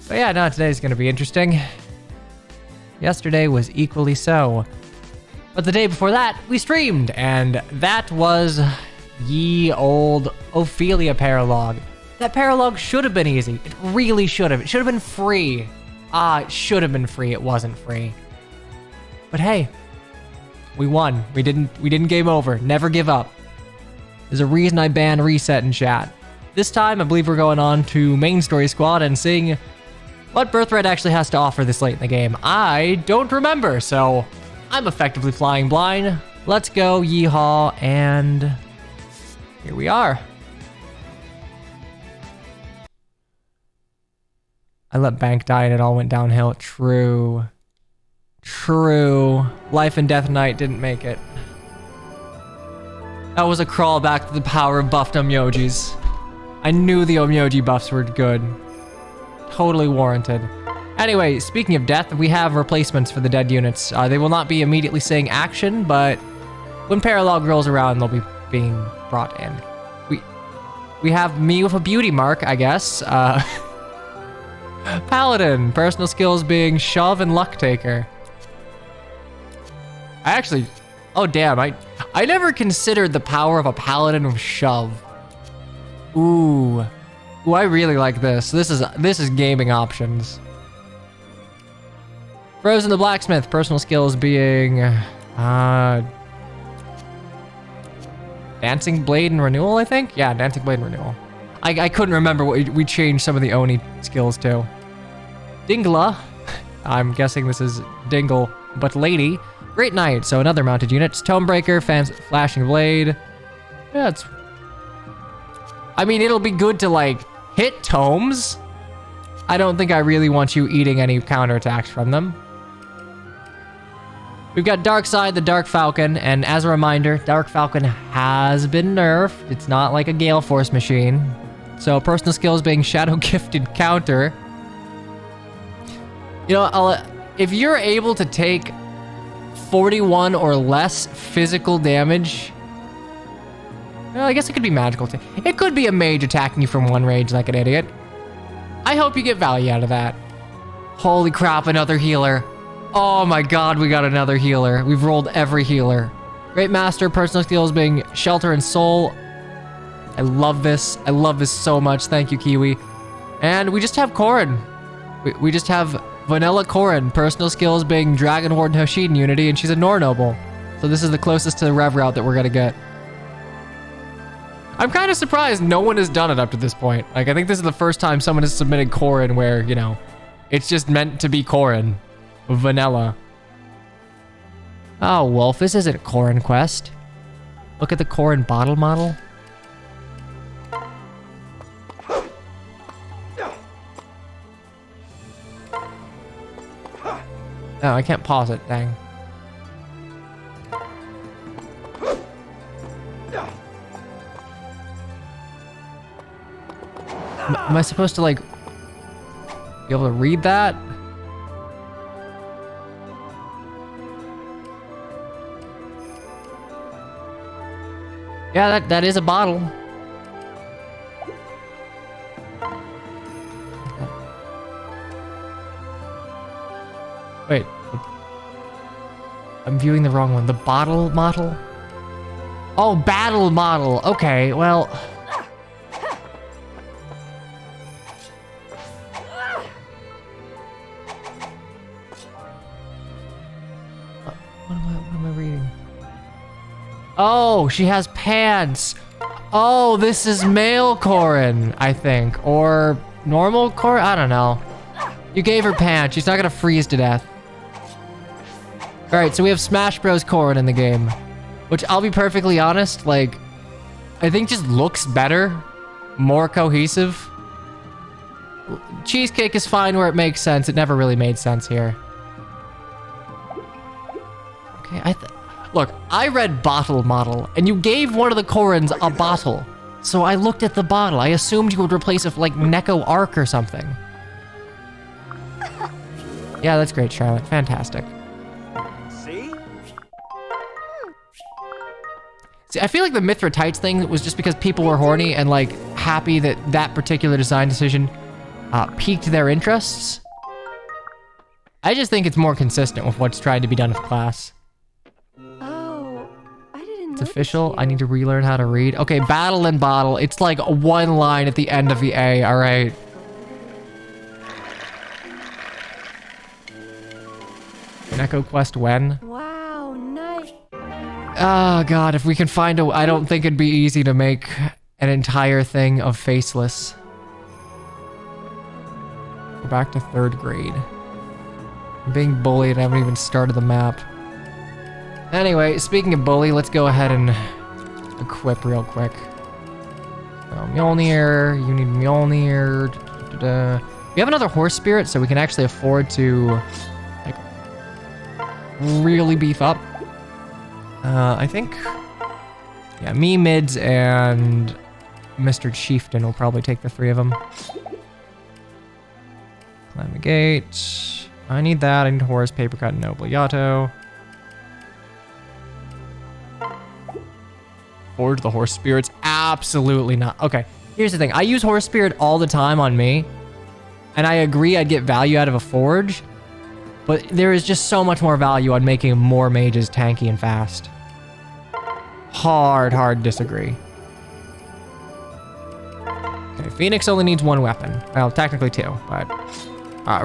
But yeah, no, today's gonna be interesting. Yesterday was equally so. But the day before that, we streamed, and that was ye old Ophelia paralog. That paralog should have been easy. It really should have. It should have been free. It should have been free. It wasn't free. But hey, we won. We didn't game over. Never give up. There's a reason I banned reset in chat. This time, I believe we're going on to main story squad and seeing what Birthright actually has to offer this late in the game. I don't remember, so I'm effectively flying blind. Let's go, yeehaw, and here we are. I let Bank die and it all went downhill. True. True. Life and Death Knight didn't make it. That was a crawl back to the power of buffed Omyojis. I knew the Omyoji buffs were good. Totally warranted. Anyway, speaking of death, we have replacements for the dead units. They will not be immediately saying action, but when Paralog rolls around, they'll be being brought in. We have me with a beauty mark, I guess. Paladin, personal skills being Shove and Luck Taker. I actually, oh damn, I never considered the power of a Paladin with Shove. Ooh, I really like this. This is gaming options. Frozen the Blacksmith, personal skills being Dancing Blade and Renewal, I think? Yeah, Dancing Blade and Renewal. I couldn't remember what we changed some of the Oni skills to. Dingla, I'm guessing this is Dingle, but Lady. Great Knight, so another mounted unit. Tomebreaker, Flashing Blade. Yeah, I mean, it'll be good to, like, hit tomes. I don't think I really want you eating any counterattacks from them. We've got Darkside, the Dark Falcon, and as a reminder, Dark Falcon has been nerfed. It's not like a Gale Force machine. So personal skills being Shadow Gifted Counter. You know, if you're able to take 41 or less physical damage, well, I guess it could be magical too. It could be a mage attacking you from one range like an idiot. I hope you get value out of that. Holy crap, another healer. Oh my god, we got another healer. We've rolled every healer. Great Master, personal skills being Shelter and Soul. I love this. I love this so much. Thank you, Kiwi. And we just have Corrin. We just have Vanilla Corrin, personal skills being Dragon Horde and Hoshiden Unity, and she's a Nor Noble. So this is the closest to the Rev route that we're gonna get. I'm kind of surprised no one has done it up to this point. Like, I think this is the first time someone has submitted Corrin where, you know, it's just meant to be Corrin. Vanilla. Oh, Wolf, this isn't a Corrin quest. Look at the Corrin bottle model. Oh, I can't pause it, dang. Am I supposed to, like, be able to read that? Yeah, that is a bottle. Wait. I'm viewing the wrong one. The bottle model? Oh, battle model. Okay, well... What am I reading? Oh, she has pants. Oh, this is male Corrin, I think. Or normal Corrin? I don't know. You gave her pants. She's not gonna freeze to death. Alright, so we have Smash Bros. Corrin in the game. Which, I'll be perfectly honest, like, I think just looks better. More cohesive. Cheesecake is fine where it makes sense. It never really made sense here. Okay, look, I read bottle model, and you gave one of the Corrins a bottle. So I looked at the bottle. I assumed you would replace it with, like, Neko Arc or something. Yeah, that's great, Charlotte. Fantastic. See, I feel like the Mithra Tights thing was just because people were horny and, like, happy that that particular design decision piqued their interests. I just think it's more consistent with what's trying to be done with class. Oh, I didn't It's notice official. you. I need to relearn how to read. Okay, battle and bottle. It's like one line at the end of the A. All right. An Echo Quest when? Wow, nice. Oh god, if we can find a... I don't think it'd be easy to make an entire thing of Faceless. Go back to 3rd grade. I'm being bullied. I haven't even started the map. Anyway, speaking of bully, let's go ahead and equip real quick. So, Mjolnir, you need Mjolnir. We have another horse spirit, so we can actually afford to like really beef up. I think, yeah, me, Mids, and Mr. Chieftain will probably take the 3 of them. Climb the gate. I need that. I need horse, paper cut, noble Yato. Forge the horse spirits. Absolutely not. Okay, here's the thing. I use horse spirit all the time on me. And I agree I'd get value out of a forge. But there is just so much more value on making more mages tanky and fast. Hard disagree. Okay, Phoenix only needs 1 weapon. Well, technically 2, but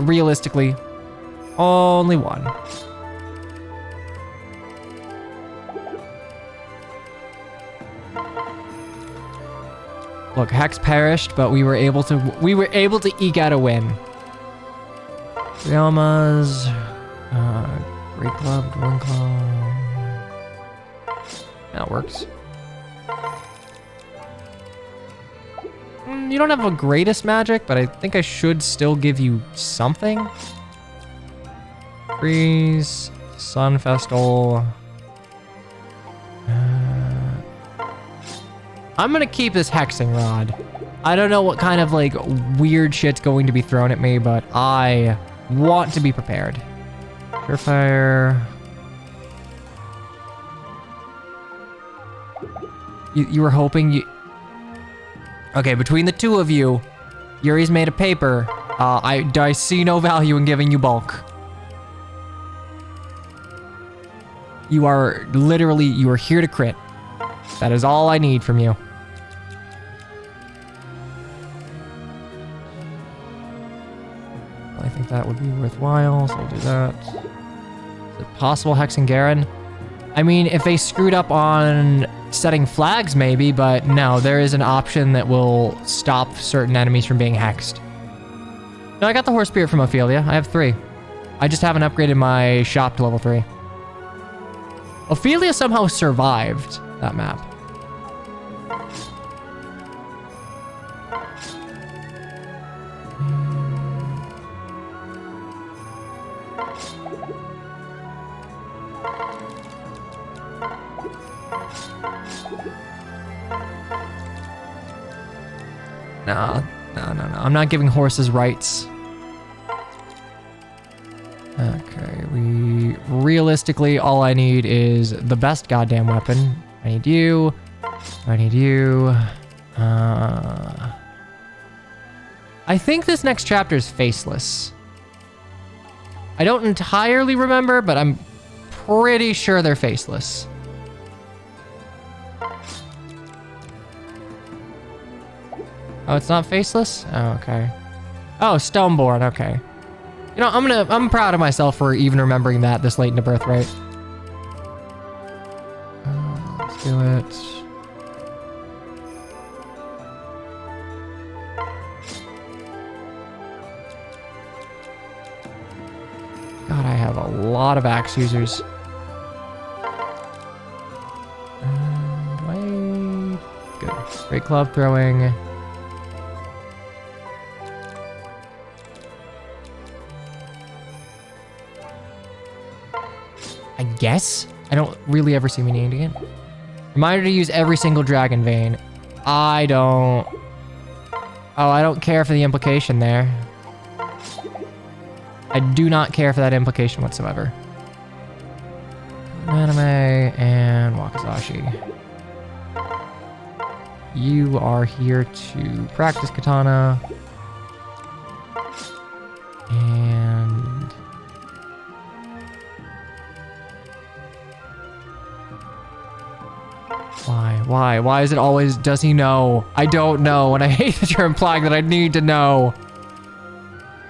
realistically, only 1. Look, Hex perished, but we were able to eke out a win. Riomas, Great Club, Dwarven Claw. That works. You don't have a greatest magic, but I think I should still give you something. Freeze, Sun Festal. I'm gonna keep this hexing rod. I don't know what kind of like weird shit's going to be thrown at me, but I want to be prepared. Surefire. You were hoping you... Okay, between the 2 of you, Yuri's made a paper. I see no value in giving you bulk. You are literally, you are here to crit. That is all I need from you. I think that would be worthwhile, so I'll do that. Is it possible hexing Garen? I mean, if they screwed up on setting flags, maybe, but no, there is an option that will stop certain enemies from being hexed. No, I got the horse spirit from Ophelia. I have 3. I just haven't upgraded my shop to level 3. Ophelia somehow survived that map. No. I'm not giving horses rights. Okay, realistically, all I need is the best goddamn weapon. I need you. I need you. I think this next chapter is Faceless. I don't entirely remember, but I'm pretty sure they're Faceless. Oh, it's not Faceless? Oh, okay. Oh, Stoneborn, okay. You know, I'm proud of myself for even remembering that this late in the birthright. Let's do it. God, I have a lot of axe users. Wait. Good. Great club throwing. I guess? I don't really ever see me needing it. Reminder to use every single dragon vein. I don't care for the implication there. I do not care for that implication whatsoever. Anime and Wakazashi. You are here to practice katana. Why? Why is it always, does he know? I don't know, and I hate that you're implying that I need to know.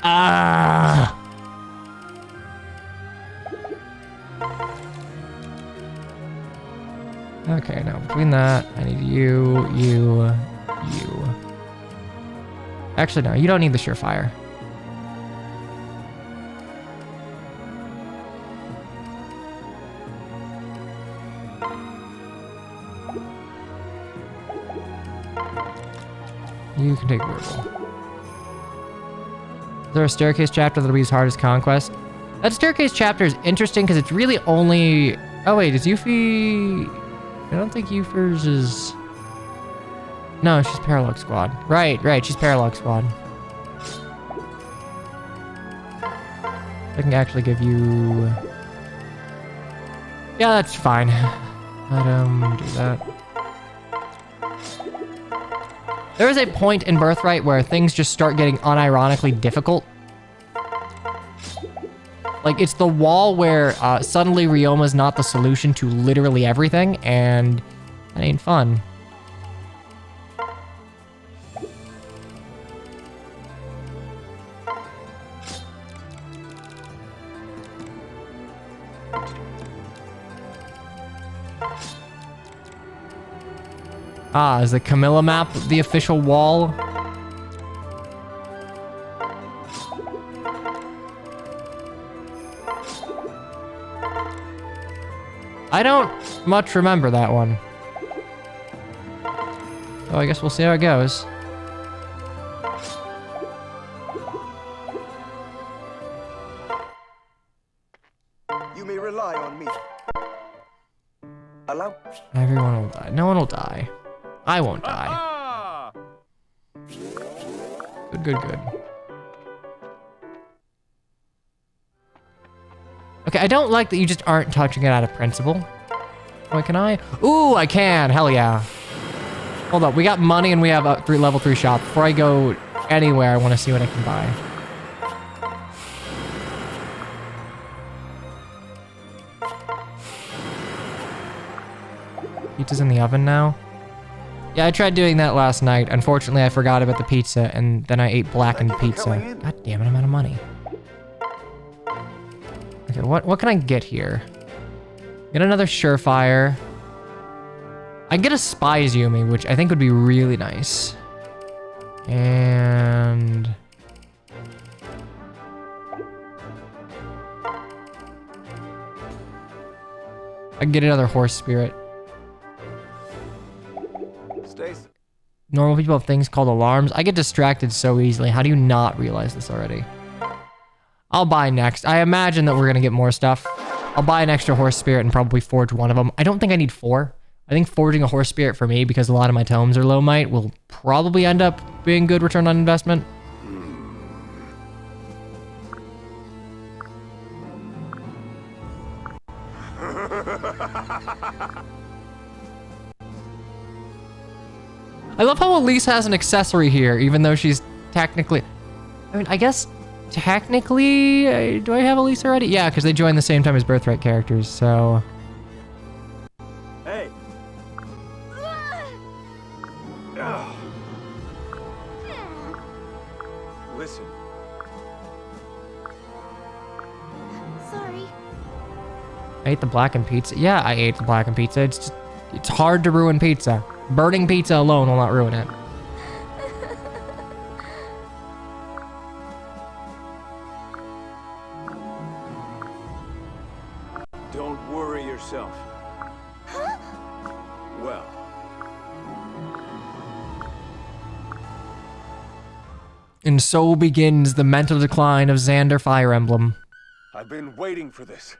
Ah! Okay, now between that, I need you. Actually, no, you don't need the surefire. You can take verbal. Is there a staircase chapter that'll be as hard as Conquest? That staircase chapter is interesting because it's really only... Oh wait, is Yuffie... I don't think Euphors is... No, she's Paralog Squad. Right, she's Paralog Squad. I can actually give you... Yeah, that's fine. Let him do that. There is a point in Birthright where things just start getting unironically difficult. Like, it's the wall where suddenly Ryoma's not the solution to literally everything, and that ain't fun. Ah, is the Camilla map the official wall? I don't much remember that one. So I guess we'll see how it goes. You may rely on me. Allow. Everyone will die. No one will die. I won't die. Good. Okay, I don't like that you just aren't touching it out of principle. Wait, can I? Ooh, I can. Hell yeah. Hold up, we got money and we have a level 3 shop. Before I go anywhere, I want to see what I can buy. Pizza's in the oven now. Yeah, I tried doing that last night. Unfortunately, I forgot about the pizza, and then I ate blackened pizza. God damn it, I'm out of money. Okay, what can I get here? Get another surefire. I get a Spies Yumi, which I think would be really nice. And... I can get another horse spirit. Normal people have things called alarms. I get distracted so easily. How do you not realize this already? I'll buy next. I imagine that we're going to get more stuff. I'll buy an extra horse spirit and probably forge one of them. I don't think I need 4. I think forging a horse spirit for me, because a lot of my tomes are low might, will probably end up being good return on investment. I love how Elise has an accessory here, even though she's technically... I mean, I guess technically... do I have Elise already? Yeah, because they joined the same time as Birthright characters, so... Hey. Listen. Sorry. I ate the blackened pizza. Yeah, I ate the blackened pizza. It's just... It's hard to ruin pizza. Burning pizza alone will not ruin it. Don't worry yourself. Well. And so begins the mental decline of Xander Fire Emblem. I've been waiting for this.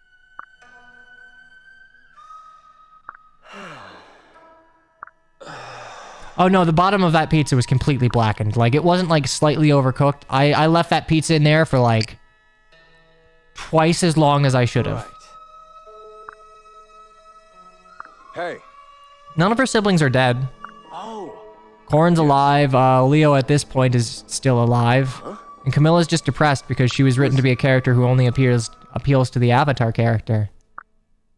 Oh no, the bottom of that pizza was completely blackened. Like, it wasn't like slightly overcooked. I left that pizza in there for like twice as long as I should have. Right. Hey. None of her siblings are dead. Oh. Corrin's alive. Leo at this point is still alive. Huh? And Camilla's just depressed because she was written to be a character who only appeals to the Avatar character.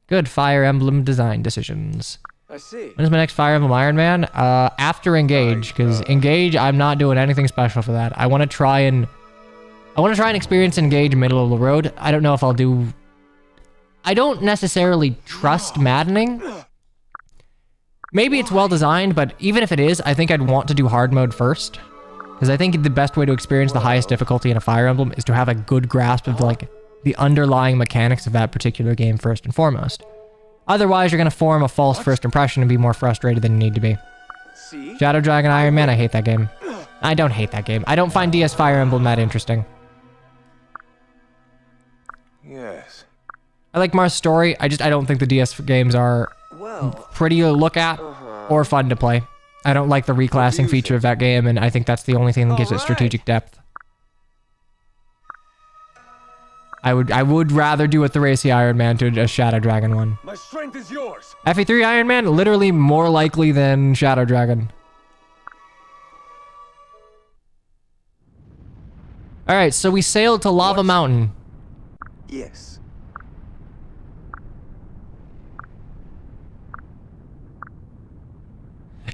Good Fire Emblem design decisions. I see. When is my next Fire Emblem Iron Man? After Engage, because Engage, I'm not doing anything special for that. I want to try and experience Engage middle of the road. I don't know if I'll do... I don't necessarily trust maddening. Maybe it's well designed, but even if it is, I think I'd want to do hard mode first. Because I think the best way to experience the highest difficulty in a Fire Emblem is to have a good grasp of like the underlying mechanics of that particular game first and foremost. Otherwise, you're going to form a false first impression and be more frustrated than you need to be. See? Shadow Dragon Iron Man, I hate that game. I don't hate that game. I don't find DS Fire Emblem that interesting. Yes. I like Mars Story. I don't think the DS games are pretty to look at or fun to play. I don't like the reclassing feature of that game, and I think that's the only thing that gives it strategic depth. I would rather do a Thracia Iron Man to a Shadow Dragon one. My strength is yours. FE3 Iron Man, literally more likely than Shadow Dragon. Alright, so we sailed to Lava Mountain. Yes.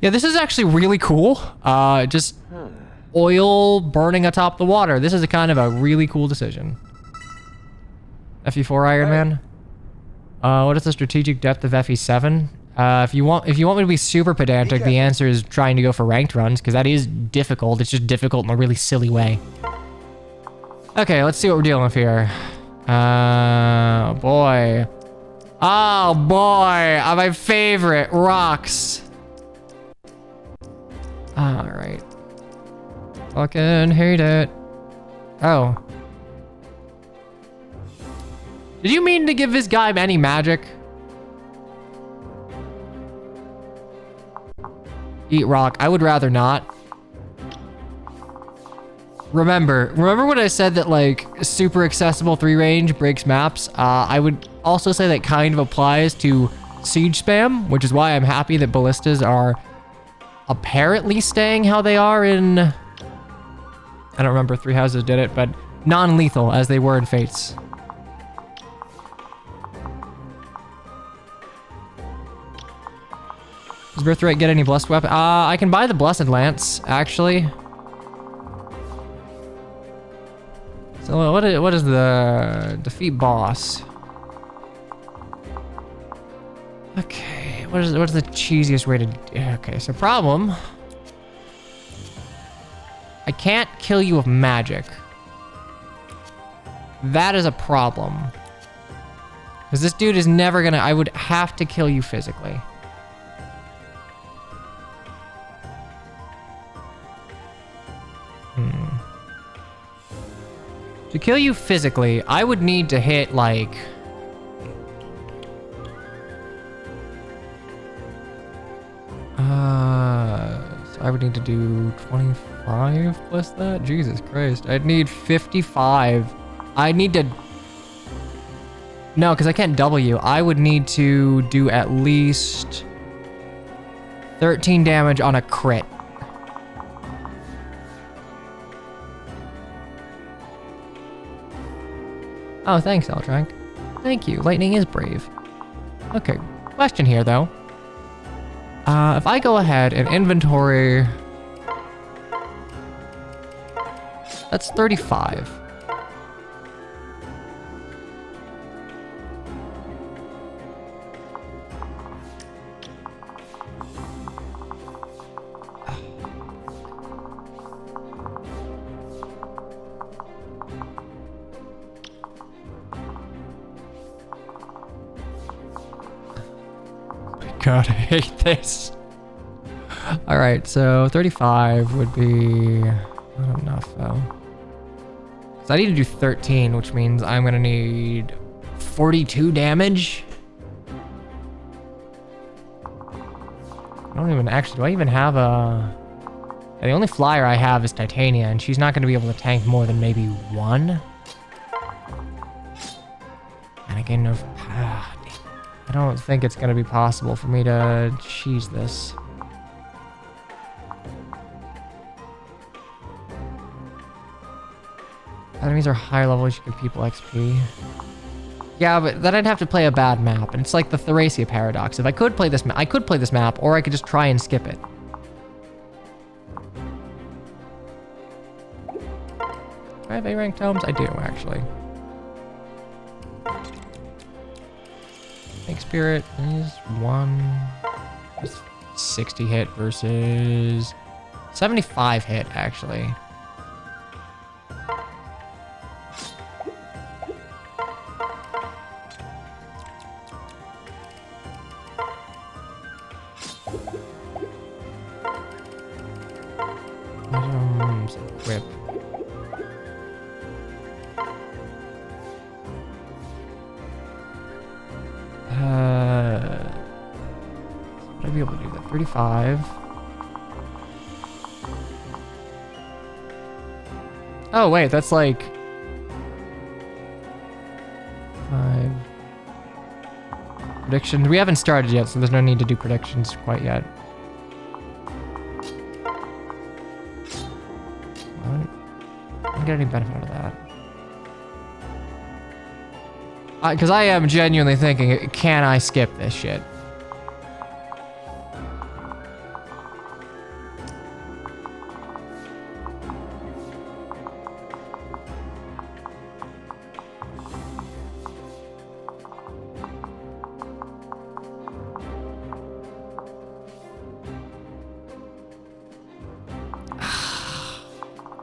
Yeah, this is actually really cool. Just oil burning atop the water. This is a kind of a really cool decision. FE4 Iron Man. What is the strategic depth of FE7? If you want me to be super pedantic, the answer is trying to go for ranked runs, because that is difficult. It's just difficult in a really silly way. Okay, let's see what we're dealing with here. Boy. Oh boy, my favorite, rocks. Alright. Fucking hate it. Oh. Did you mean to give this guy any magic? Eat rock. I would rather not. Remember when I said that like super accessible 3-range breaks maps? I would also say that kind of applies to siege spam, which is why I'm happy that ballistas are apparently staying how they are in... I don't remember if Three Houses did it, but non-lethal as they were in Fates. Does Birthright get any blessed weapon? I can buy the Blessed Lance, actually. So what is the defeat boss? Okay, what is the cheesiest way to... Okay, so problem. I can't kill you with magic. That is a problem. Because this dude is never gonna... I would have to kill you physically. To kill you physically, I would need to hit, like... So I would need to do 25 plus that? Jesus Christ. I'd need 55. I need to... No, because I can't double you. I would need to do at least 13 damage on a crit. Oh, thanks, Eltrank. Thank you. Lightning is brave. Okay, question here, though. If I go ahead and inventory... That's 35. God, I hate this. Alright, so 35 would be not enough, though. So I need to do 13, which means I'm going to need 42 damage. I don't even actually... Do I even have a... Yeah, the only flyer I have is Titania, and she's not going to be able to tank more than maybe one. And again, of... I don't think it's going to be possible for me to cheese this. Enemies are higher level, you should give people XP. Yeah, but then I'd have to play a bad map, and it's like the Thracia paradox. If I could play this map, I could play this map, or I could just try and skip it. Do I have A-rank tomes? I do, actually. Snake Spirit is 1... It's 60 hit versus 75 hit, actually. Items, equip. Would I be able to do that? 35. Oh, wait, that's like... 5. Predictions. We haven't started yet, so there's no need to do predictions quite yet. I don't get any benefit out of that. Because I am genuinely thinking, can I skip this shit?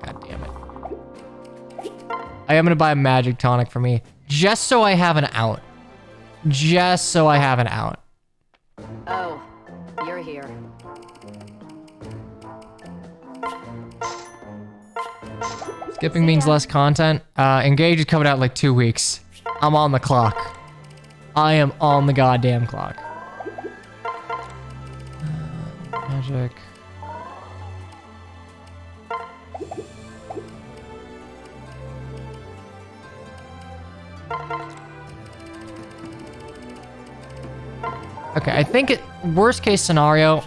God damn it. I am going to buy a magic tonic for me. Just so I have an out. Just so I have an out. Oh, you're here. Skipping means less content. Engage is coming out in like 2 weeks. I'm on the clock. I am on the goddamn clock. Magic. Okay, I think worst case scenario,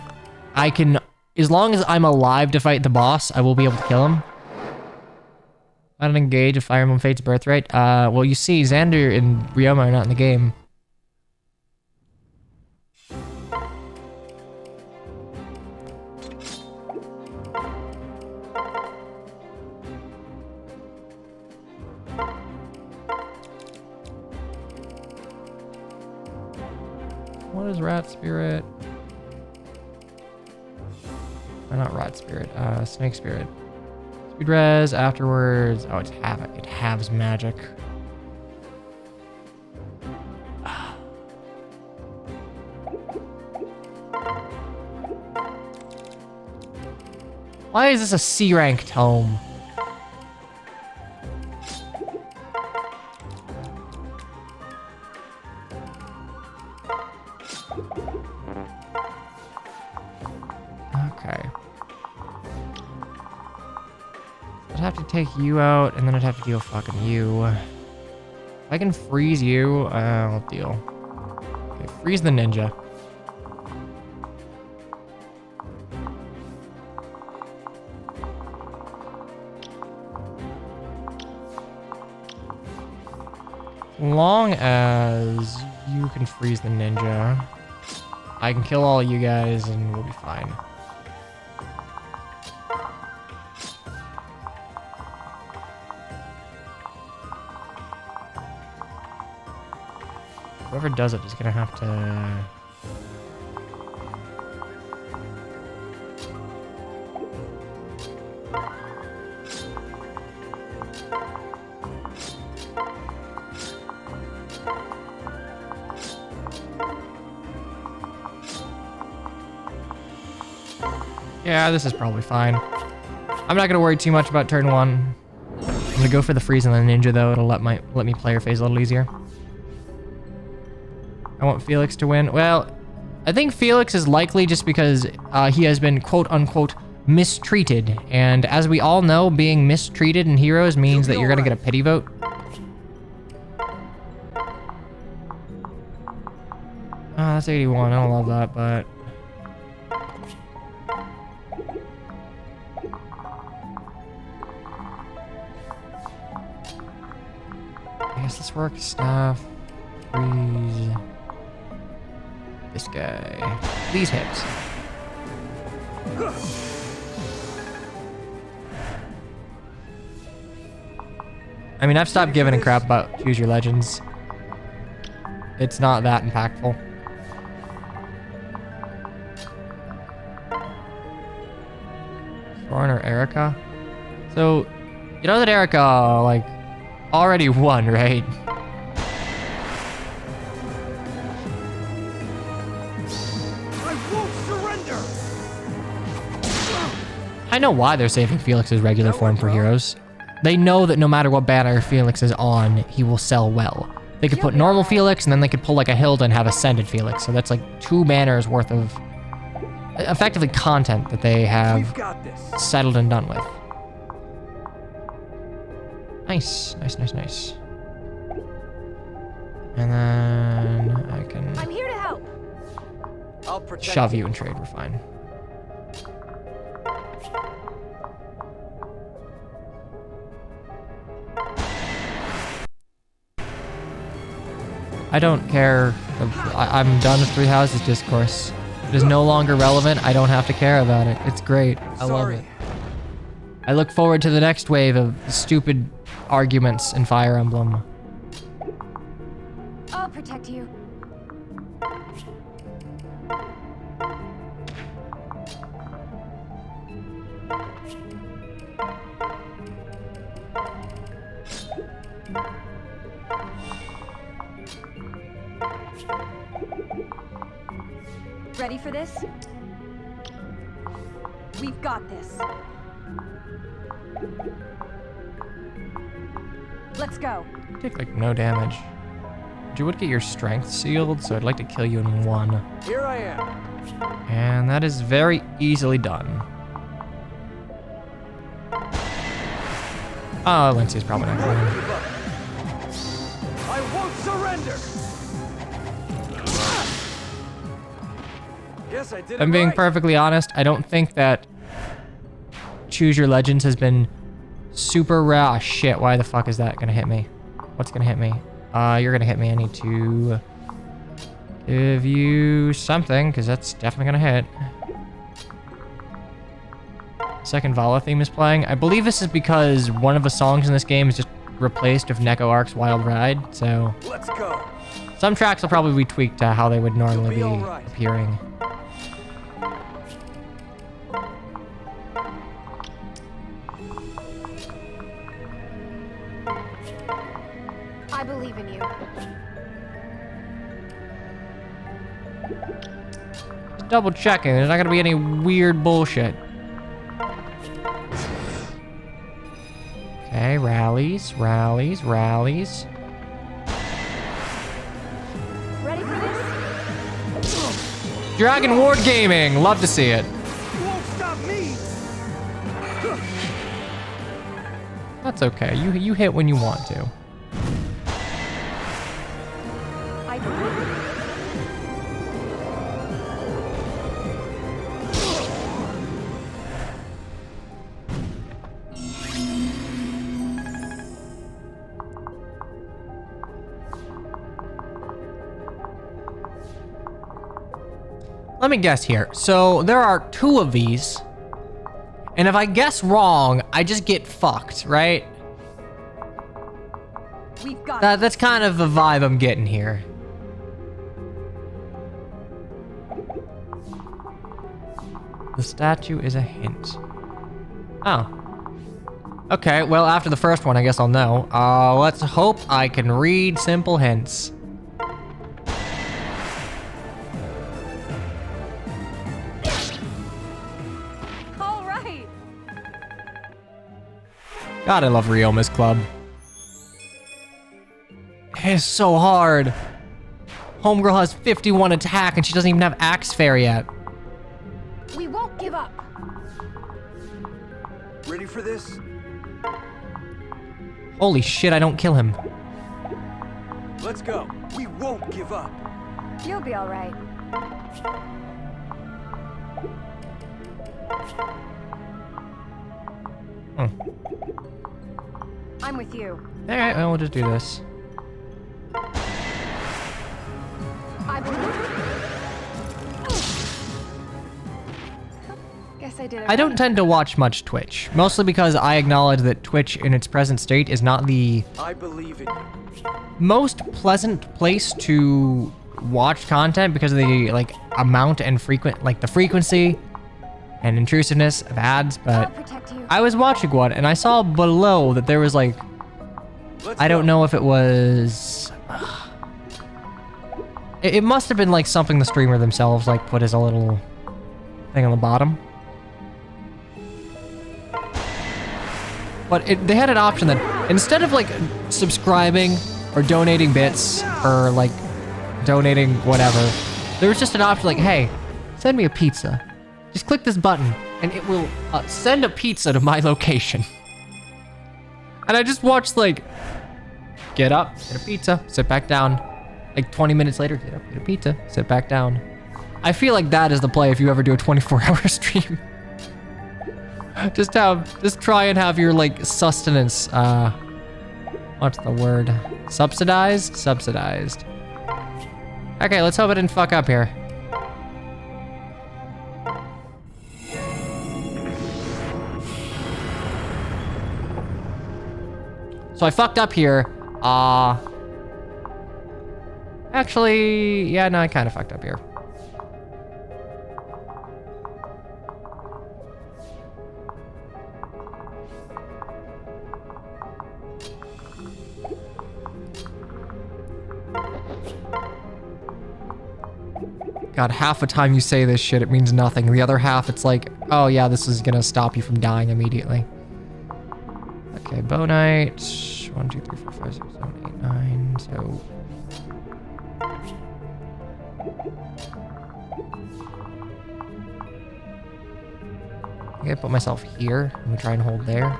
I can, as long as I'm alive to fight the boss, I will be able to kill him. I don't engage a Fire Emblem Fates Birthright. Well, you see, Xander and Ryoma are not in the game. What is Rat Spirit? Oh, not Rat Spirit. Snake Spirit. Speed res afterwards. Oh, it halves magic. Why is this a C rank tome? Okay. I'd have to take you out, and then I'd have to deal fucking you. If I can freeze you, I'll deal. Okay, freeze the ninja. As long as you can freeze the ninja, I can kill all you guys and we'll be fine. Whoever does it is gonna have to... Yeah, this is probably fine. I'm not gonna worry too much about turn 1. I'm gonna go for the freeze and the ninja though. It'll let me play her phase a little easier. I want Felix to win. Well, I think Felix is likely just because he has been quote-unquote mistreated. And as we all know, being mistreated in Heroes means that you're gonna get a pity vote. That's 81. I don't love that, but... I guess this works. Staff. freeze this guy. These hits. I mean, I've stopped giving a crap about Choose Your Legends. It's not that impactful. Foreigner Erica? So, you know that Erica, like, already won, right? I won't surrender. I know why they're saving Felix's regular form for heroes. They know that no matter what banner Felix is on, he will sell well. They could put normal Felix, and then they could pull like a Hilda and have Ascended Felix. So that's like 2 banners worth of effectively content that they have We've got this. settled and done with. Nice, nice, nice, nice. And then I can I'm here to help. I'll protect shove you and trade, we're fine. I don't care. I'm done with Three Houses Discourse. It is no longer relevant. I don't have to care about it. It's great. I love it. I look forward to the next wave of stupid arguments in Fire Emblem. I'll protect you. Ready for this? We've got this. Let's go. Take like no damage. But you would get your strength sealed, so I'd like to kill you in 1. Here I am. And that is very easily done. Oh, Lindsay's probably not going to win. I won't surrender. Yes, I did. I'm being perfectly honest, I don't think that Choose Your Legends has been super rare. Oh, shit, why the fuck is that gonna hit me? What's gonna hit me? You're gonna hit me. I need to give you something, because that's definitely gonna hit. Second Vala theme is playing. I believe this is because one of the songs in this game is just replaced with Neko Ark's Wild Ride, so Let's go. some tracks will probably be tweaked to how they would normally be You'll be all right. appearing. I believe in you. Just double checking, there's not gonna be any weird bullshit. Okay, rallies, rallies, rallies. Ready for this? Dragon Ward Gaming, love to see it. You won't stop me. That's okay, you hit when you want to. I believe in you. Let me guess here. So there are 2 of these, and if I guess wrong, I just get fucked, right? We've got That's kind of the vibe I'm getting here. The statue is a hint. Oh. Okay, well, after the first one, I guess I'll know. Let's hope I can read simple hints. all right. God, I love Ryoma's Club. It's so hard. Homegirl has 51 attack and she doesn't even have Axe Fair yet. We won't give up. Ready for this? Holy shit, I don't kill him. Let's go. We won't give up. You'll be all right. I'm with you. Alright, well, we'll just do this. guess I did it I don't right. tend to watch much Twitch, mostly because I acknowledge that Twitch in its present state is not the I believe in you. most pleasant place to watch content because of the like amount and the frequency and intrusiveness of ads, I'll but protect you. I was watching one and I saw below that there was like, Let's I don't go. know if it was, it must have been like something the streamer themselves like put as a little thing on the bottom. But they had an option that instead of like subscribing or donating bits or like donating whatever, there was just an option like, hey, send me a pizza. Just click this button and it will send a pizza to my location. And I just watched like, get up, get a pizza, sit back down. Like 20 minutes later, get up, get a pizza, sit back down. I feel like that is the play if you ever do a 24-hour stream. Just try and have your like sustenance, what's the word? Subsidized? Subsidized. Okay, let's hope it didn't fuck up here. So I fucked up here. Actually, yeah, no, I kind of fucked up here. God, half the time you say this shit, it means nothing. The other half, it's like, oh yeah, this is gonna stop you from dying immediately. Okay, Bonite. 1, 2, 3, 4, 5, 6, 7, 8, 9. So. I gotta put myself here. I'm gonna try and hold there.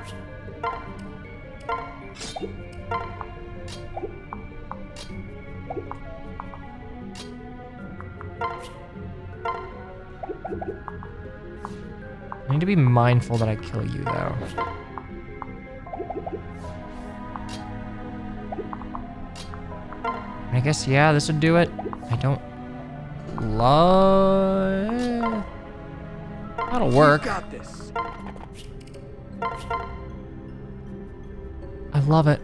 I need to be mindful that I kill you, though. I guess, yeah, this would do it. I don't love... That'll work. You got this. I love it.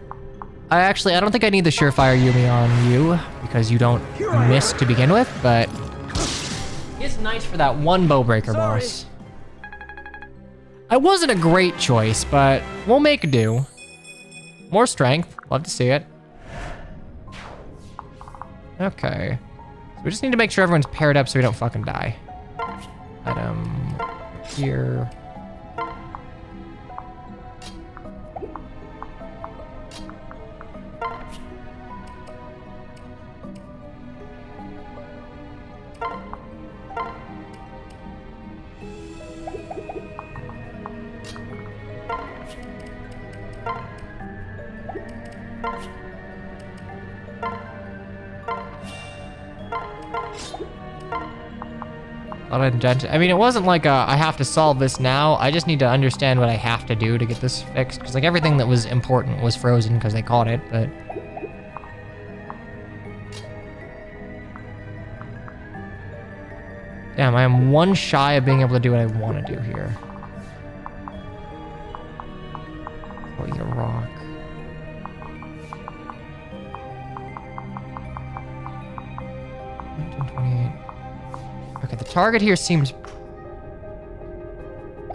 I don't think I need the Surefire Yumi on you, because you don't miss to begin with, but... It's nice for that one Bowbreaker boss. It wasn't a great choice, but we'll make do. More strength. Love to see it. Okay. So we just need to make sure everyone's paired up so we don't fucking die. Item here. I mean, it wasn't like I have to solve this now. I just need to understand what I have to do to get this fixed. Because like everything that was important was frozen because they caught it, but... Damn, I am one shy of being able to do what I want to do here. Oh, you rock. Okay, the target here seems...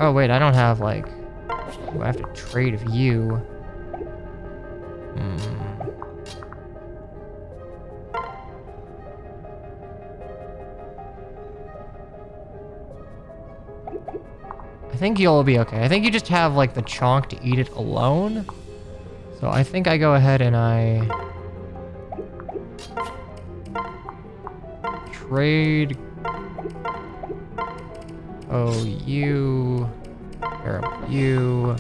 Oh, wait, I don't have, like... Ooh, I have to trade of you. I think you'll be okay. I think you just have, like, the chonk to eat it alone. So I think I go ahead and I... Trade... Oh, you... Arab, you...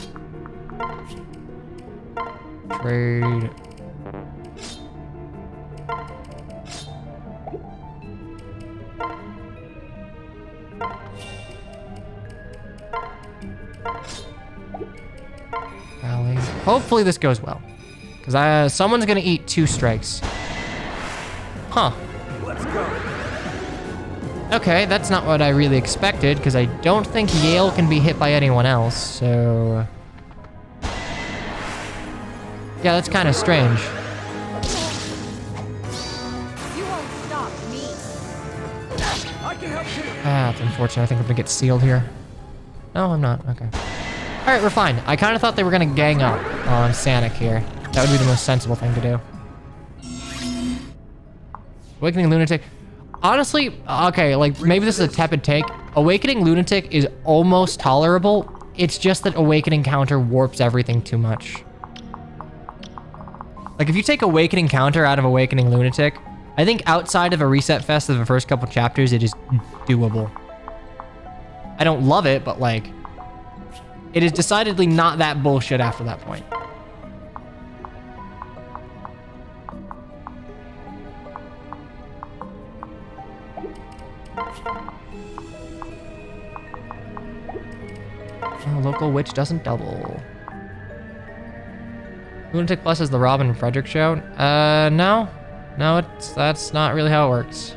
Trade... Valley. Hopefully this goes well. Because someone's gonna eat 2 strikes. Huh. Let's go. Okay, that's not what I really expected, because I don't think Yale can be hit by anyone else, so... Yeah, that's kind of strange. You won't stop me. I can help too. Ah, that's unfortunate. I think I'm gonna get sealed here. No, I'm not. Okay. Alright, we're fine. I kind of thought they were gonna gang up on Sanic here. That would be the most sensible thing to do. Awakening Lunatic. Honestly, okay, like, maybe this is a tepid take. Awakening Lunatic is almost tolerable. It's just that Awakening Counter warps everything too much. Like, if you take Awakening Counter out of Awakening Lunatic, I think outside of a reset fest of the first couple chapters, it is doable. I don't love it, but, like, it is decidedly not that bullshit after that point. Oh, local witch doesn't double. Lunatic Plus is the Robin and Frederick show? No. No, that's not really how it works.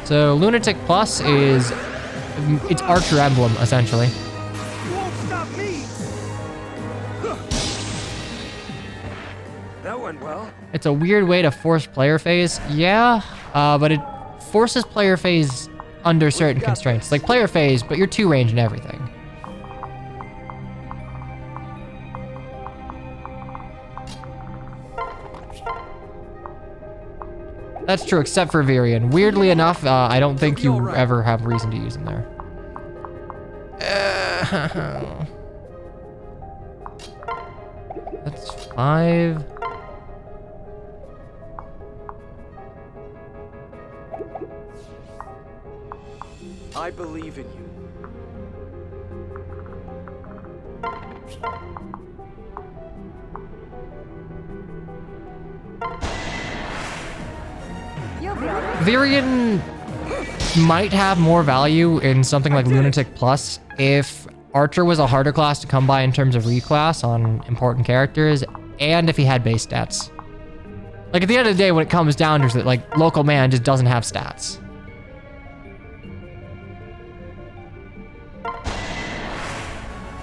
So, Lunatic Plus is... it's Archer Emblem, essentially. You won't stop me. That went well. It's a weird way to force player phase. Yeah, but it forces player phase under certain constraints. Like player phase, but you're 2 range and everything. That's true, except for Virion. Weirdly enough, I don't think you ever have reason to use him there. That's 5. I believe in you. You'll be all right. Virion might have more value in something like Lunatic Plus if Archer was a harder class to come by in terms of reclass on important characters, and if he had base stats. Like, at the end of the day, when it comes down to it, like, Local Man just doesn't have stats.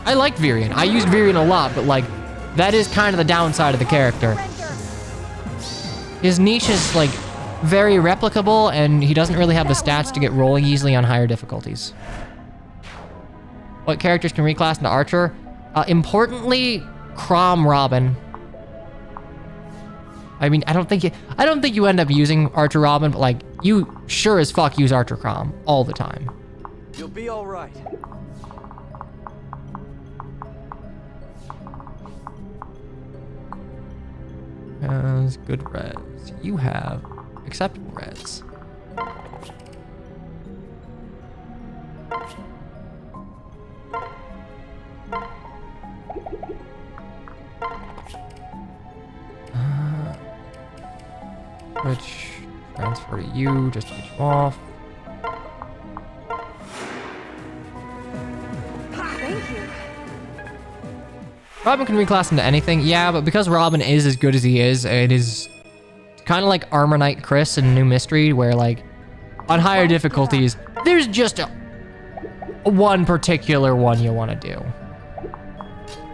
I liked Virion. I used Virion a lot, but, like, that is kind of the downside of the character. His niche is, like, very replicable, and he doesn't really have the stats to get rolling easily on higher difficulties. What characters can reclass into Archer? Importantly, Crom Robin. I mean, I don't think you end up using Archer Robin, but like, you sure as fuck use Archer Crom all the time. You'll be all right. Has good res. You have acceptable res. Which transfer to you just to get you off. Thank you. Robin can reclass into anything, yeah, but because Robin is as good as he is, it is kind of like Armor Knight Chris in New Mystery, where like on higher difficulties, there's just one particular one you want to do.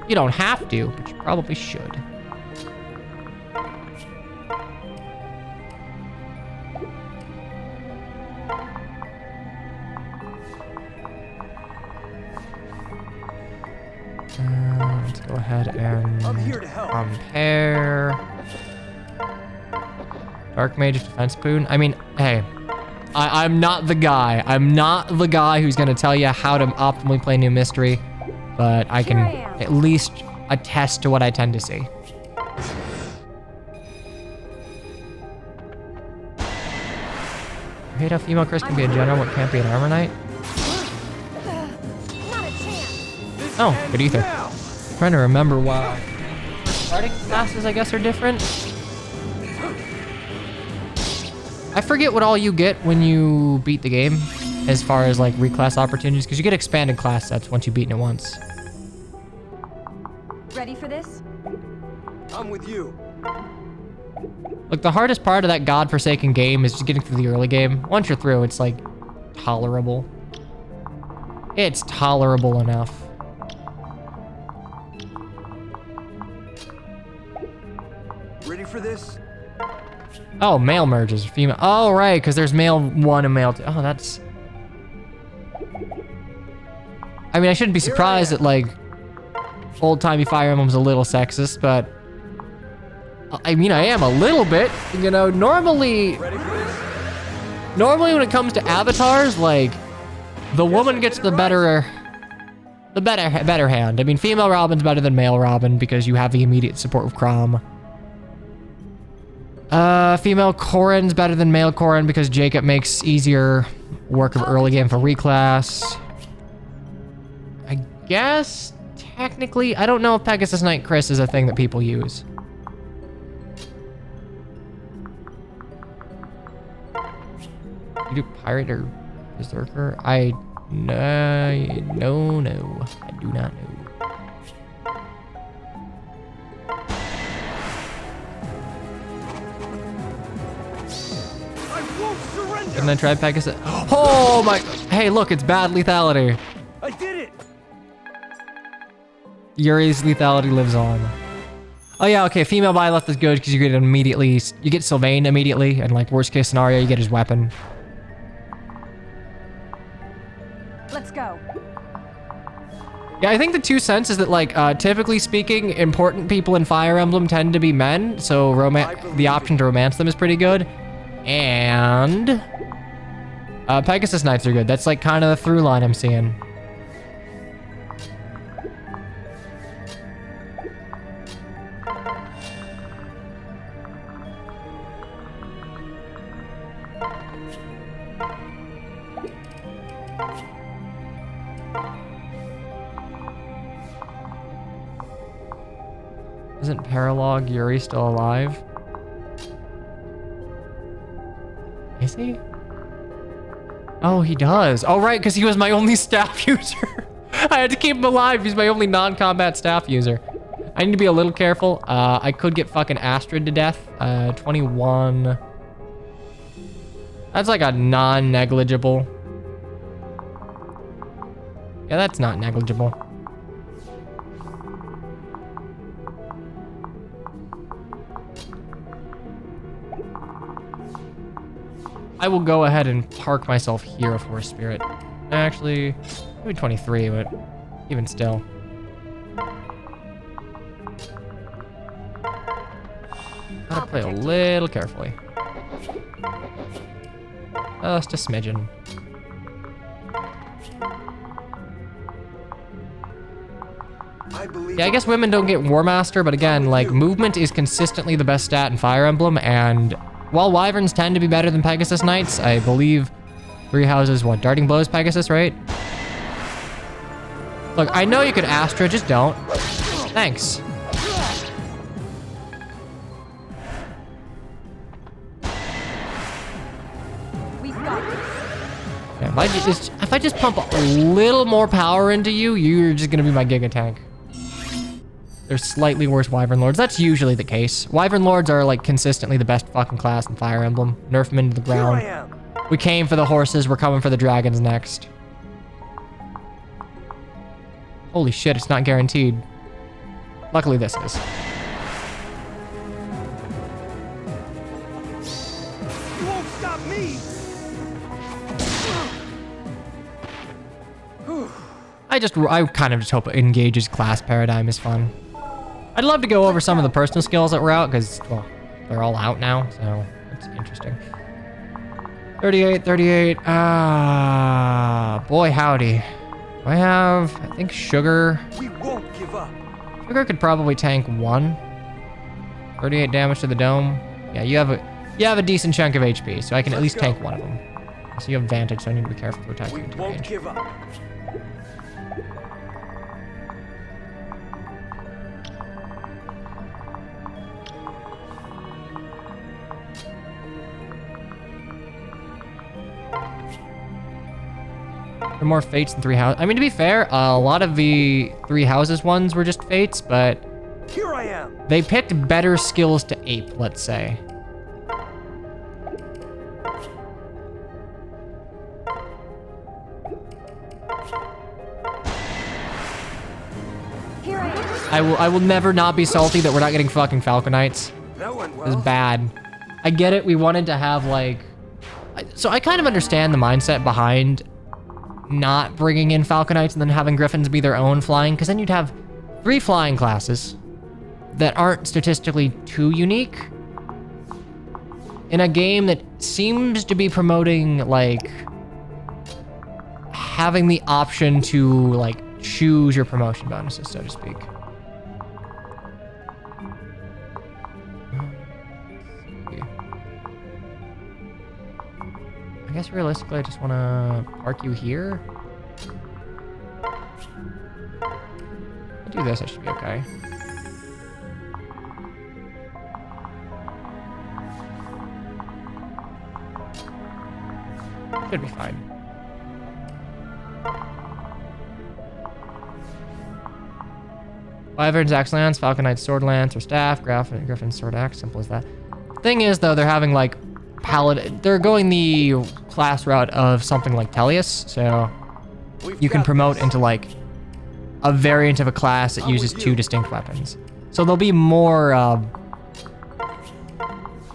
You don't have to, but you probably should. Let's go ahead and I'm here to help. compare. Dark Mage Defense Boon. I mean, hey, I'm not the guy. I'm not the guy who's gonna tell you how to optimally play New Mystery, but I can at least attest to what I tend to see. You hate how female Chris can be a general, but can't be an Armor Knight? Not a chance. Oh, good ether. Trying to remember why. Starting classes, I guess, are different. I forget what all you get when you beat the game, as far as like reclass opportunities, because you get expanded class sets once you've beaten it once. Ready for this? I'm with you. Look, the hardest part of that godforsaken game is just getting through the early game. Once you're through, it's like tolerable. It's tolerable enough. Ready for this? Oh, male merges, female. Oh, right, because there's male 1 and male 2. Oh, that's... I mean, I shouldn't be surprised that, like, old-timey Fire Emblem's a little sexist, but... I mean, I am a little bit. You know, normally... Ready for this? Normally when it comes to avatars, like, the woman gets the better hand. I mean, female Robin's better than male Robin because you have the immediate support of Crom. Female Corrin's better than male Corrin because Jacob makes easier work of early game for reclass. I guess, technically, I don't know if Pegasus Knight Chris is a thing that people use. You do Pirate or Berserker? No, I do not know. And then try Pegasus. Oh my! Hey, look, it's bad lethality. I did it. Yuri's lethality lives on. Oh yeah, okay. Female Byleth is good because you get immediately. You get Sylvain immediately, and like worst case scenario, you get his weapon. Let's go. Yeah, I think the 2 cents is that like typically speaking, important people in Fire Emblem tend to be men, so the option to romance them is pretty good. And Pegasus Knights are good. That's like kind of the through line I'm seeing. Isn't Paralog Yuri still alive? Is he? Oh, he does. Oh, right, because he was my only staff user. I had to keep him alive. He's my only non-combat staff user. I need to be a little careful. I could get fucking Astrid to death. 21. That's like a non-negligible. Yeah, that's not negligible. I will go ahead and park myself here for a spirit. Actually, maybe 23, but even still. Gotta play a little carefully. Just a smidgen. Yeah, I guess women don't get War Master, but again, like, movement is consistently the best stat in Fire Emblem, and while Wyverns tend to be better than Pegasus Knights, I believe 3 houses, what, Darting Blows Pegasus, right? Look, I know you could Astra, just don't. Thanks. We've got this. Yeah, if I just pump a little more power into you, you're just gonna be my Giga Tank. There's slightly worse Wyvern Lords. That's usually the case. Wyvern Lords are like consistently the best fucking class in Fire Emblem. Nerf them into the ground. We came for the horses, we're coming for the dragons next. Holy shit, it's not guaranteed. Luckily this is. You won't stop me. I kind of just hope Engage's class paradigm is fun. I'd love to go over some of the personal skills that were out, because, well, they're all out now, so it's interesting. 38, 38, boy howdy. I have, I think Sugar. We won't give up. Sugar could probably tank 1. 38 damage to the dome. Yeah, you have a decent chunk of HP, so I can at least tank 1 of them. So you have advantage, so I need to be careful to attack you into Won't range. give up. There are more fates than 3 houses. I mean, to be fair, a lot of the 3 houses ones were just fates, but Here I am. They picked better skills to ape, let's say. Here I am. I will never not be salty that we're not getting fucking Falconites. That went It was well. bad. I get it. We wanted to have like... So I kind of understand the mindset behind not bringing in Falconites and then having Griffins be their own flying, because then you'd have 3 flying classes that aren't statistically too unique in a game that seems to be promoting like having the option to like choose your promotion bonuses, so to speak. I guess realistically, I just want to park you here. I'll do this, that should be okay. Should be fine. Wyvern's Axe Lance, Falcon Knight's Sword Lance or Staff, Griffin's Sword Axe, simple as that. Thing is, though, they're having like Paladin, they're going the class route of something like Tellius, so you can promote into like a variant of a class that uses 2 distinct weapons. So there'll be more, I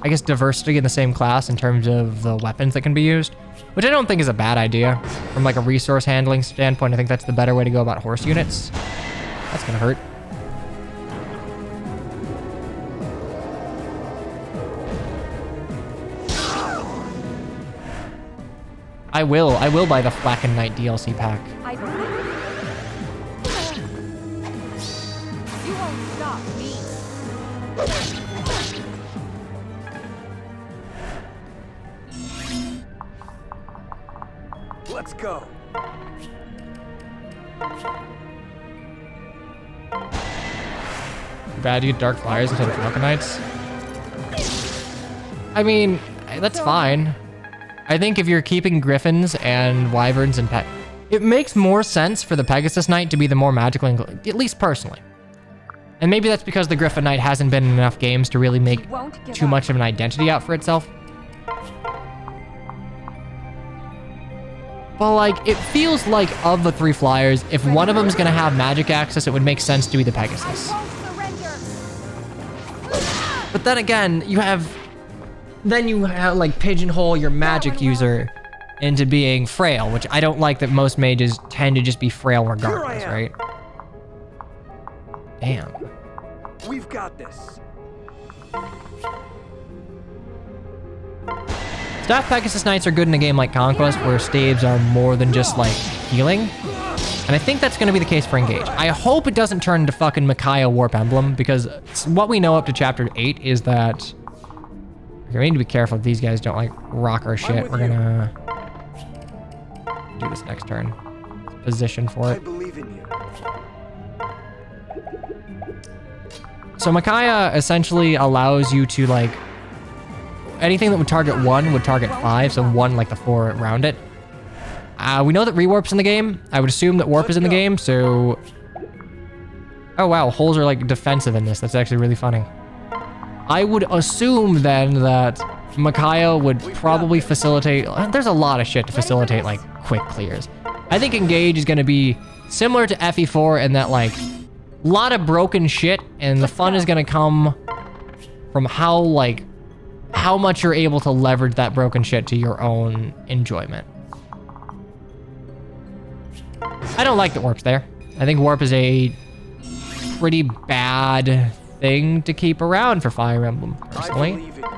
guess, diversity in the same class in terms of the weapons that can be used, which I don't think is a bad idea. From like a resource handling standpoint, I think that's the better way to go about horse units. That's gonna hurt. I will buy the Flacken Knight DLC pack. I believe it. You won't stop me. Let's go. Bad you Dark Flyers instead of Falcon Knights. I mean, that's fine. I think if you're keeping Griffins and Wyverns and it makes more sense for the Pegasus Knight to be the more magically inclined, at least personally. And maybe that's because the Griffin Knight hasn't been in enough games to really make too much of an identity out for itself. But like, it feels like of the 3 flyers, if one of them is going to have magic access, it would make sense to be the Pegasus. I won't surrender. But then again, you have like pigeonhole your magic user into being frail, which I don't like that most mages tend to just be frail regardless, right? Damn. We've got this. Staff Pegasus Knights are good in a game like Conquest, where staves are more than just like healing. And I think that's going to be the case for Engage. I hope it doesn't turn into fucking Micaiah Warp Emblem, because what we know up to Chapter 8 is that... Okay, we need to be careful if these guys don't like rock our shit. We're gonna do this next turn. Position for I it. believe in you. So Micaiah essentially allows you to like... Anything that would target 1 would target 5, so 1 like the 4 around it. We know that rewarp's in the game. I would assume that warp is in the game, so... Oh wow, holes are like defensive in this. That's actually really funny. I would assume then that Micaiah would probably facilitate... There's a lot of shit to facilitate like quick clears. I think Engage is going to be similar to FE4 in that like a lot of broken shit, and the fun is going to come from how much you're able to leverage that broken shit to your own enjoyment. I don't like that warp's there. I think warp is a pretty bad thing to keep around for Fire Emblem, personally. I believe in you.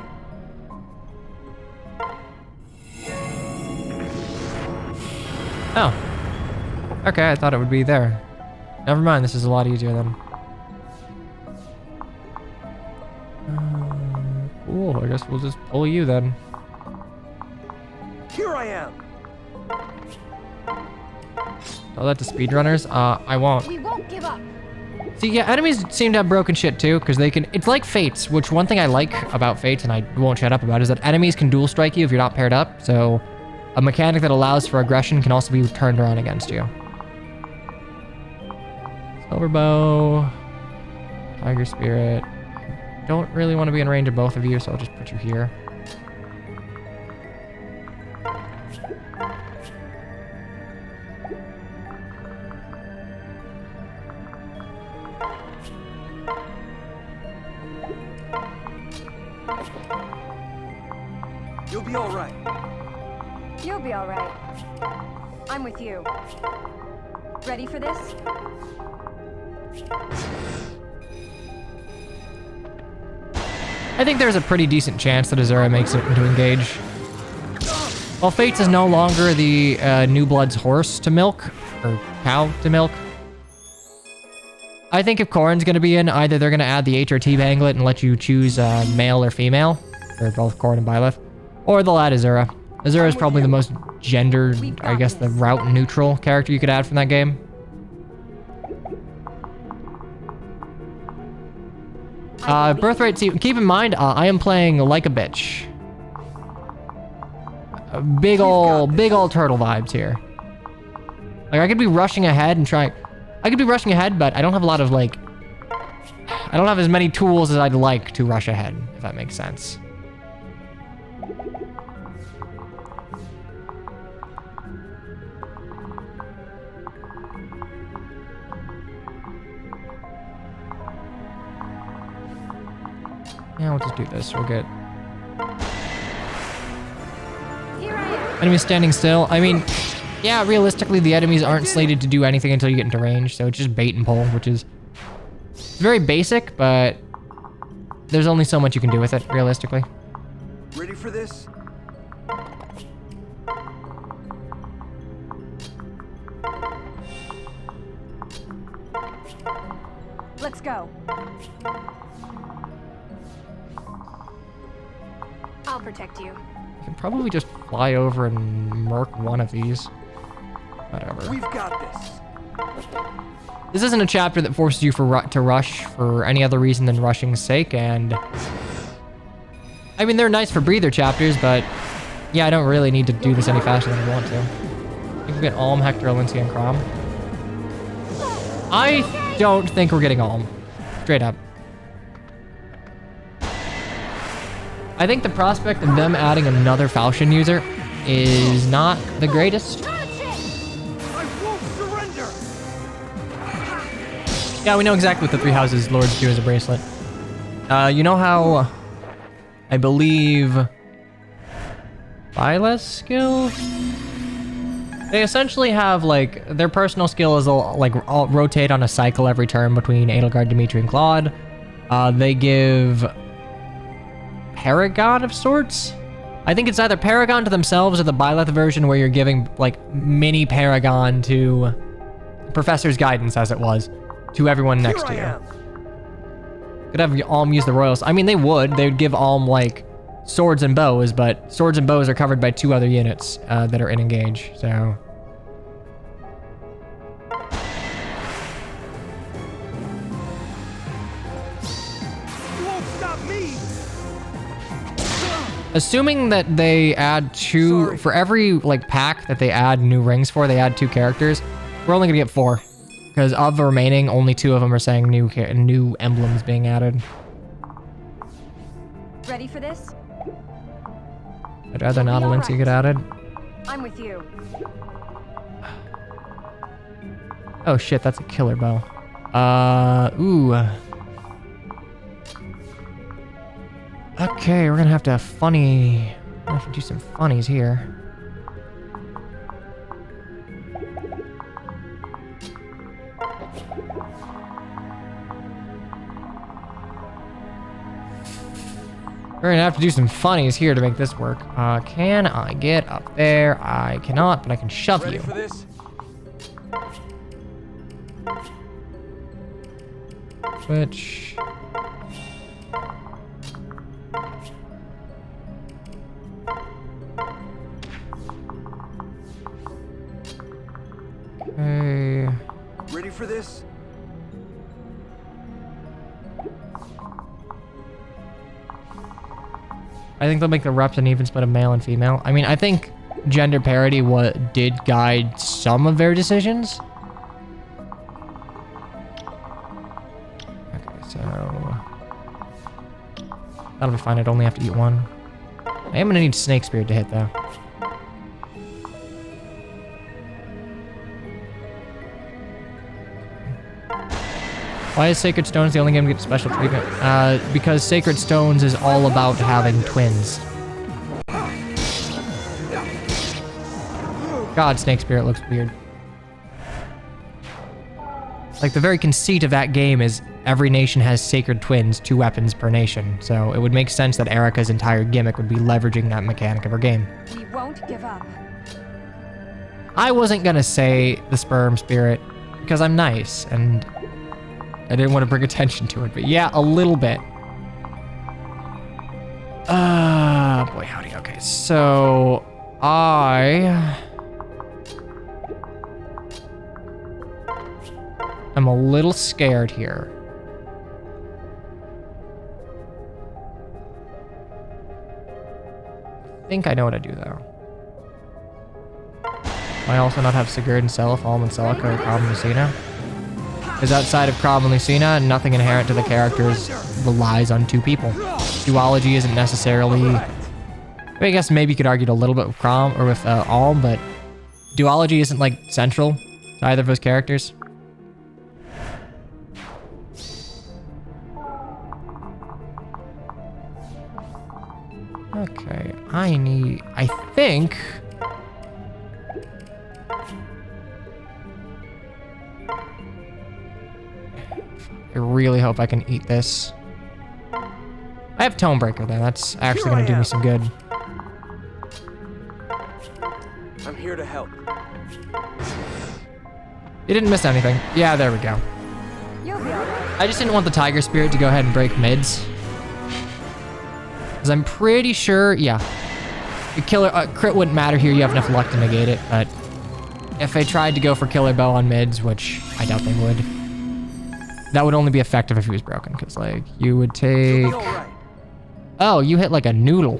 Oh. Okay, I thought it would be there. Never mind, this is a lot easier then. Cool, I guess we'll just pull you then. Here I am. Tell that to speedrunners? I won't. We won't give up. See, yeah, enemies seem to have broken shit too, because they can... It's like Fates, which one thing I like about Fates, and I won't shut up about, is that enemies can dual strike you if you're not paired up, so a mechanic that allows for aggression can also be turned around against you. Silver bow. Tiger Spirit. Don't really want to be in range of both of you, so I'll just put you here. You'll be all right. You'll be all right. I'm with you. Ready for this? I think there's a pretty decent chance that Azura makes it into engage. While Fates is no longer the New Blood's horse to milk, or cow to milk, I think if Corrin's going to be in, either they're going to add the HRT Banglet and let you choose male or female, for both Corrin and Byleth, or they'll add Azura. Azura is probably the most gendered, I guess, the route neutral character you could add from that game. Birthright, see, keep in mind, I am playing like a bitch. Big ol' turtle vibes here. Like, I could be rushing ahead and trying... I could be rushing ahead, but I don't have a lot of, like... I don't have as many tools as I'd like to rush ahead, if that makes sense. Yeah, we'll just do this. We're good. Enemies standing still. I mean, yeah, realistically, the enemies aren't slated to do anything until you get into range, so it's just bait and pull, which is very basic, but there's only so much you can do with it, realistically. Ready for this? Let's go. I'll protect you. You can probably just fly over and murk one of these. Whatever. We've got this. This isn't a chapter that forces you to rush for any other reason than rushing's sake, and... I mean, they're nice for breather chapters, but... Yeah, I don't really need to do this any faster than I want to. You can get Alm, Hector, Alincia, and Crom. I don't think we're getting Alm. Straight up. I think the prospect of them adding another Falchion user is not the greatest. I won't surrender. Yeah, we know exactly what the three houses lords do as a bracelet. You know how I believe Byleth's skill? They essentially have, like, their personal skill is they'll rotate on a cycle every turn between Edelgard, Dimitri, and Claude. They give Paragon of sorts? I think it's either Paragon to themselves or the Byleth version where you're giving, like, mini Paragon to Professor's Guidance, as it was, to everyone next to you. Could have Alm use the Royals. I mean, they would. They would give Alm, like, swords and bows, but swords and bows are covered by 2 other units that are in engage, so... Assuming that they add 2... For every, like, pack that they add new rings for, they add 2 characters. We're only gonna get 4. Because of the remaining, only 2 of them are saying new emblems being added. Ready for this? I'd rather not Alincia get added. I'm with you. Oh shit, that's a killer bow. Ooh. Okay, we're gonna have to have funny... We're gonna have to do some funnies here. We're gonna have to do some funnies here to make this work. Can I get up there? I cannot, but I can shove Ready you. for this? Which... Okay... Ready for this? I think they'll make the reps an even split of male and female. I mean, I think gender parity did guide some of their decisions. Okay, so That'll be fine. I'd only have to eat one. I am gonna need Snake Spirit to hit, though. Why is Sacred Stones the only game to get special treatment? Because Sacred Stones is all about having twins. God, Snake Spirit looks weird. Like, the very conceit of that game is every nation has sacred twins, 2 weapons per nation. So it would make sense that Erica's entire gimmick would be leveraging that mechanic of her game. We won't give up. I wasn't gonna say the Sperm Spirit because I'm nice and I didn't want to bring attention to it, but yeah, a little bit. Boy howdy. Okay, so I'm a little scared here. I think I know what to do, though. I also not have Sigurd and Celifalm and Celica or Cobb and Lucina? Because outside of Cobb and Lucina, nothing inherent to the characters relies on 2 people. Duology isn't necessarily... I guess maybe you could argue it a little bit with Crom or with Alm, but duology isn't, like, central to either of those characters. Okay, I think... I really hope I can eat this. I have Tonebreaker there. That's actually going to do me some good. I'm here to help. You didn't miss anything. Yeah, there we go. You'll be alright. I just didn't want the Tiger Spirit to go ahead and break mids. Because I'm pretty sure, yeah. The killer crit wouldn't matter here. You have enough luck to negate it. But if they tried to go for Killer Bow on mids, which I doubt they would, that would only be effective if he was broken. Because, like, you would take... Oh, you hit like a noodle.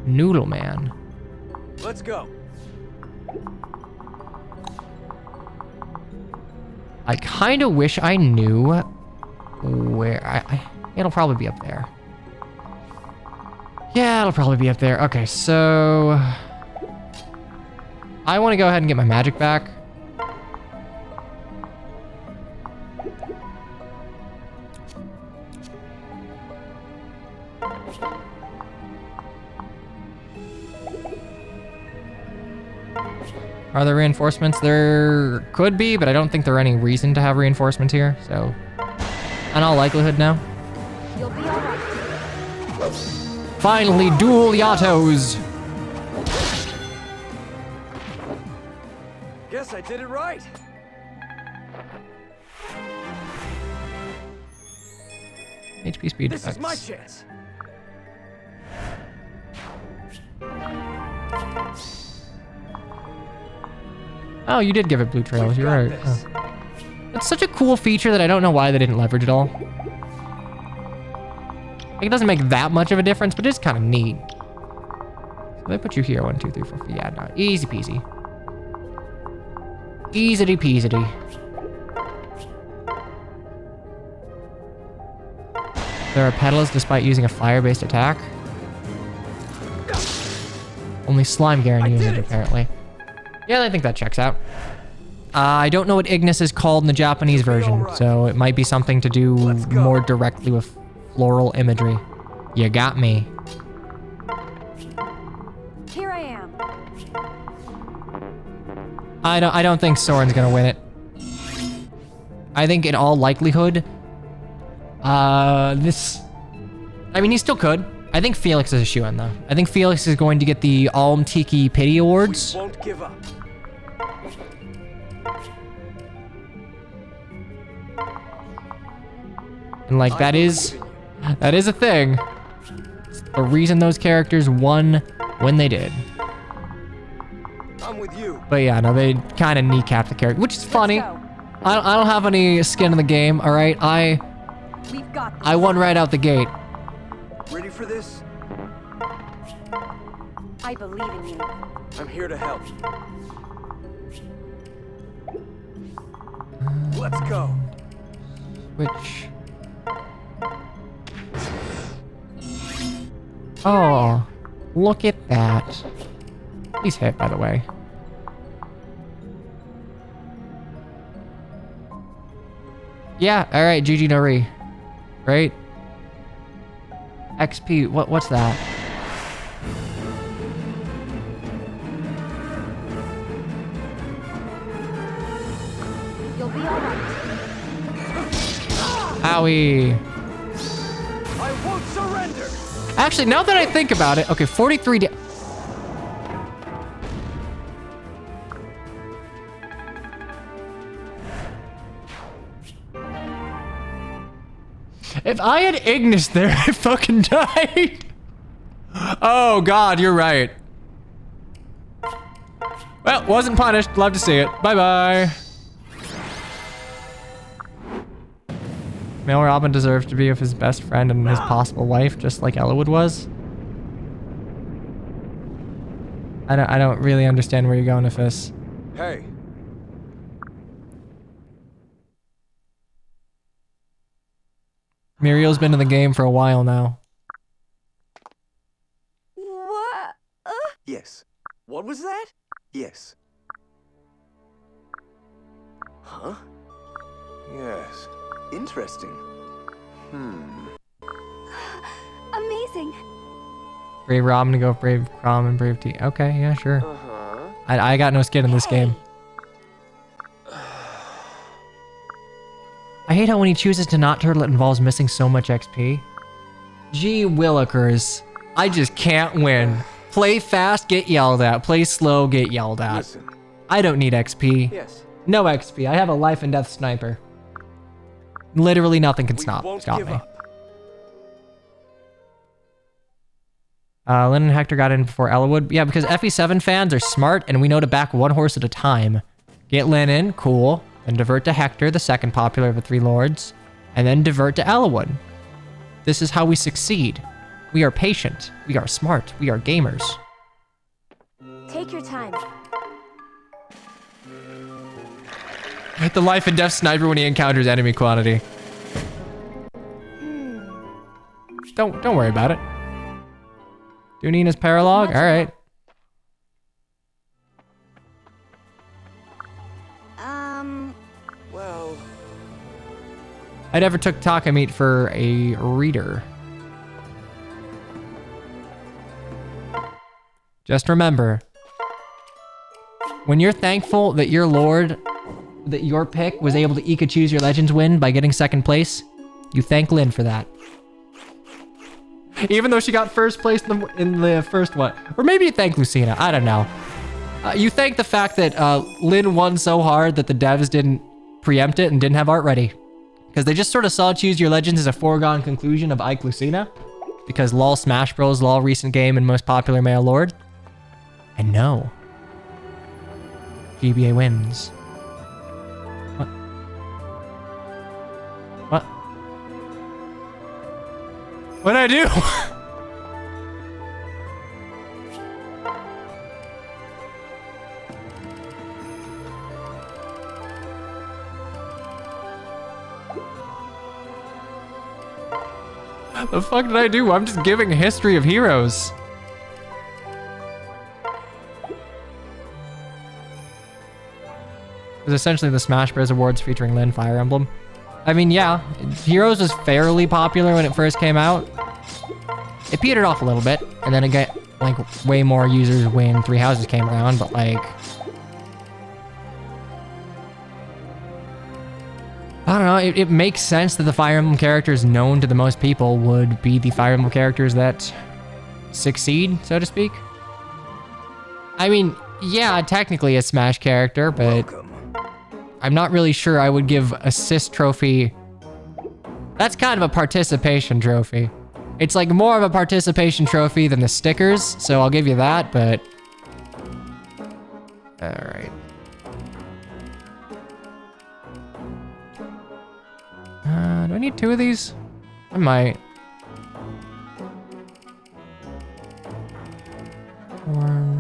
Noodle man. Let's go. I kind of wish I knew where it'll probably be up there. Yeah, it'll probably be up there. Okay, so I want to go ahead and get my magic back. Are there reinforcements? There could be, but I don't think there are any reason to have reinforcements here. So, in all likelihood, no. You'll be alright. Finally, dual Yatos. Guess I did it right. HP speed This effects. is my chance. Oh, you did give it blue trails. We've You're got right. this. Oh. It's such a cool feature that I don't know why they didn't leverage it all. Like, it doesn't make that much of a difference, but it's kind of neat. So they put you here. 1, 2, 3, 4. Yeah, no, easy peasy. Easy peasy. There are pedals despite using a fire-based attack. Only Slime Garen uses it, apparently. Yeah, I think that checks out. I don't know what Ignis is called in the Japanese version, so it might be something to do more directly with floral imagery. You got me. Here I am. I don't think Soren's gonna win it. I think in all likelihood, I mean, he still could. I think Felix is a shoo-in, though. I think Felix is going to get the Alm Tiki Pity Awards. We won't give up. And, like, that is a thing. It's the reason those characters won when they did. I'm with you. But yeah, no, they kind of kneecapped the character, which is funny. Let's go. I don't have any skin in the game, all right? We've got this. I won right out the gate. Ready for this? I believe in you. I'm here to help. Let's go. Which... Oh, look at that. He's hit, by the way. Yeah, alright, GG no re. Great. XP, what's that? You'll be alright. Owie. I won't surrender! Actually, now that I think about it, okay, 43 If I had Ignis there, I fucking died. Oh god, you're right. Well, wasn't punished. Love to see it. Bye-bye. Male Robin deserves to be with his best friend and his possible wife, just like Elwood was. I don't really understand where you're going with this. Hey, Muriel's been in the game for a while now. What? yes. What was that? Yes. Huh? Yes. Interesting. Amazing. Brave Robin to go with Brave Crom and Brave T. Okay, yeah, sure. I got no skin in this game. I hate how when he chooses to not turtle, it involves missing so much XP. Gee willikers. I just can't win. Play fast, get yelled at. Play slow, get yelled at. Listen. I don't need XP. Yes. No XP. I have a life and death sniper. Literally nothing can We stop won't me. give up. Lynn and Hector got in before Elwood. Yeah, because FE7 fans are smart and we know to back one horse at a time. Get Lynn in, cool. Then divert to Hector, the second popular of the three lords. And then divert to Elwood. This is how we succeed. We are patient. We are smart. We are gamers. Take your time. The life and death sniper when he encounters enemy quantity. Don't worry about it. Do Nina's paralog? Alright. Well, I never took Takamite for a reader. Just remember, when you're thankful that your lord, that your pick was able to Ika choose your Legends win by getting second place, you thank Lynn for that. Even though she got first place in the first one. Or maybe you thank Lucina, I don't know. You thank the fact that Lynn won so hard that the devs didn't preempt it and didn't have art ready. Because they just sort of saw Choose Your Legends as a foregone conclusion of Ike Lucina. Because lol Smash Bros, lol recent game and most popular male lord. And no. GBA wins. What? What? What'd I do? The fuck did I do? I'm just giving a history of heroes. It was essentially the Smash Bros. Awards featuring Lynn Fire Emblem. I mean, yeah, Heroes was fairly popular when it first came out. It petered off a little bit, and then it got, like, way more users when Three Houses came around, but, like... I don't know, it makes sense that the Fire Emblem characters known to the most people would be the Fire Emblem characters that succeed, so to speak. I mean, yeah, technically a Smash character, but I'm not really sure I would give Assist Trophy. That's kind of a participation trophy. It's like more of a participation trophy than the stickers, so I'll give you that, but... Alright. Do I need two of these? I might. One.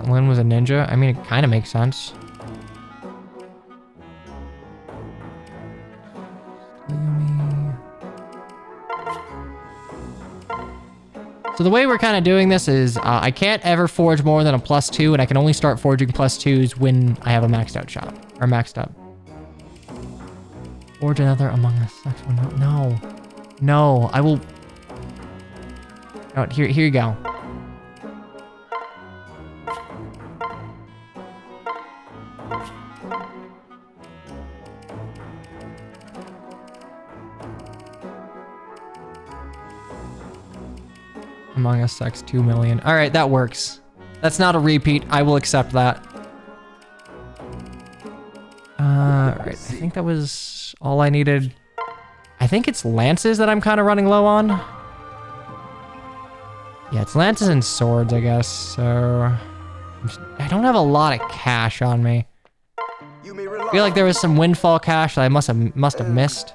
Lynn was a ninja? I mean, it kind of makes sense. So the way we're kind of doing this is I can't ever forge more than a +2, and I can only start forging +2s when I have a maxed out shop. Or maxed up. Forge another Among Us section. No. No, I will... Oh, here you go. Among Us Sex 2 million. All right, that works. That's not a repeat. I will accept that. All right, I think that was all I needed. I think it's lances that I'm kind of running low on. Yeah, it's lances and swords, I guess. So I don't have a lot of cash on me. I feel like there was some windfall cash that I must have missed.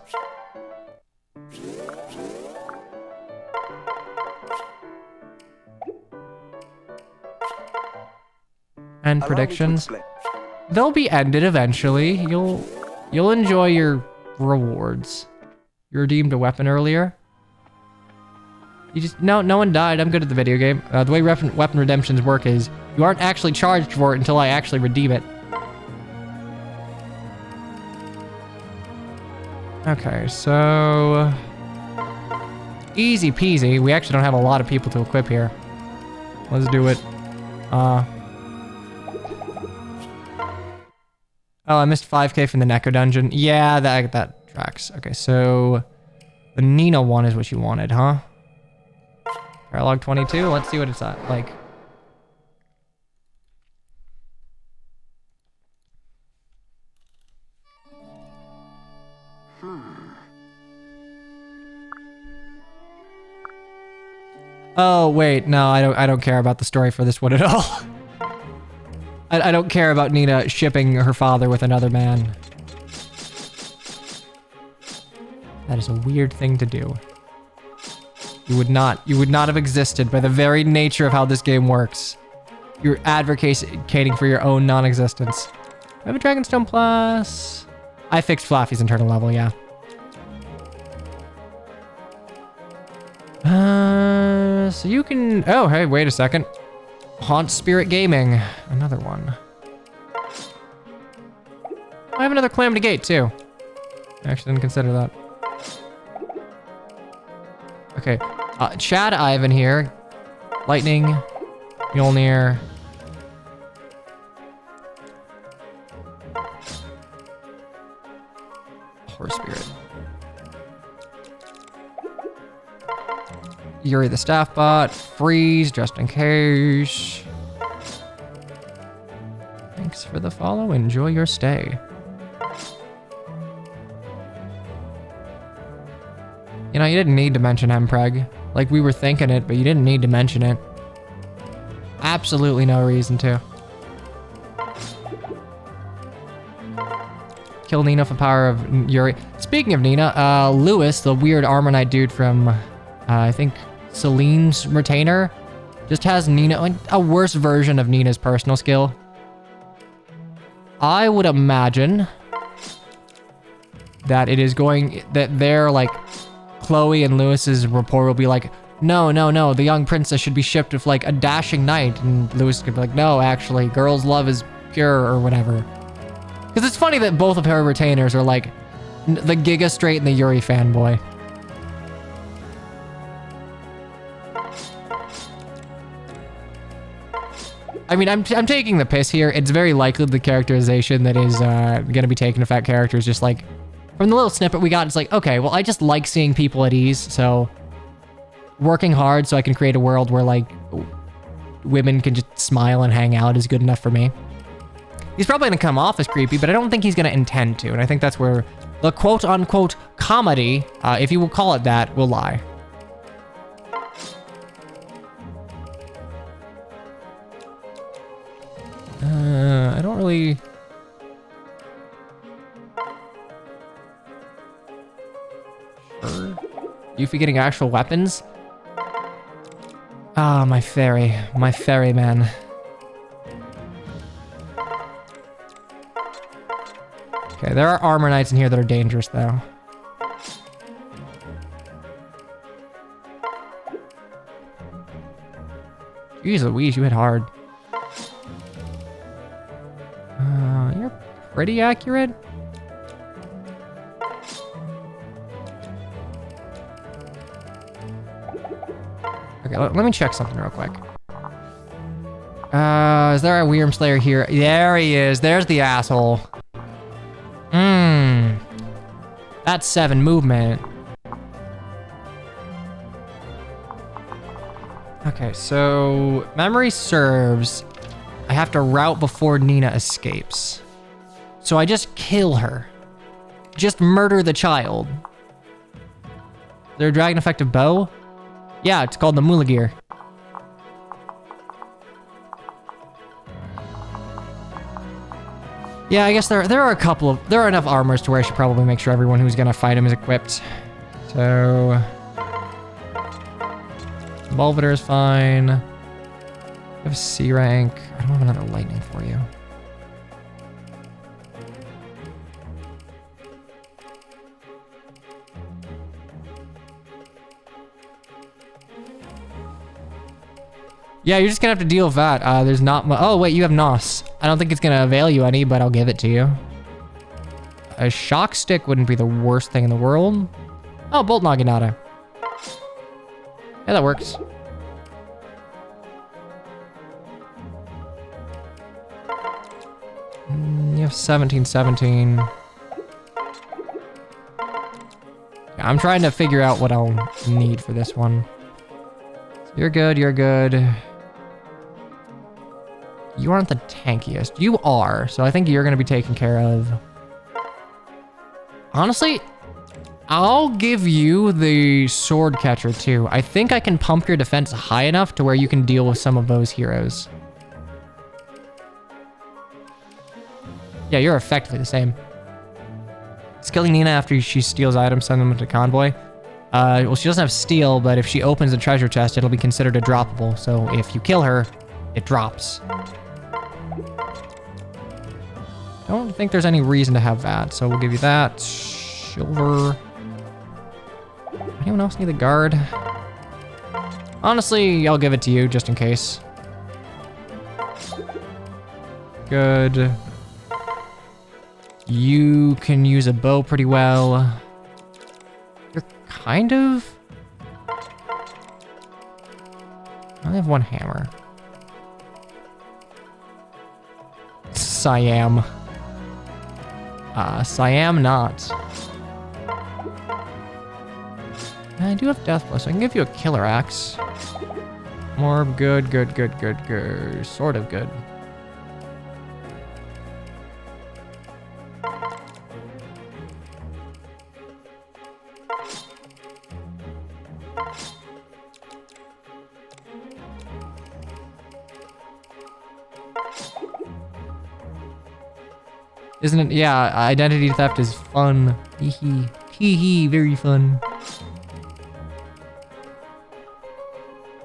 And predictions. They'll be ended eventually. You'll enjoy your rewards. You redeemed a weapon earlier. You just no one died. I'm good at the video game. The way weapon redemptions work is you aren't actually charged for it until I actually redeem it. Okay, so easy peasy. We actually don't have a lot of people to equip here. Let's do it. Oh, I missed 5k from the Neko dungeon. Yeah, that tracks. Okay, so the Nina one is what you wanted, huh? Paralog 22. Let's see what it's at. Like. Oh wait, no, I don't care about the story for this one at all. I don't care about Nina shipping her father with another man. That is a weird thing to do. You would not have existed by the very nature of how this game works. You're advocating for your own non-existence. I have a Dragonstone Plus. I fixed Flaffy's internal level, yeah. So you can... Oh, hey, wait a second. Haunt Spirit Gaming. Another one. I have another Calamity Gate, too. I actually didn't consider that. Okay. Chad Ivan here. Lightning. Mjolnir. Horse Spirit. Yuri the Staff Bot. Freeze, just in case. Thanks for the follow. Enjoy your stay. You know, you didn't need to mention Mpreg. Like, we were thinking it, but you didn't need to mention it. Absolutely no reason to. Kill Nina for power of Yuri. Speaking of Nina, Lewis, the weird Armor Knight dude from, I think, Celine's Retainer, just has Nina, like, a worse version of Nina's personal skill. I would imagine that it is going, that they're like, Chloe and Lewis's rapport will be like, no, the young princess should be shipped with like a dashing knight. And Lewis could be like, no, actually, girls' love is pure or whatever. Because it's funny that both of her retainers are like the Giga Straight and the Yuri fanboy. I mean, I'm taking the piss here. It's very likely the characterization that is going to be taken to fat characters just like, from the little snippet we got, it's like, okay, well, I just like seeing people at ease, so working hard so I can create a world where, like, women can just smile and hang out is good enough for me. He's probably going to come off as creepy, but I don't think he's going to intend to, and I think that's where the quote-unquote comedy, if you will call it that, will lie. I don't really... Yuffie getting actual weapons? Ah, my ferryman. Okay, there are armor knights in here that are dangerous, though. Jeez Louise, you hit hard. You're pretty accurate. Okay, let me check something real quick. Is there a Wyrm Slayer here? There he is. There's the asshole. That's 7 movement. Okay, so memory serves. I have to route before Nina escapes. So I just kill her. Just murder the child. Is there a dragon effective bow? Yeah, it's called the Mulagir. Yeah, I guess there are enough armors to where I should probably make sure everyone who's gonna fight him is equipped. So Mulvator is fine. I have C rank. I don't have another lightning for you. Yeah, you're just gonna have to deal with that. There's not much. Oh, wait, you have Nos. I don't think it's gonna avail you any, but I'll give it to you. A shock stick wouldn't be the worst thing in the world. Oh, Bolt Naginata. Yeah, that works. You have 17. Yeah, I'm trying to figure out what I'll need for this one. You're good, you're good. You aren't the tankiest. You are, so I think you're gonna be taken care of. Honestly, I'll give you the sword catcher too. I think I can pump your defense high enough to where you can deal with some of those heroes. Yeah, you're effectively the same. Skilling Nina after she steals items, send them into convoy. Well, she doesn't have steal, but if she opens a treasure chest, it'll be considered a droppable. So if you kill her, it drops. Don't think there's any reason to have that, so we'll give you that. Silver. Anyone else need the guard? Honestly, I'll give it to you just in case. Good. You can use a bow pretty well. You're kind of... I only have one hammer. Siam. Siam not. I do have Death Blow, so I can give you a Killer Axe. More good. Sort of good. Isn't it? Yeah, identity theft is fun. Hee hee. Hee hee, very fun.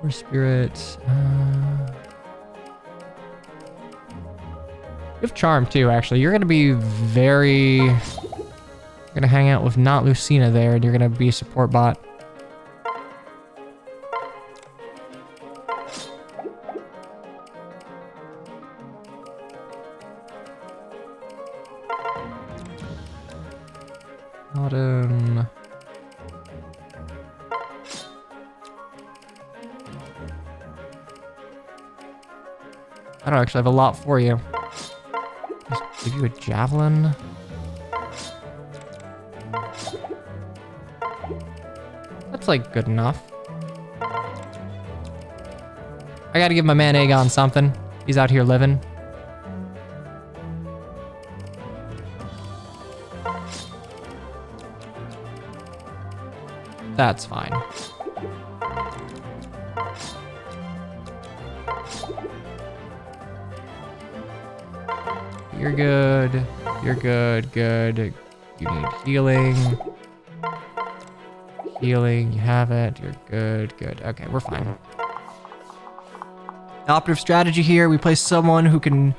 Or spirit. You have charm too, actually. You're gonna be very... You're gonna hang out with not Lucina there, and you're gonna be a support bot. Autumn. I don't actually have a lot for you. Just give you a javelin. That's like good enough. I gotta give my man Aegon something. He's out here living. That's fine. You're good. You're good. You need healing. Healing, you have it. You're good. Okay, we're fine. Operative strategy here. We play someone who can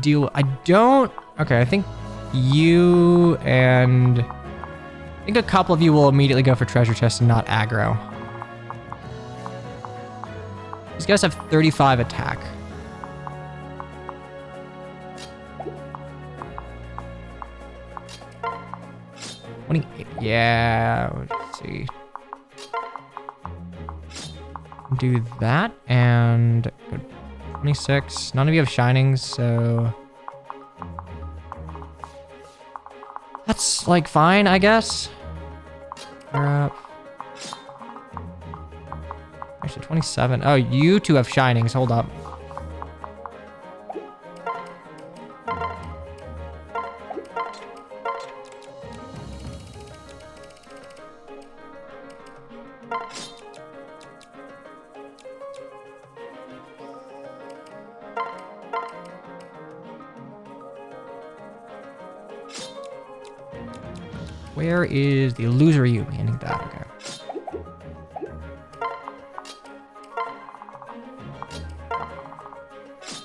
deal... Okay, I think you and I think a couple of you will immediately go for treasure chests and not aggro. These guys have 35 attack. 28. Yeah, let's see. Do that and 26. None of you have shinings, so that's like fine, I guess. They're up. Actually, 27. Oh, you two have shinings. Hold up. Where is the illusory you? I need that. Okay.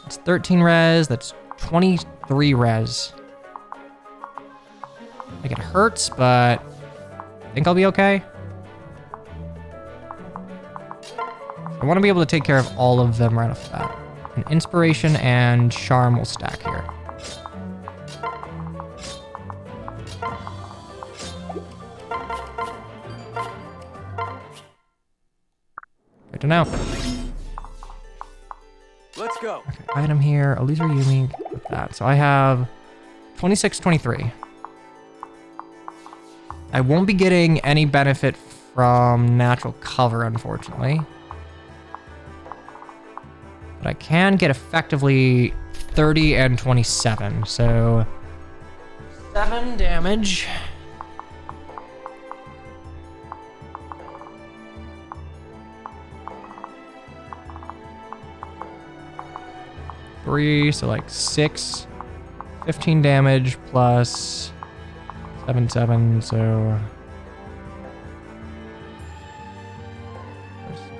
It's 13 res. That's 23 res. Like it hurts, but I think I'll be okay. I want to be able to take care of all of them right off the bat. And inspiration and charm will stack here. Good to know. Let's go. Okay, item here, illusory Yumi, with that. So I have 26, 23. I won't be getting any benefit from natural cover, unfortunately. But I can get effectively 30 and 27, so 7 damage. Three, so like 6, 15 damage plus 7, 7, so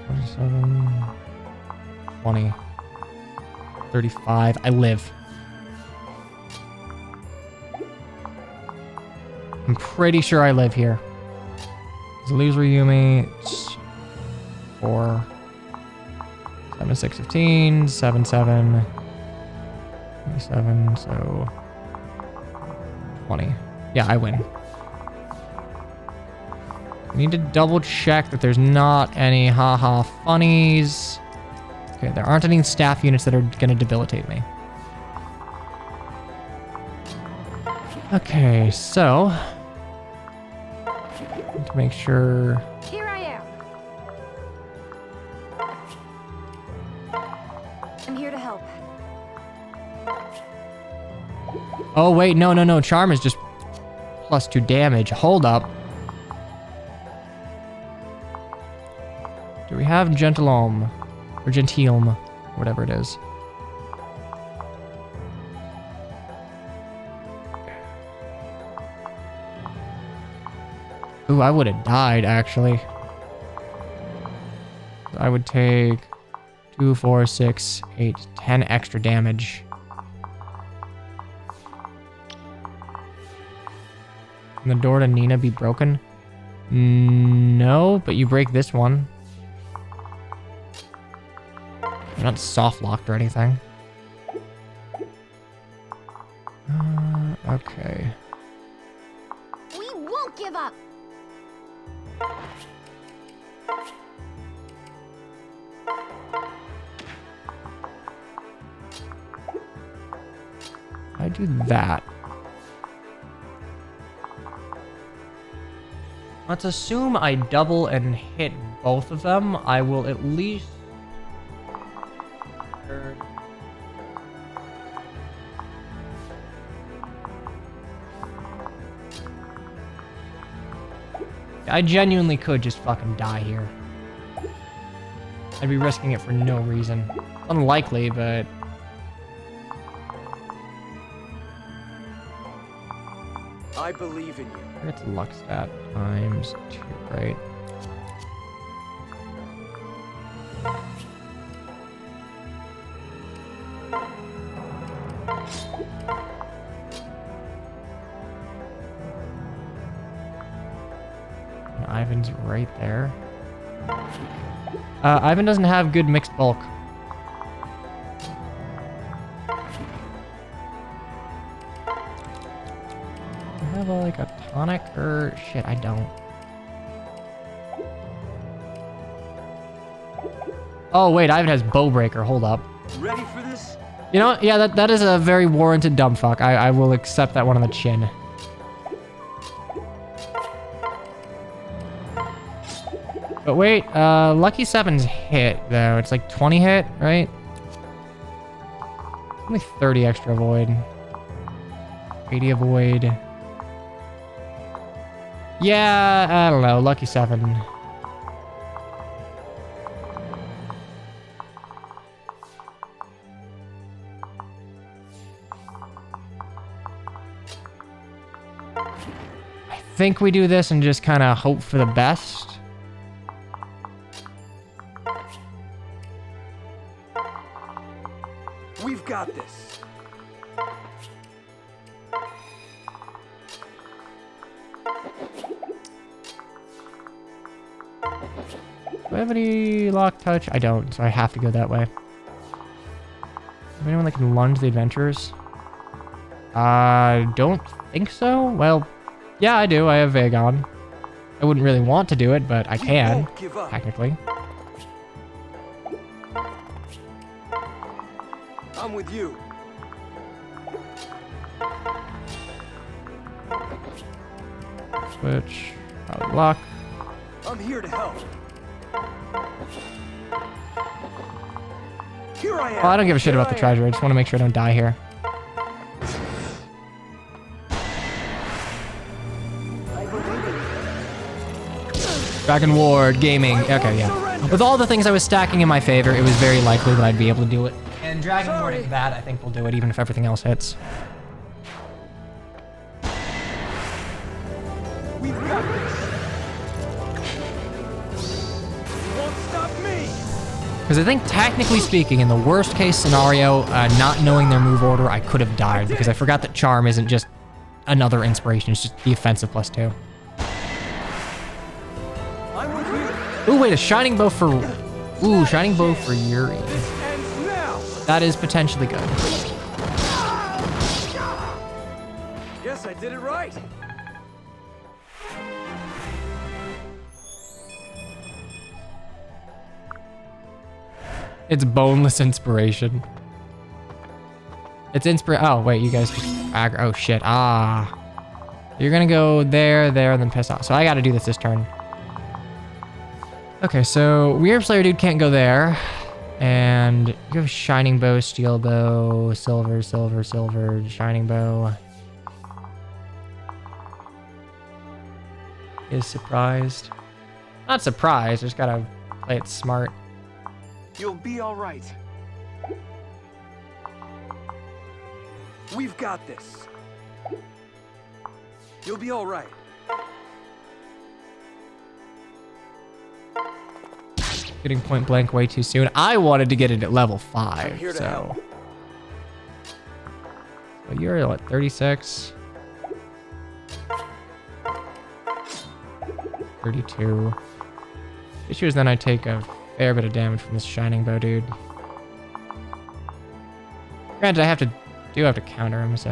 27, 20, 35. I live. I'm pretty sure I live here. Illusory Yumi, it's 4, 7, 6, 15, 7, 7. 27, so 20. Yeah, I win. I need to double check that there's not any haha funnies. Okay, there aren't any staff units that are gonna debilitate me. Okay, so need to make sure. Here I am. I'm here to help. Oh wait, no. Charm is just +2 damage. Hold up. Do we have Gentilhomme? Or Gentilhomme, whatever it is. Ooh, I would have died, actually. I would take 2, 4, 6, 8, 10 extra damage. Can the door to Nina be broken? No, but you break this one. You're not soft locked or anything. Okay. We won't give up. I do that. Let's assume I double and hit both of them. I will at least... I genuinely could just fucking die here. I'd be risking it for no reason. Unlikely, but... I believe in you. It's luck stat times 2, right? Ivan's right there. Ivan doesn't have good mixed bulk. I have like a tonic or shit, I don't. Oh wait, Ivan has bow breaker. Hold up. Ready for this? You know what? Yeah, that is a very warranted dumb fuck. I will accept that one on the chin. But wait, Lucky 7's hit though. It's like 20 hit, right? Only 30 extra avoid. 80 avoid. Yeah, I don't know. Lucky 7. I think we do this and just kind of hope for the best. We've got this. Do I have any lock touch? I don't, so I have to go that way. Anyone that can lunge the adventurers? Don't think so. Well, yeah, I do. I have Vagon. I wouldn't really want to do it, but I can, won't give up. technically. I'm with you. Switch. Lock. I'm here to help. Here I am. Well, I don't give a shit about the treasure. I just want to make sure I don't die here. Dragon Ward Gaming. Okay, yeah. With all the things I was stacking in my favor, it was very likely that I'd be able to do it. And Dragon Warding that, I think we'll do it, even if everything else hits. We've got this. You won't stop me. Because I think, technically speaking, in the worst case scenario, not knowing their move order, I could have died. Because I forgot that Charm isn't just another inspiration, it's just the offensive +2. I'm with you. Ooh, wait, a Shining Bow for... Ooh, Shining Bow for Yuri. This ends now. That is potentially good. Guess I did it right. It's boneless inspiration. It's oh, wait, you guys just aggro. Oh, shit. Ah. You're gonna go there, there, and then piss off. So I gotta do this turn. Okay, so Weird Slayer dude can't go there. And you have Shining Bow, Steel Bow, Silver, Silver, Silver, Shining Bow. Is surprised. Not surprised, just gotta play it smart. You'll be all right. We've got this. You'll be all right. Getting point blank way too soon. I wanted to get it at level 5, I'm here to so. help. So you're what, 36? 32. The issue is then I take a fair bit of damage from this Shining Bow dude. Granted, I do have to counter him, so.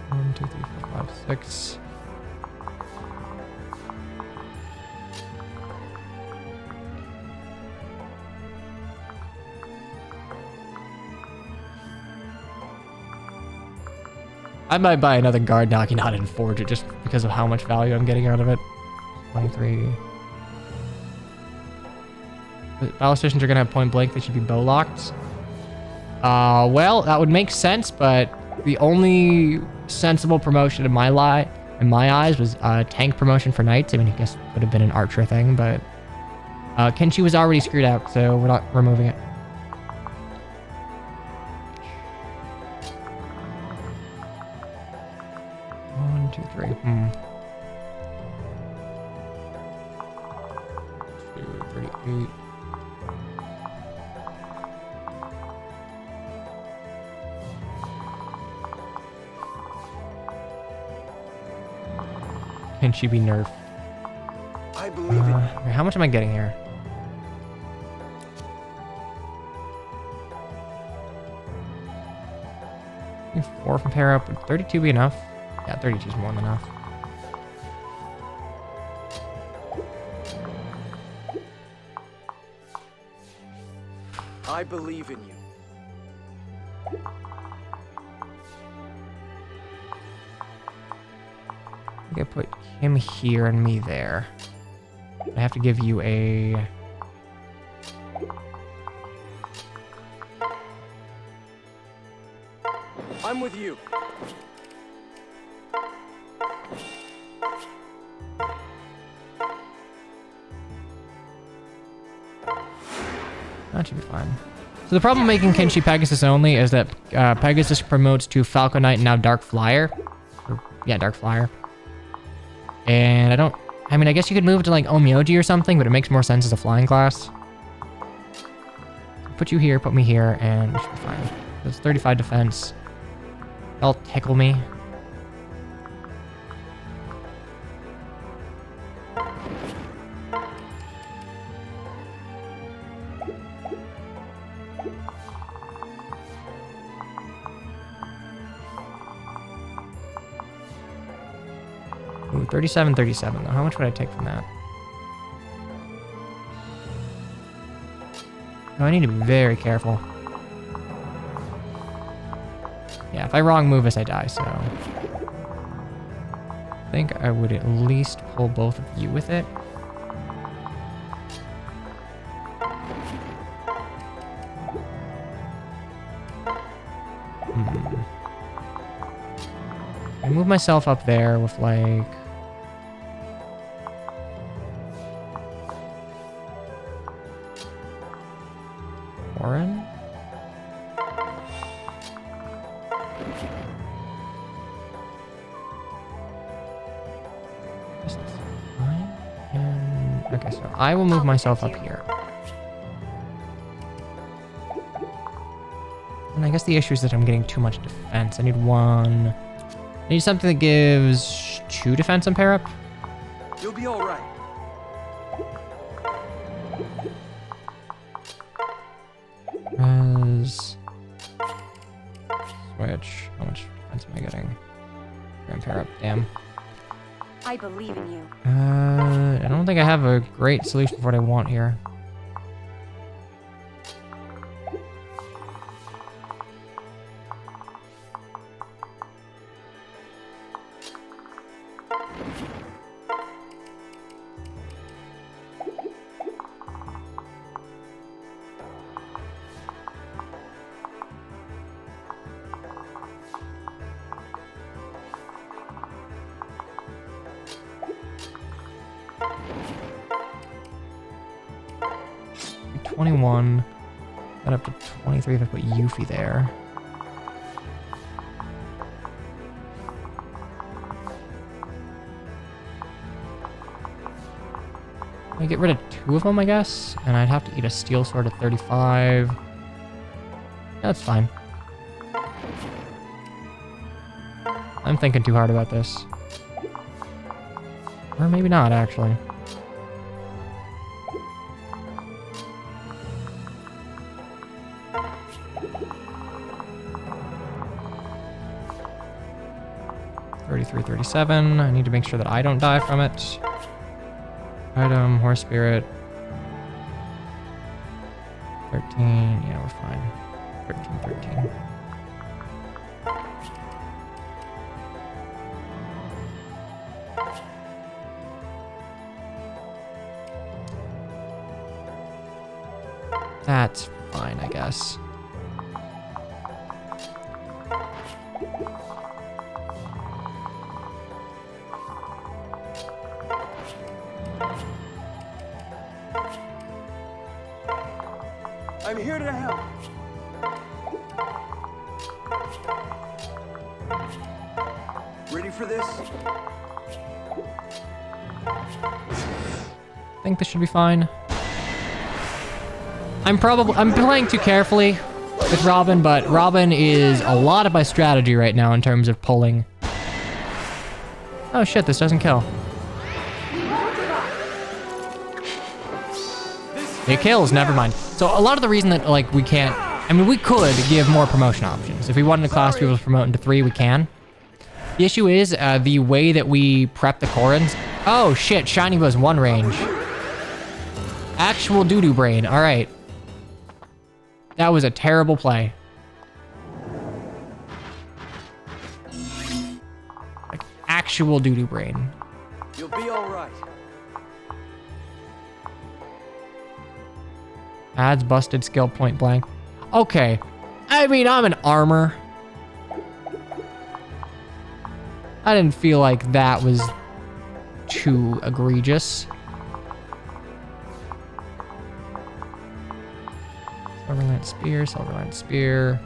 1, 2, 3, 4, 5, 6. I might buy another guard knocking out and forge it just because of how much value I'm getting out of it. 23. The Ballisticians are gonna have point blank. They should be bow locked. Well, that would make sense, but the only sensible promotion in my eyes was tank promotion for knights. I mean, I guess it would have been an archer thing, but Kenshi was already screwed out, so we're not removing it. One, two, three. 38. Can she be nerfed? I believe in you. How much am I getting here? I think 4 from pair up. Would 32 be enough? Yeah, 32 is more than enough. I believe in you. I think I put him here and me there. I have to give you a... I'm with you. That should be fine. So the problem making Kenshi Pegasus only is that Pegasus promotes to Falcon Knight and now Dark Flyer. Yeah, Dark Flyer. And I mean, I guess you could move it to like Omyoji or something, but it makes more sense as a flying class. Put you here, put me here, and we should be fine. It's 35 defense. That'll tickle me. Ooh, 37, 37 though. How much would I take from that? Oh, I need to be very careful. Yeah, if I wrong move as I die, so... I think I would at least pull both of you with it. I move myself up there with like... Warren? Just fine. And okay, so I will move myself up here. And I guess the issue is that I'm getting too much defense. I need one. I need something that gives 2 defense and pair up. You'll be all right. Res. Switch. How much defense am I getting? And pair up. Damn. I believe in you. I don't think I have a great solution for what I want here. Got up to 23 if I put Yuffie there. I get rid of 2 of them, I guess, and I'd have to eat a steel sword at 35. That's fine. I'm thinking too hard about this. Or maybe not, actually. $33.37. I need to make sure that I don't die from it. Item, horse spirit. 13. Yeah, we're fine. 13. That's fine, I guess. I'm here to help. Ready for this? I think this should be fine. I'm playing too carefully with Robin, but Robin is a lot of my strategy right now in terms of pulling. Oh shit, this doesn't kill. It kills, never mind. So a lot of the reason that like we can't, I mean, we could give more promotion options. If we wanted a class to be able to promote into 3, we can. The issue is the way that we prep the Corrins. Oh shit, Shiny was 1 range. Actual doo-doo brain, all right. That was a terrible play. Like actual doo-doo brain. You'll be all right. Adds busted skill point blank. Okay. I mean, I'm an armor. I didn't feel like that was too egregious. Silverland Spear, Silverland Spear.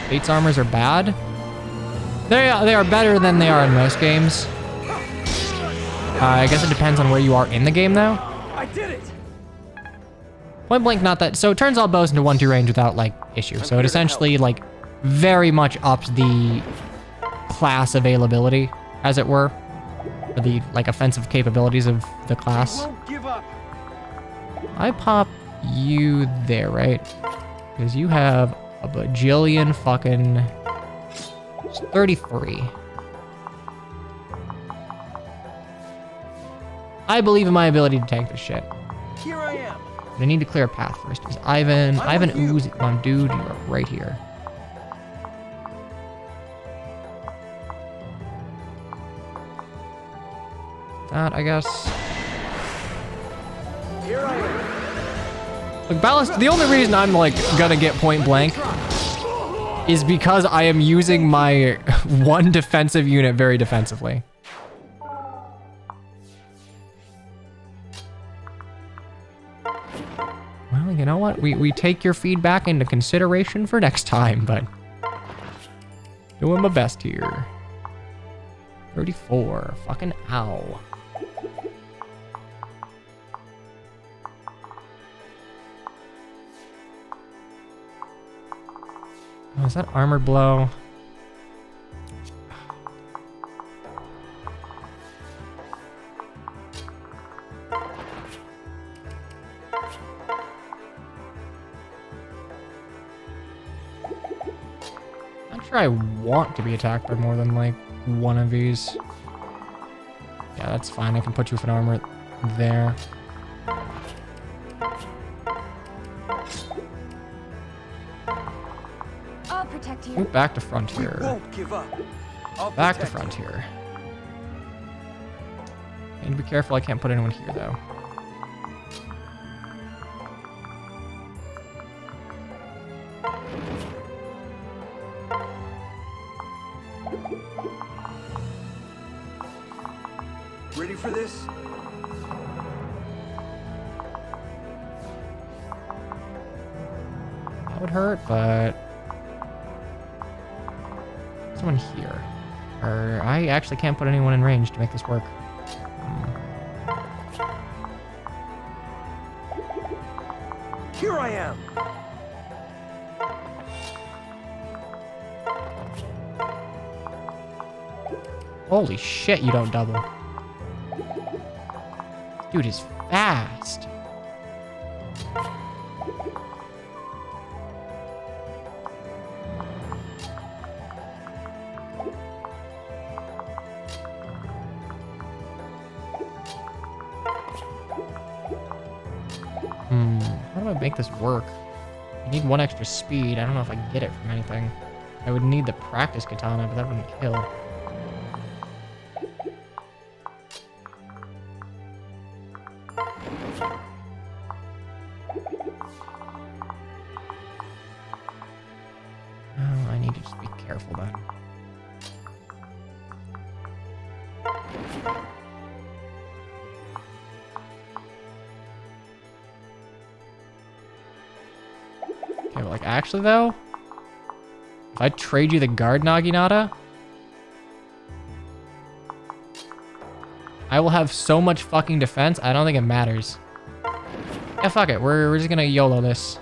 Fate's armors are bad. They are better than they are in most games. I guess it depends on where you are in the game, though. I did it. Point blank, not that. So it turns all bows into 1-2 range without like issue. So it essentially like very much ups the class availability, as it were, or the like offensive capabilities of the class. Won't give up. I pop you there, right? Because you have a bajillion fucking 33. I believe in my ability to tank this shit. Here I am. But I need to clear a path first. Is Ivan Ooze, come on, dude, you are right here. That, I guess. Here I am. Look, Ballast, the only reason I'm like gonna get point blank is because I am using my 1 defensive unit very defensively. Well, you know what? We take your feedback into consideration for next time, but doing my best here. 34. Fucking ow. Oh, is that armored blow? Not sure I want to be attacked by more than like 1 of these. Yeah, that's fine. I can put you with an armor there. I'll protect you. Move back to We frontier. won't give up. I'll Back to protect you. frontier. Need to be careful. I can't put anyone here though. Ready for this? That would hurt, but someone here. Or I actually can't put anyone in range to make this work. Here I am. Holy shit, you don't double. Dude is fast. How do I make this work? I need 1 extra speed. I don't know if I can get it from anything. I would need the practice katana, but that wouldn't kill. Oh, I need to just be careful then. Okay, but like actually though, if I trade you the guard Naginata, I will have so much fucking defense, I don't think it matters. Yeah, fuck it. We're just gonna YOLO this.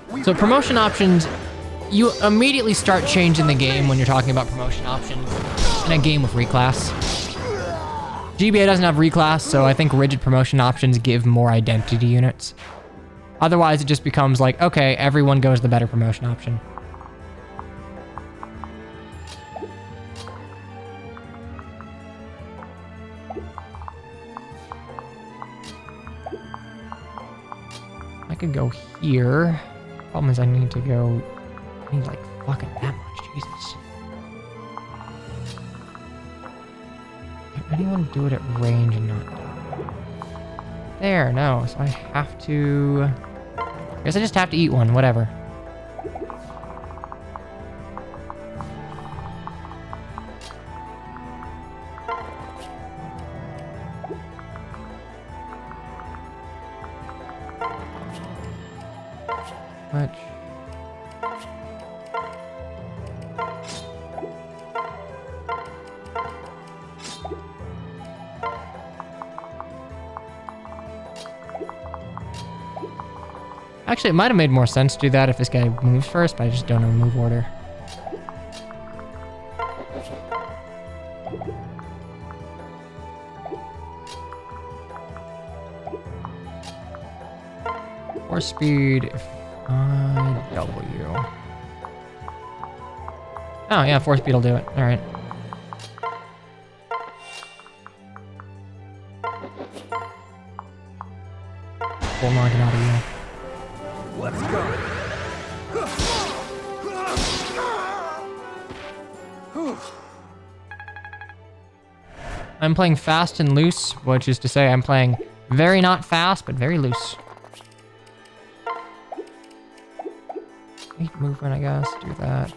We So promotion options, you immediately start changing the game when you're talking about promotion options in a game with reclass. GBA doesn't have reclass, so I think rigid promotion options give more identity units. Otherwise, it just becomes like, okay, everyone goes the better promotion option. I could go here. Problem is I need to go, I need like fucking that much, Jesus. Can anyone do it at range and not do it? There, no, so I have to, I guess I just have to eat one, whatever. Which... Actually, it might have made more sense to do that if this guy moves first, but I just don't know move order. Force speed, if I W. Oh yeah, force speed will do it. All right. Full knock it out of you. Let's go. I'm playing fast and loose, which is to say I'm playing very not fast, but very loose. 8 movement, I guess. Do that. Is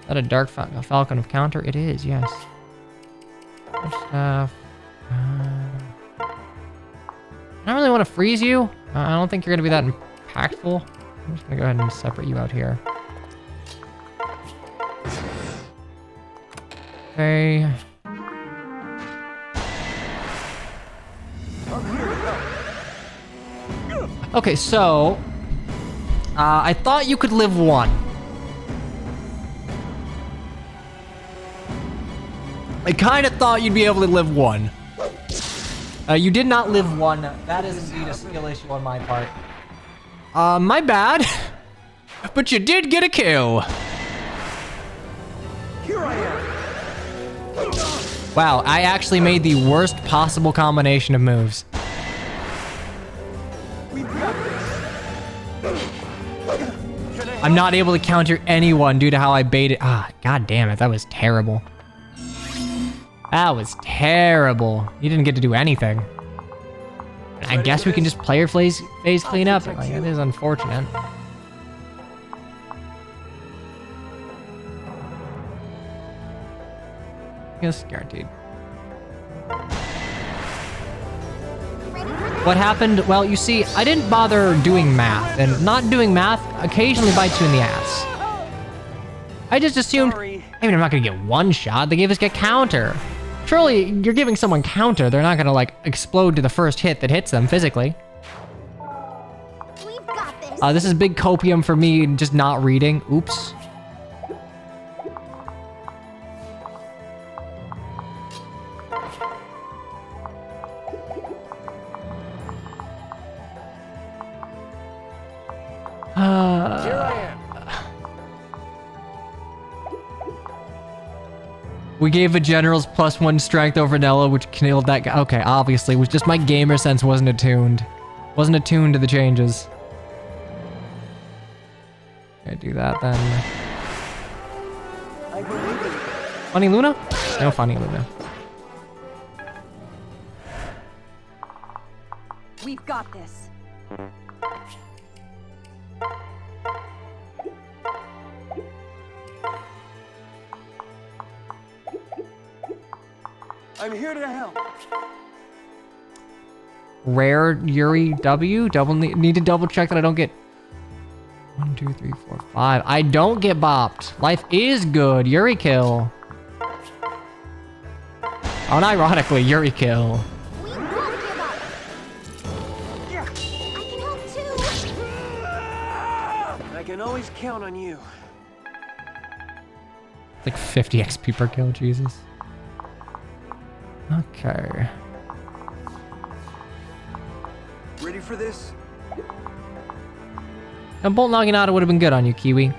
that a dark falcon of counter? It is, yes. Other stuff. I don't really want to freeze you. I don't think you're going to be that impactful. I'm just going to go ahead and separate you out here. Okay. Okay, so... I thought you could live 1. I kind of thought you'd be able to live 1. You did not live 1. That is indeed a skill issue on my part. My bad. But you did get a kill. Here I am. Wow, I actually made the worst possible combination of moves. We've got this. I'm not able to counter anyone due to how I baited. Ah, god damn it, that was terrible. That was terrible. You didn't get to do anything. I guess we can just player phase clean up. Like, it is unfortunate. Yes, guaranteed. What happened? Well, you see, I didn't bother doing math, and not doing math occasionally bites you in the ass. I just assumed, I mean, I'm not gonna get one shot. They gave us a counter. Surely, you're giving someone counter. They're not gonna, like, explode to the first hit that hits them physically. We've got this. This is big copium for me just not reading. Oops. Here I am. We gave a general's +1 strength over Nella, which killed that guy. Okay, obviously, it was just my gamer sense wasn't attuned. Wasn't attuned to the changes. Okay, do that then. I believe in you. Funny Luna? No funny Luna. We've got this. I'm here to help. Rare Yuri W. Need to double check that I don't get 1, 2, 3, 4, 5. I don't get bopped. Life is good. Yuri kill. Unironically, Yuri kill. We won't give up. I can help too. I always count on you. It's like 50 XP per kill, Jesus. Okay. Ready for this? A bolt naginata would have been good on you, Kiwi.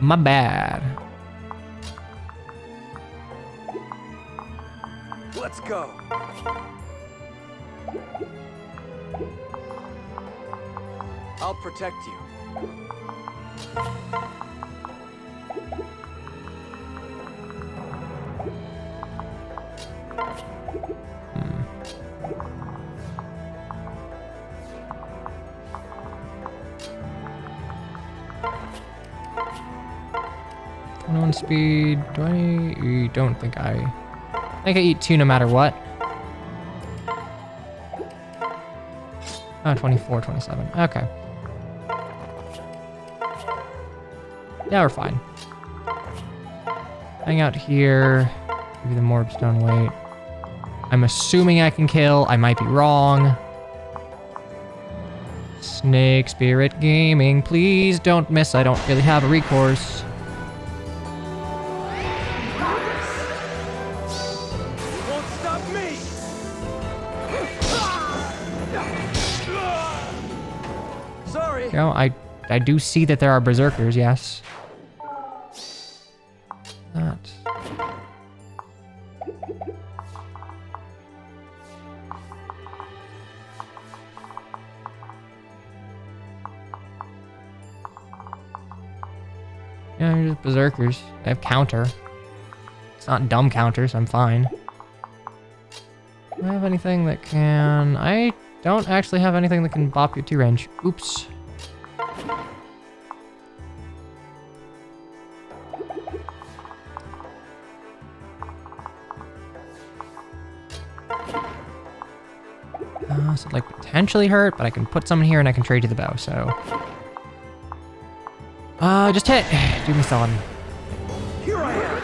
My bad. Let's go. I'll protect you. One speed. Do I? Don't think I think I eat 2 no matter what. Oh, 24, 27. Okay. Yeah, we're fine. Hang out here. Give you the Morb Stone weight. I'm assuming I can kill. I might be wrong. Snake Spirit Gaming, please don't miss. I don't really have a recourse. Won't stop me. Sorry. You know, I do see that there are berserkers, yes. That. Yeah, you're just berserkers. I have counter. It's not dumb counters, I'm fine. Do I have anything that can... I don't actually have anything that can bop your 2 range. Oops. So like potentially hurt, but I can put some in here and I can trade to the bow, so... just hit. Do me solid. Here I am.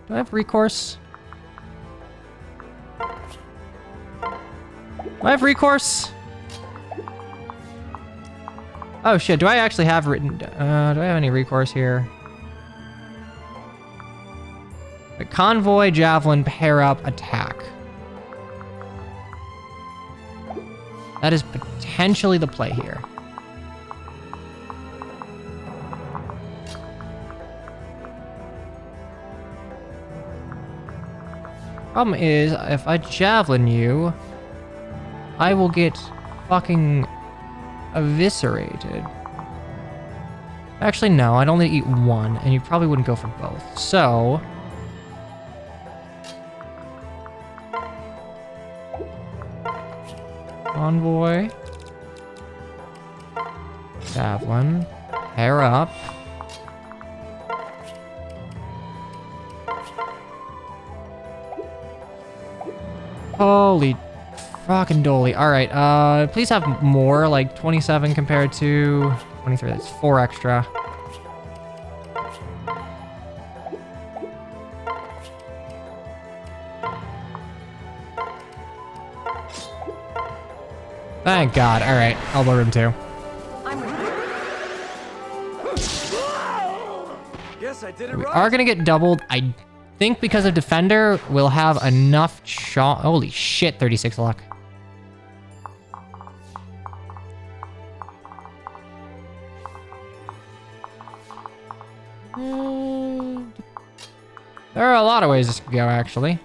Do I have recourse? Do I have recourse? Oh shit, do I actually have written... do I have any recourse here? The convoy, javelin, pair up, attack. That is potentially the play here. Problem is, if I javelin you, I will get fucking eviscerated. Actually, no, I'd only eat 1, and you probably wouldn't go for both. So... Convoy. Javelin. Pair up. Holy fucking dolly. Alright, please have more, like 27 compared to 23. That's 4 extra. Thank God. All right, elbow room 2. I'm with you. Guess I did it We right. are gonna get doubled. I think because of defender, we'll have enough shot. Holy shit! 36 luck. There are a lot of ways this could go, actually.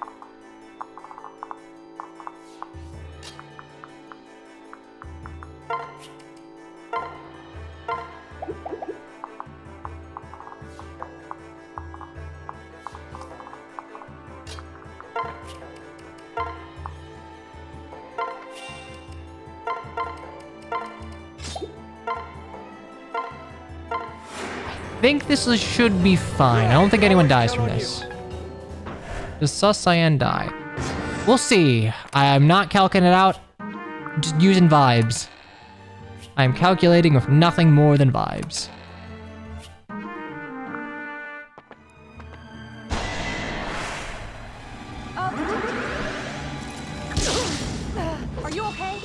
I think this should be fine. I don't think anyone dies from this. Does Sus Cyan die? We'll see. I'm not calculating it out. Just using vibes. I'm calculating with nothing more than vibes. Are you okay?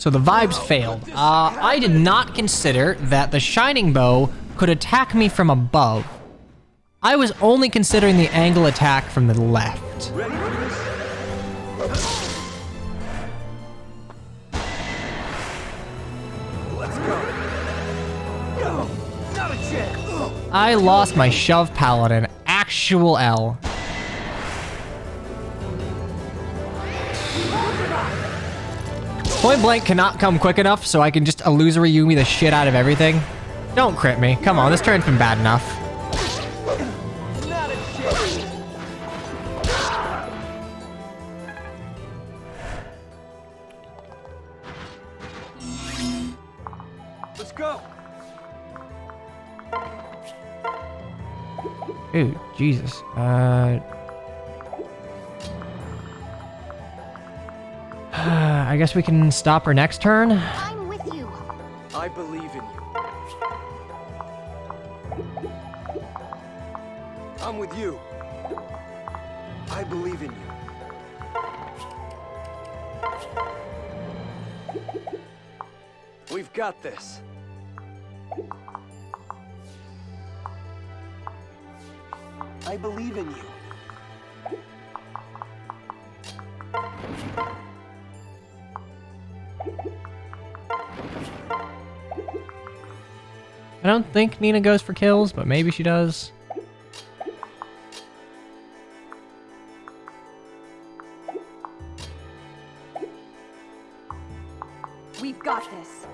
So the vibes failed. I did not consider that the shining bow could attack me from above. I was only considering the angle attack from the left. Ready for this? Let's go. No, not a chance. I lost my shove paladin. Actual L. Point blank cannot come quick enough so I can just illusory Yumi the shit out of everything. Don't crit me. Come on, this turn's been bad enough. Not a chance. Let's go. Dude, Jesus. I guess we can stop her next turn. I'm with you. I believe in you. I'm with you. I believe in you. We've got this. I believe in you. I don't think Nina goes for kills, but maybe she does. We've got this.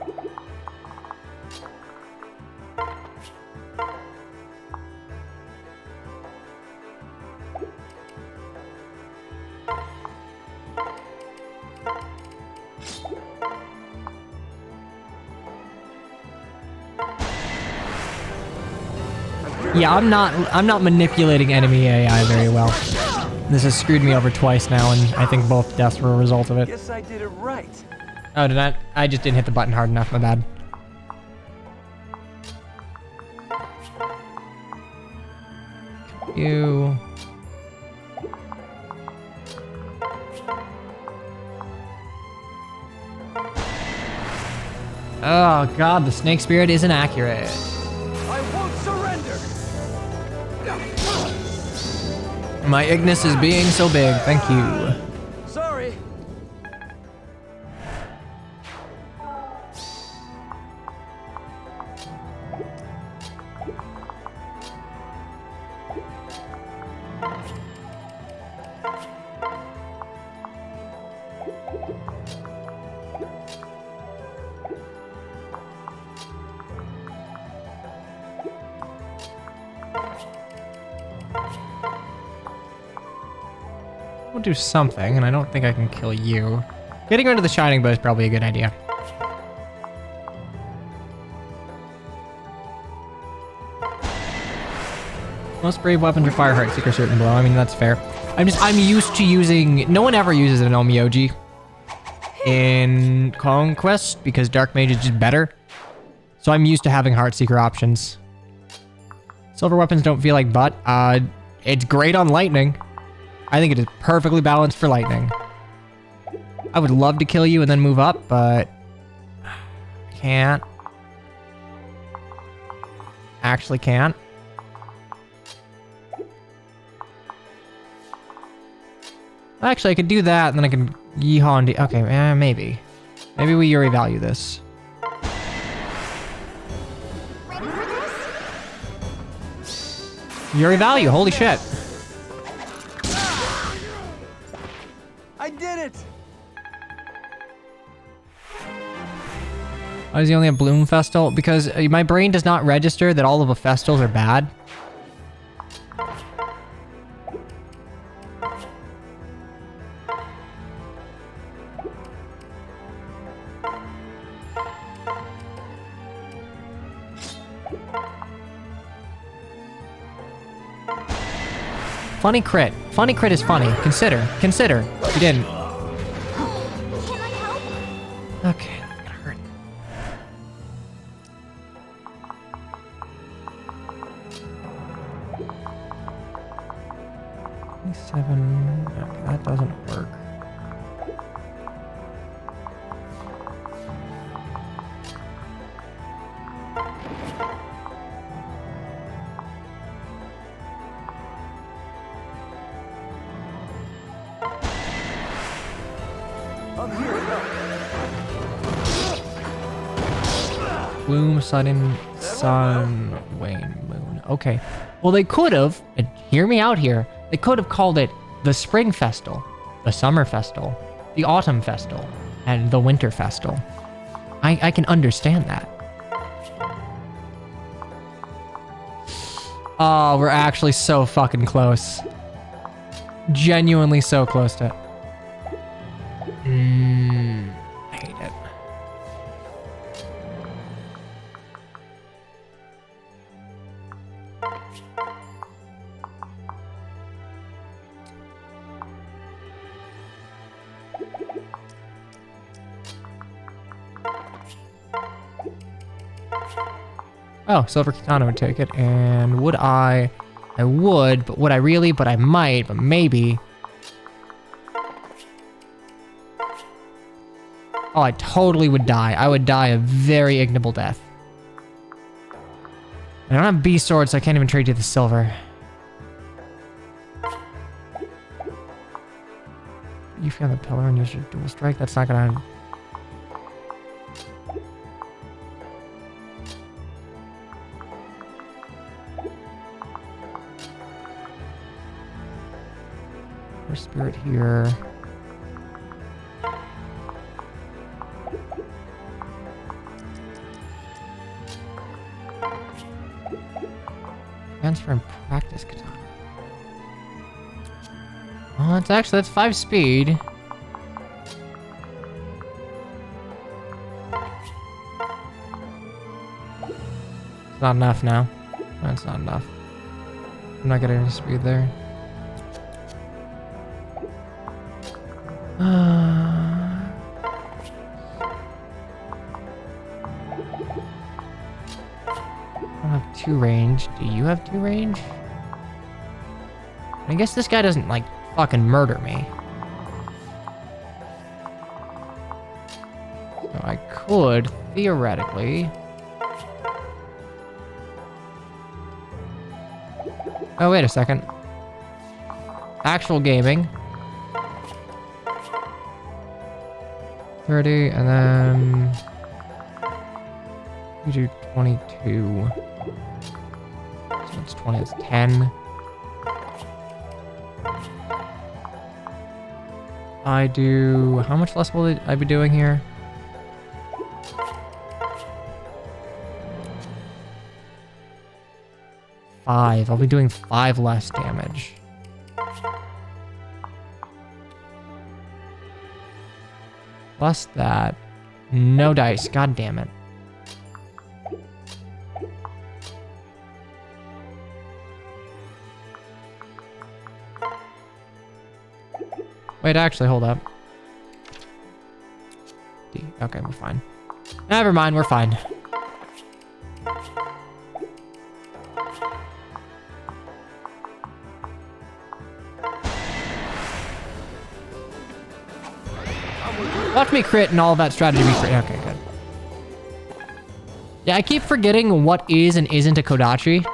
Yeah, I'm not manipulating enemy AI very well. This has screwed me over twice now, and I think both deaths were a result of it. Guess I did it right. Oh, did I? I just didn't hit the button hard enough, my bad. You. Oh god, the snake spirit isn't accurate. I won't surrender. My Ignis is being so big, thank you. Sorry. We'll do something, and I don't think I can kill you. Getting rid of the shining bow is probably a good idea. Most brave weapons require Heartseeker certain blow. I mean, that's fair. I'm used to using... No one ever uses an Omyoji in Conquest because Dark Mage is just better. So I'm used to having Heartseeker options. Silver weapons don't feel like butt. It's great on lightning. I think it is perfectly balanced for lightning. I would love to kill you and then move up, but... Can't. Actually can't. Actually, I could do that, and then I can yeehaw and... Okay, maybe. Maybe we Yuri value this. Ready for this? Yuri value, holy shit. I did it. Why does he only have Bloom Festal? Because my brain does not register that all of the Festals are bad. Funny crit. Funny crit is funny. Consider. Consider. You didn't. Can I help? Okay, that's gonna hurt. Okay, that doesn't work. Bloom, sudden, sun, wane, moon. Okay. Well, they could have, and hear me out here, they could have called it the Spring Festal, the Summer Festal, the Autumn Festal, and the Winter Festal. I can understand that. Oh, we're actually so fucking close. Genuinely so close to it. I hate it. Oh, Silver Katana would take it, and would I? I would, but would I really? But I might, but maybe. Oh, I totally would die. I would die a very ignoble death. I don't have beast sword, so I can't even trade you the silver. You found the pillar and use your dual strike? That's not gonna... Spirit here. Transfer and practice katana. Oh, it's actually, that's 5 speed. It's not enough now. That's not enough. I'm not getting any speed there. I don't have 2 range. Do you have 2 range? I guess this guy doesn't, like, fucking murder me. So I could, theoretically... Oh, wait a second. Actual gaming. 30, and then... You do 22. So it's 20, it's 10. I do... How much less will I be doing here? I'll be doing 5 less damage. Plus that. No dice. God damn it. Wait, actually, hold up. D. Okay, we're fine. Never mind, we're fine. Watch me crit and all that strategy be crit. Okay, good. Yeah, I keep forgetting what is and isn't a Kodachi.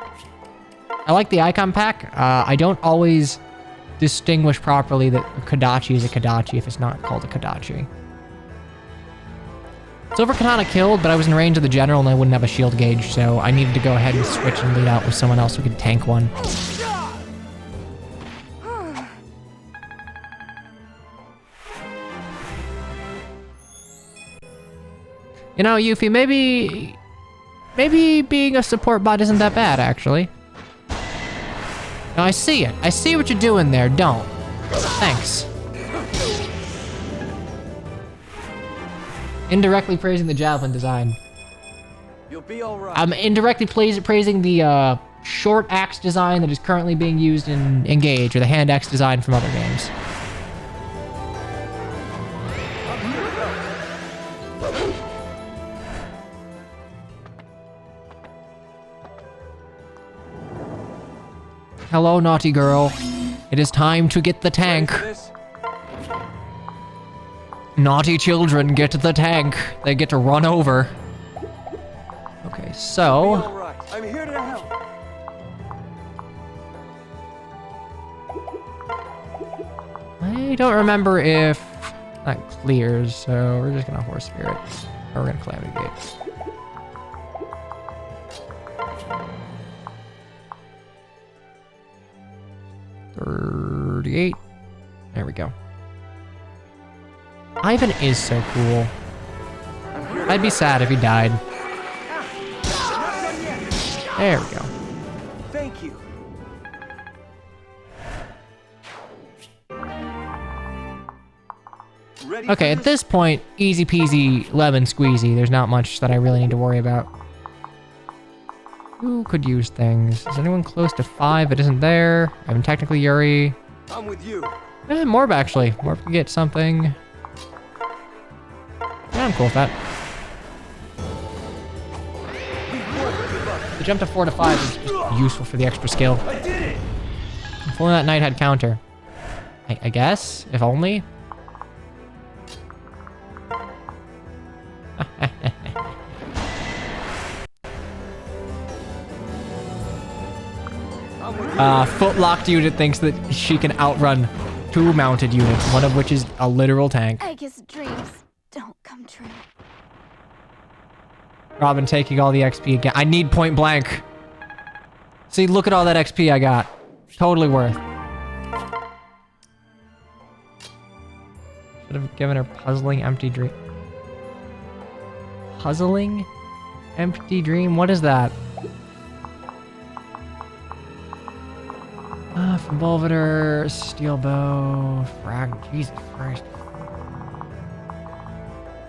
I like the icon pack. I don't always distinguish properly that a Kodachi is a Kodachi if it's not called a Kodachi. Silver Katana killed, but I was in range of the general and I wouldn't have a shield gauge, so I needed to go ahead and switch and lead out with someone else who could tank one. You know, Yuffie, maybe being a support bot isn't that bad, actually. No, I see it. I see what you're doing there. Don't. Thanks. Indirectly praising the javelin design. You'll be all right. I'm indirectly praising the short axe design that is currently being used in Engage, or the hand axe design from other games. Hello, naughty girl. It is time to get the tank. Naughty children get the tank. They get to run over. Okay, so... All right. I'm here to help. I don't remember if that clears, so we're just gonna Horse Spirit. Or we're gonna Calamity Gate. 38. There we go. Ivan is so cool. I'd be sad if he died. There we go. Thank you. Ready Okay, for at this point, easy peasy lemon squeezy. There's not much that I really need to worry about. Who could use things? Is anyone close to 5? It isn't there. I'm technically Yuri. I'm with you. Morb, actually. Morb can get something. Yeah, I'm cool with that. The jump to 4 to 5 is just useful for the extra skill. I did it. If only that knight had counter. I guess, if only. Footlocked unit thinks that she can outrun 2 mounted units, one of which is a literal tank. I guess dreams don't come true. Robin taking all the XP again. I need point blank. See, look at all that XP I got. Totally worth. Should have given her puzzling empty dream. Puzzling empty dream? What is that? From Bolvator, Steel Bow, Frag. Jesus Christ.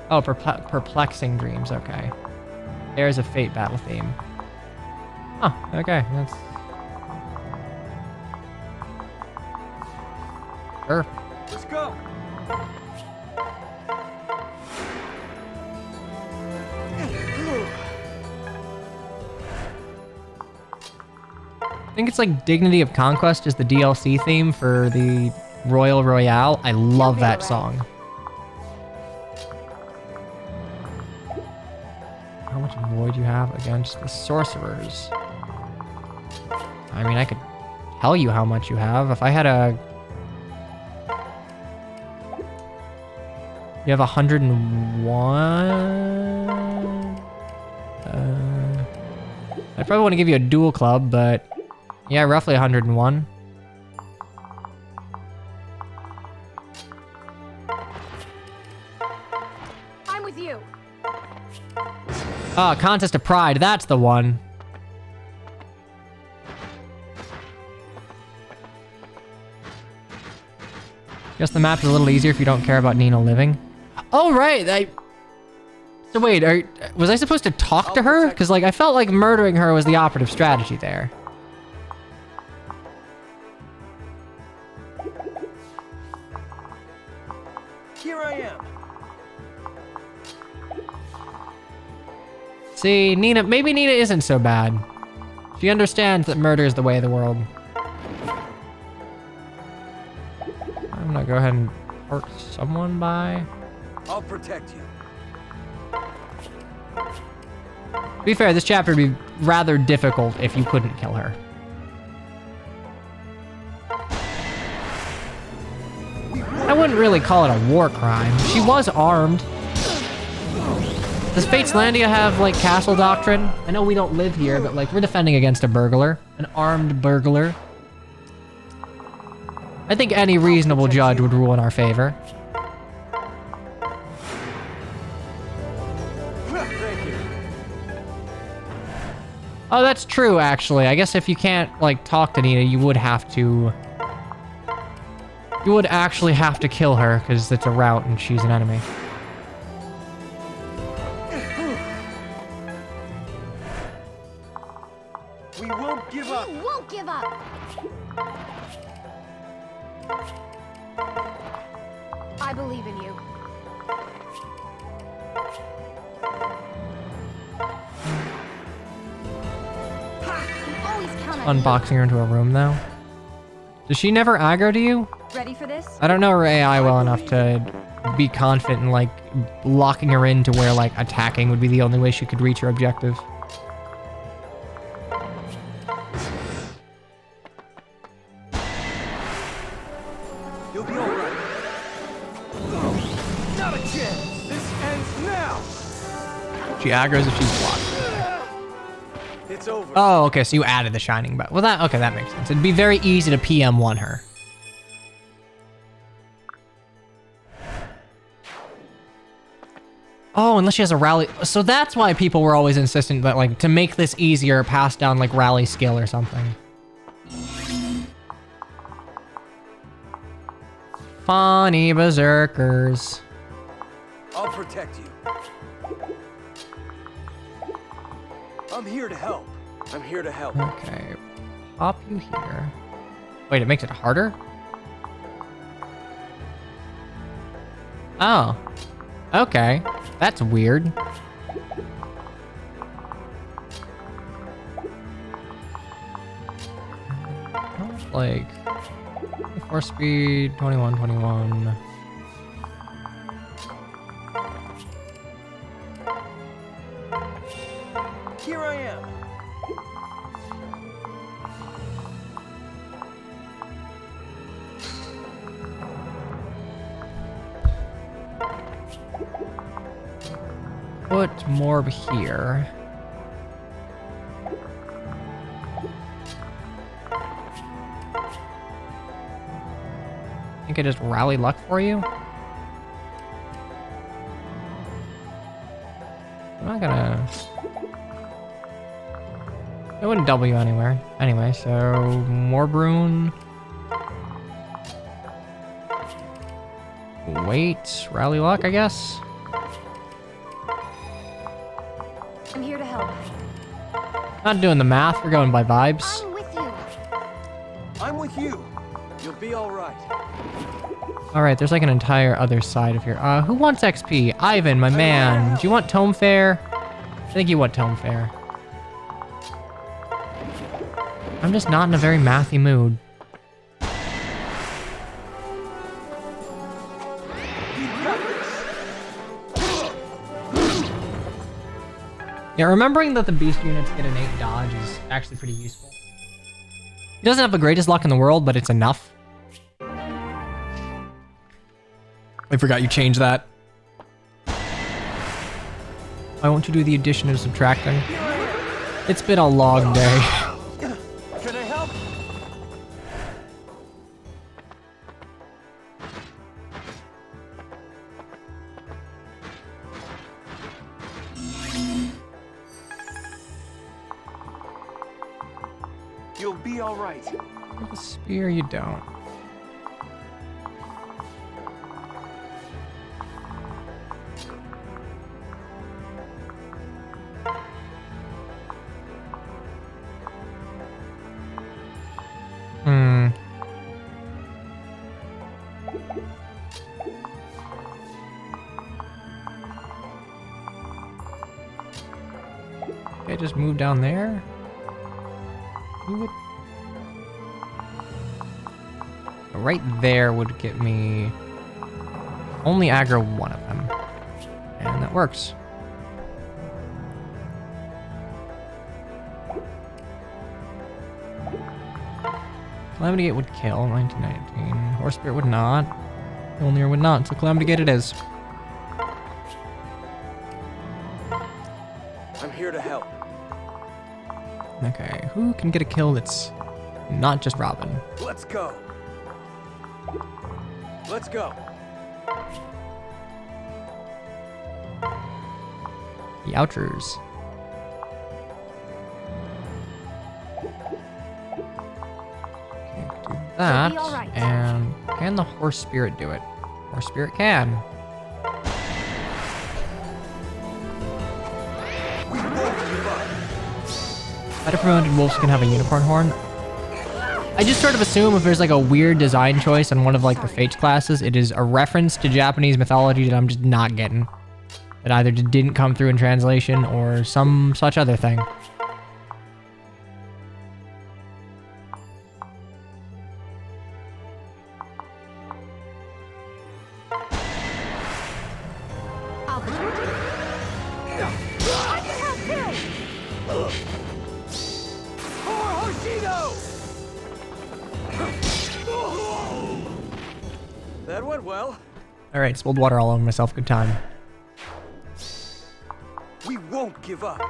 Oh, perplexing dreams. Okay. There's a fate battle theme. Oh, okay. That's. Sure. Let's go. I think it's like Dignity of Conquest is the DLC theme for the Royal Royale. I love that song. How much void you have against the sorcerers? I mean, I could tell you how much you have. If I had a... You have 101? I probably want to give you a dual club, but... Yeah, roughly 101. I'm with you. Ah, Contest of Pride. That's the one. Guess the map is a little easier if you don't care about Nina living. Oh, right. So wait, was I supposed to talk to her? Because like I felt like murdering her was the operative strategy there. Here I am. See, Nina, maybe Nina isn't so bad. She understands that murder is the way of the world. I'm gonna go ahead and hurt someone by... I'll protect you. To be fair, this chapter would be rather difficult if you couldn't kill her. I wouldn't really call it a war crime. She was armed. Does Fateslandia have, like, castle doctrine? I know we don't live here, but, like, we're defending against a burglar. An armed burglar. I think any reasonable judge would rule in our favor. Thank you. Oh, that's true, actually. I guess if you can't, like, talk to Nina, you would have to... You would actually have to kill her, because it's a rout and she's an enemy. We won't give up. We won't give up. I believe in you. You always count on me. Unboxing her into a room, though. Does she never aggro to you? Ready for this? I don't know her AI well enough to be confident in, like, locking her into where, like, attacking would be the only way she could reach her objective. You'll be all right. Not a chance. This ends now. She aggroes if she's blocked. It's over. Oh, okay, so you added the shining bell. Well, that makes sense. It'd be very easy to PM1 her. Oh, unless she has a rally. So that's why people were always insistent that, like, to make this easier, pass down, like, rally skill or something. Funny berserkers. I'll protect you. I'm here to help. I'm here to help. Okay, pop you here. Wait, it makes it harder? Oh, okay. That's weird. Like, 4 speed, 21, 21. Here I am. Put Morb here. Think I just rally luck for you? I'm not gonna... It wouldn't double you anywhere. Anyway, so Morbruin. Wait, rally luck, I guess. I'm here to help. Not doing the math, we're going by vibes. I'm with you. I'm with you. You'll be all right. Alright, there's like an entire other side of here. Who wants XP? Ivan, my man. Do you want Tome Fair? I think you want Tome Fair. I'm just not in a very mathy mood. Yeah, remembering that the beast units get innate dodge is actually pretty useful. He doesn't have the greatest luck in the world, but it's enough. I forgot you changed that. Why won't you do the addition and subtracting? It's been a long day. Can I help? You'll be all right. With a spear, you don't. Okay, just move down there. Move it. Right there would get me only aggro one of them. And that works. Calamity Gate would kill, 1919. Horse Spirit would not. Mjolnir would not, so Calamity Gate it is. I'm here to help. Okay, who can get a kill that's not just Robin? Let's go. Let's go. The Ouchers. Okay, do that. You'll be all right. And can the Horse Spirit do it? Horse Spirit can. Better promoted wolves can have a unicorn horn. I just sort of assume if there's like a weird design choice on one of like the Fates classes, it is a reference to Japanese mythology that I'm just not getting. That either didn't come through in translation or some such other thing. I'll protect you. I can help too. For Hoshido! That went well. All right, spilled water all over myself. Good time. We won't give up.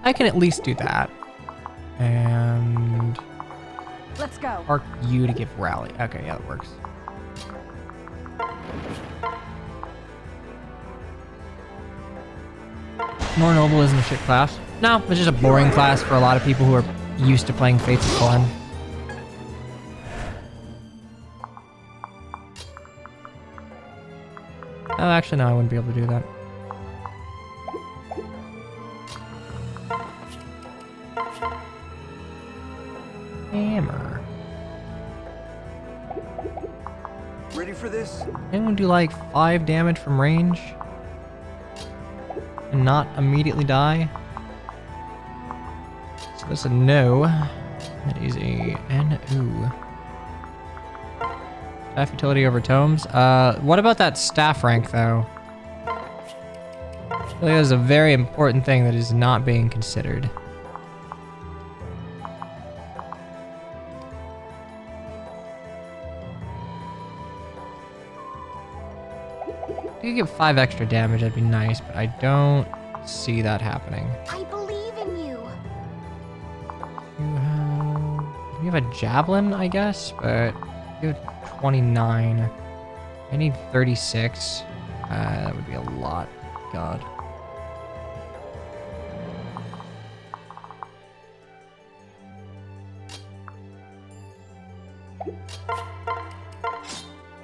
I can at least do that. And Let's go. arc you to give rally. Okay, yeah, that works. Nor Noble isn't a shit class. No, it's just a boring class for a lot of people who are used to playing Fates of Corn. Oh, actually, no, I wouldn't be able to do that. Hammer. Ready for this? Anyone do like 5 damage from range? And not immediately die? So that's a no. That is a N-O. Staff utility over tomes. What about that staff rank, though? I feel like that is a very important thing that is not being considered. If you could get 5 extra damage, that'd be nice, but I don't see that happening. I believe in you. You have a javelin, I guess, but you have 29. I need 36. That would be a lot. God.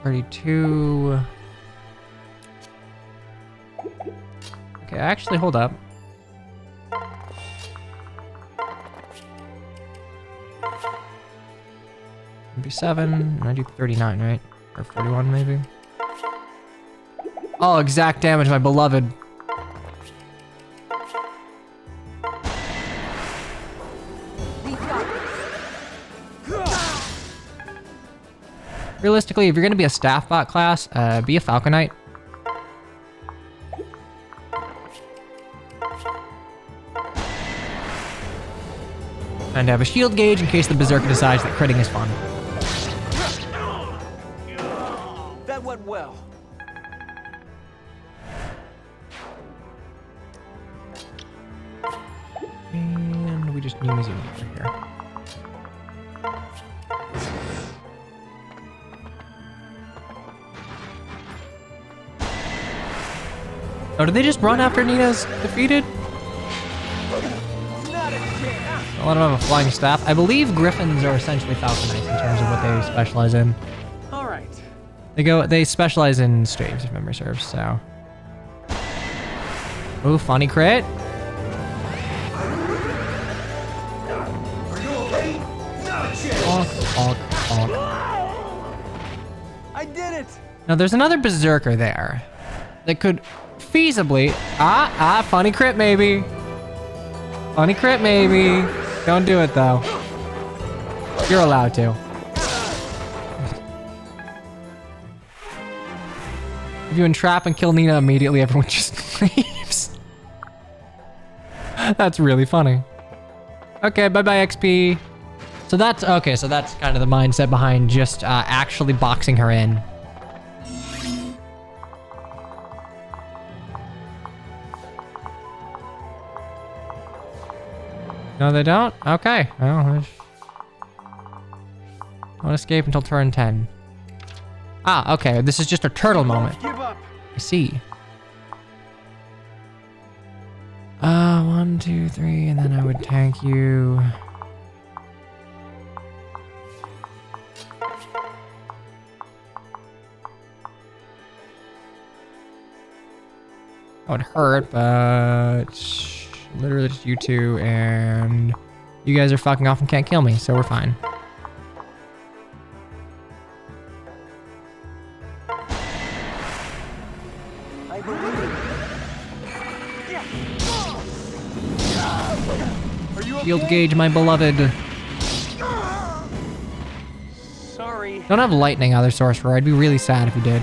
$32. Okay, actually, hold up. Maybe 7, and I do 39, right? Or 41, maybe? Oh, exact damage, my beloved. Realistically, if you're gonna be a staff bot class, be a Falconite. And have a shield gauge in case the Berserker decides that critting is fun. That went well. And we just need Museum over here. Oh, did they just run after Nina's defeated? A lot of them have a flying staff. I believe Griffins are essentially Falconites in terms of what they specialize in. All right. They specialize in streams, if memory serves, so. Ooh, funny crit. Are you okay? Not a chance. Bonk, bonk, bonk. I did it. Now, there's another Berserker there that could feasibly... funny crit maybe. Funny crit maybe. Don't do it, though. You're allowed to. If you entrap and kill Nina immediately, everyone just leaves. That's really funny. Okay, bye-bye XP. So that's kind of the mindset behind just actually boxing her in. No, they don't? Okay. Well, don't escape until turn 10. Ah, okay. This is just a turtle moment. Give up. I see. 1, 2, 3, and then I would tank you. That would hurt, but literally just you two, and you guys are fucking off and can't kill me, so we're fine. I believe. Are you okay? Shield gauge, my beloved. Sorry. Don't have lightning, other sorcerer. I'd be really sad if you did.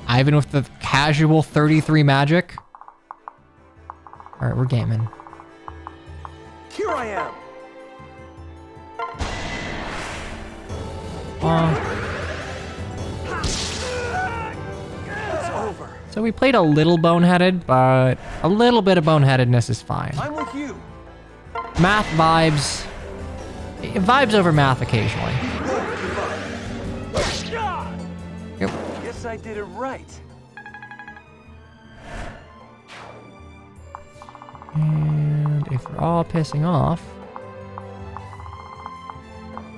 Ivan with the casual 33 magic. All right, we're gaming. Here I am. Oh, It's over. it's So we played a little boneheaded, but a little bit of boneheadedness is fine. I'm with you. Math vibes. Vibes over math occasionally. Yep. Guess I did it right. And if we're all pissing off...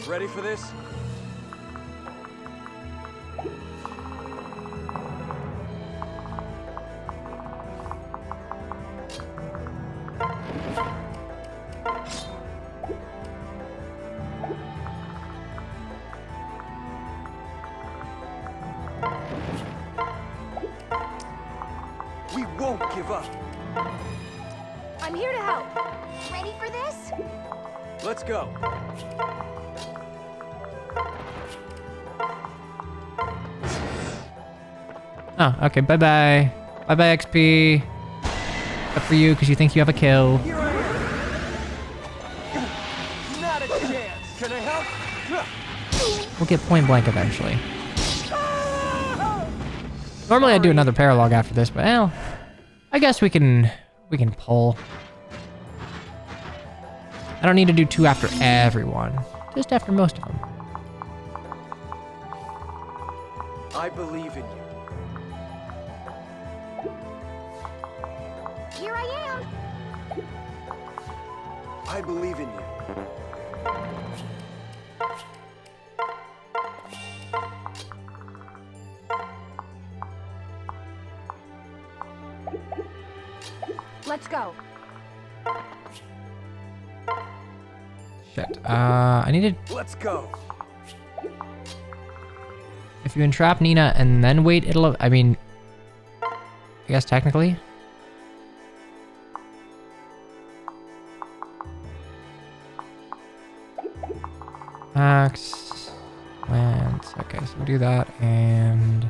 Ready for this? We won't give up. I'm here to help. Ready for this? Let's go. Oh, okay, bye-bye. Bye-bye, XP. Except for you, because you think you have a kill. Here I am. Not a chance. Can I help? We'll get point blank eventually. Normally I'd do another paralog after this, but well, I guess we can pull. I don't need to do 2 after everyone, just after most of them. I believe in you. Here I am. I believe in you. Let's go. Shit. I needed. Let's go. If you entrap Nina and then wait, it'll. I mean, I guess technically. Max. Lance. Okay, so we do that and.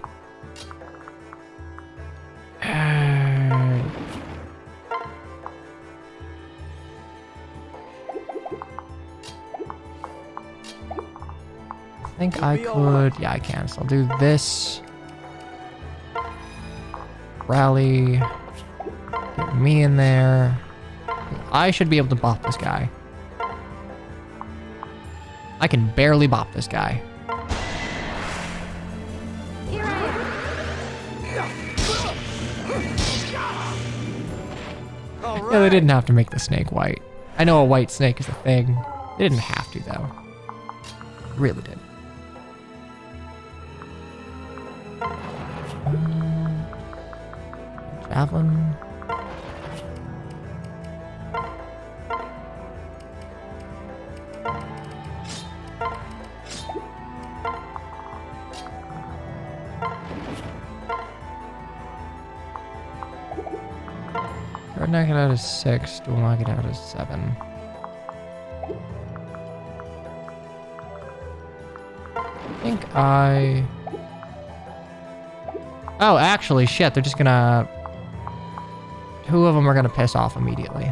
I think I could, yeah, I can. So I'll do this. Rally. Get me in there. I should be able to bop this guy. I can barely bop this guy. Here I am. All right. Yeah, they didn't have to make the snake white. I know a white snake is a thing. They didn't have to, though. Really did. Javelin. Or knock it out of 6, dual knock it out of 7. I think I... Oh, actually, shit, they're just gonna... 2 of them are gonna piss off immediately.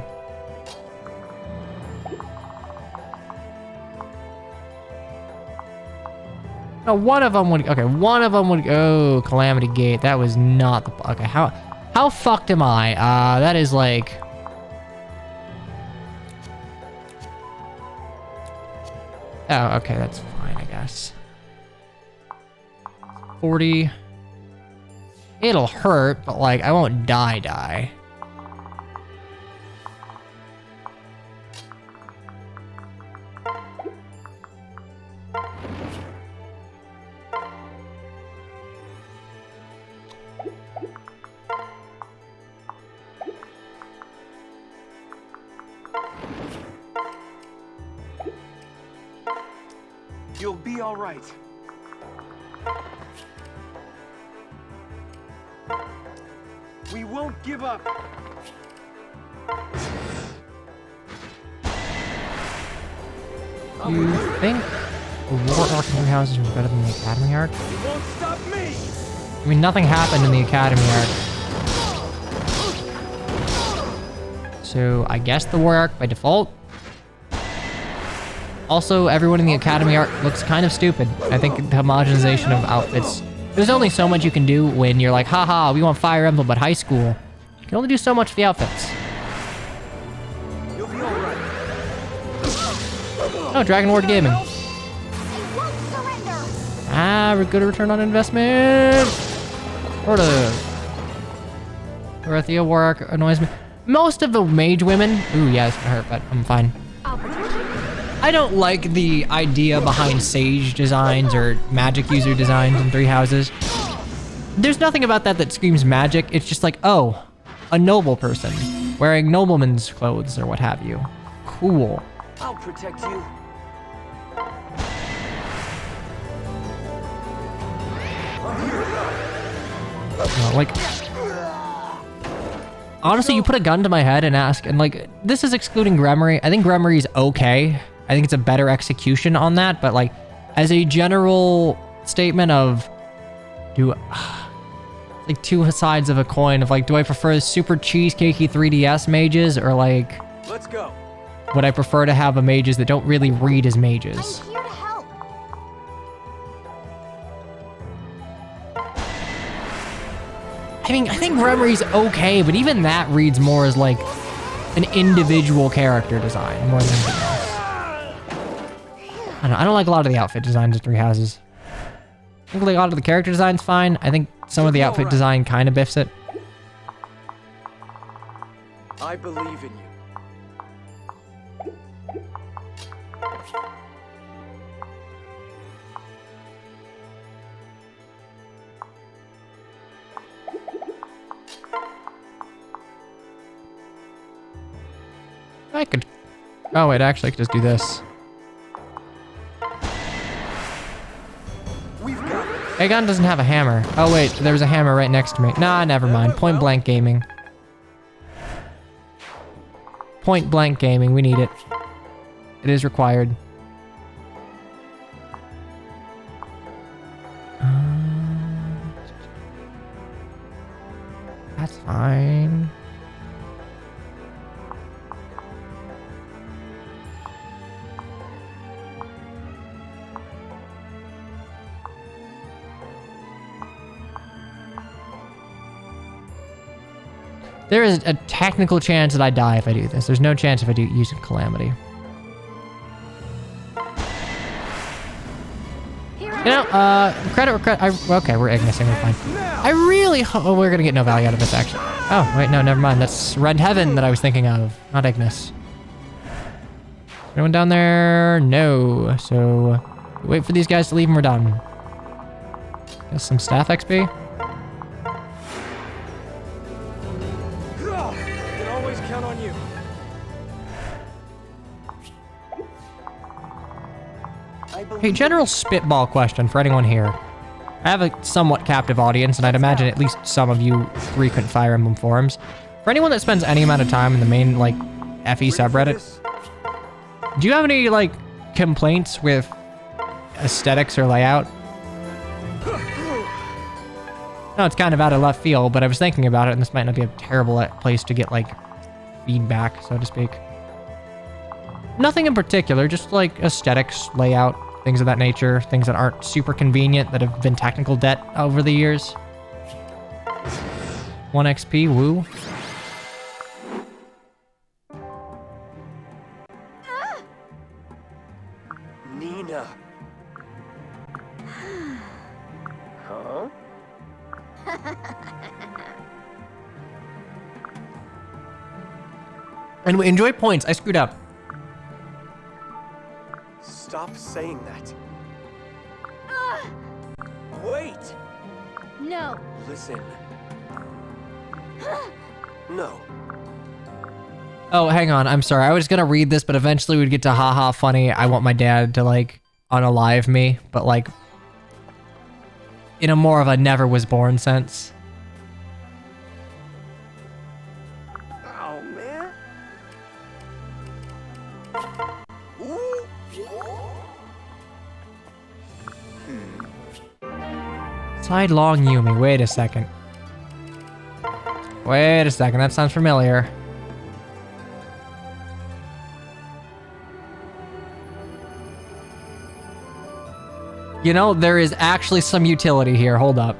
No, one of them would... Okay, one of them would... Oh, Calamity Gate. That was not the... Okay, how fucked am I? That is like... Oh, okay, that's fine, I guess. 40. It'll hurt, but like, I won't die. You'll be all right. We won't give up. You think the War Arc and houses were better than the Academy Arc? You won't stop me. I mean, nothing happened in the Academy Arc. So, I guess the War Arc by default. Also, everyone in the Academy Arc looks kind of stupid. I think the homogenization of outfits There's only so much you can do when you're like, haha, we want Fire Emblem but high school. You can only do so much for the outfits. You'll be all right. Oh, Dragon Ward Gaming. They won't surrender. Ah, we're good return on investment. Dorothea Warwick annoys me. Most of the mage women. Ooh, yeah, it's gonna hurt, but I'm fine. I'll protect you. I don't like the idea behind sage designs or magic user designs in Three Houses. There's nothing about that that screams magic. It's just like, oh, a noble person wearing nobleman's clothes or what have you. Cool. I'll protect you. Like, honestly, you put a gun to my head and ask, and like, this is excluding Gremory. I think Gremory's okay. I think it's a better execution on that, but like, as a general statement of, like two sides of a coin of like, do I prefer super cheesecakey 3DS mages or like, Let's go. would I prefer to have a mages that don't really read as mages? I'm here to help. I mean, I think Gremory's okay, but even that reads more as like an individual character design more than anything else. I don't like a lot of the outfit designs of Three Houses. I think like a lot of the character design's fine. I think some of the outfit design kind of biffs it. I believe in you. I could... Oh wait, actually I could just do this. We've got it. Aegon doesn't have a hammer. Oh wait, there's a hammer right next to me. Nah, never mind. Point Blank Gaming. Point Blank Gaming, we need it. It is required. That's fine. There is a technical chance that I die if I do this. There's no chance if I do use Calamity. You know, okay, we're Ignising, we're fine. I really we're gonna get no value out of this, actually. Oh, wait, no, never mind. That's Red Heaven that I was thinking of, not Ignis. Anyone down there? No. So, wait for these guys to leave and we're done. Guess some staff XP. Can always count on you. Hey, general spitball question for anyone here. I have a somewhat captive audience, and I'd imagine at least some of you frequent Fire Emblem forums. For anyone that spends any amount of time in the main, like, FE subreddit, do you have any, like, complaints with aesthetics or layout? No, it's kind of out of left field, but I was thinking about it, and this might not be a terrible place to get, like, feedback, so to speak. Nothing in particular, just, like, aesthetics, layout, things of that nature, things that aren't super convenient, that have been technical debt over the years. 1 XP, woo. Nina. Huh? And we enjoy points. I screwed up. Stop saying that. Wait. No. Listen. No. Oh, hang on. I'm sorry. I was gonna read this, but eventually we'd get to haha funny. I want my dad to, like, unalive me, but, like, in a more of a never was born sense. Oh, man. Ooh. Sidelong Yumi. Wait a second. Wait a second. That sounds familiar. You know, there is actually some utility here. Hold up.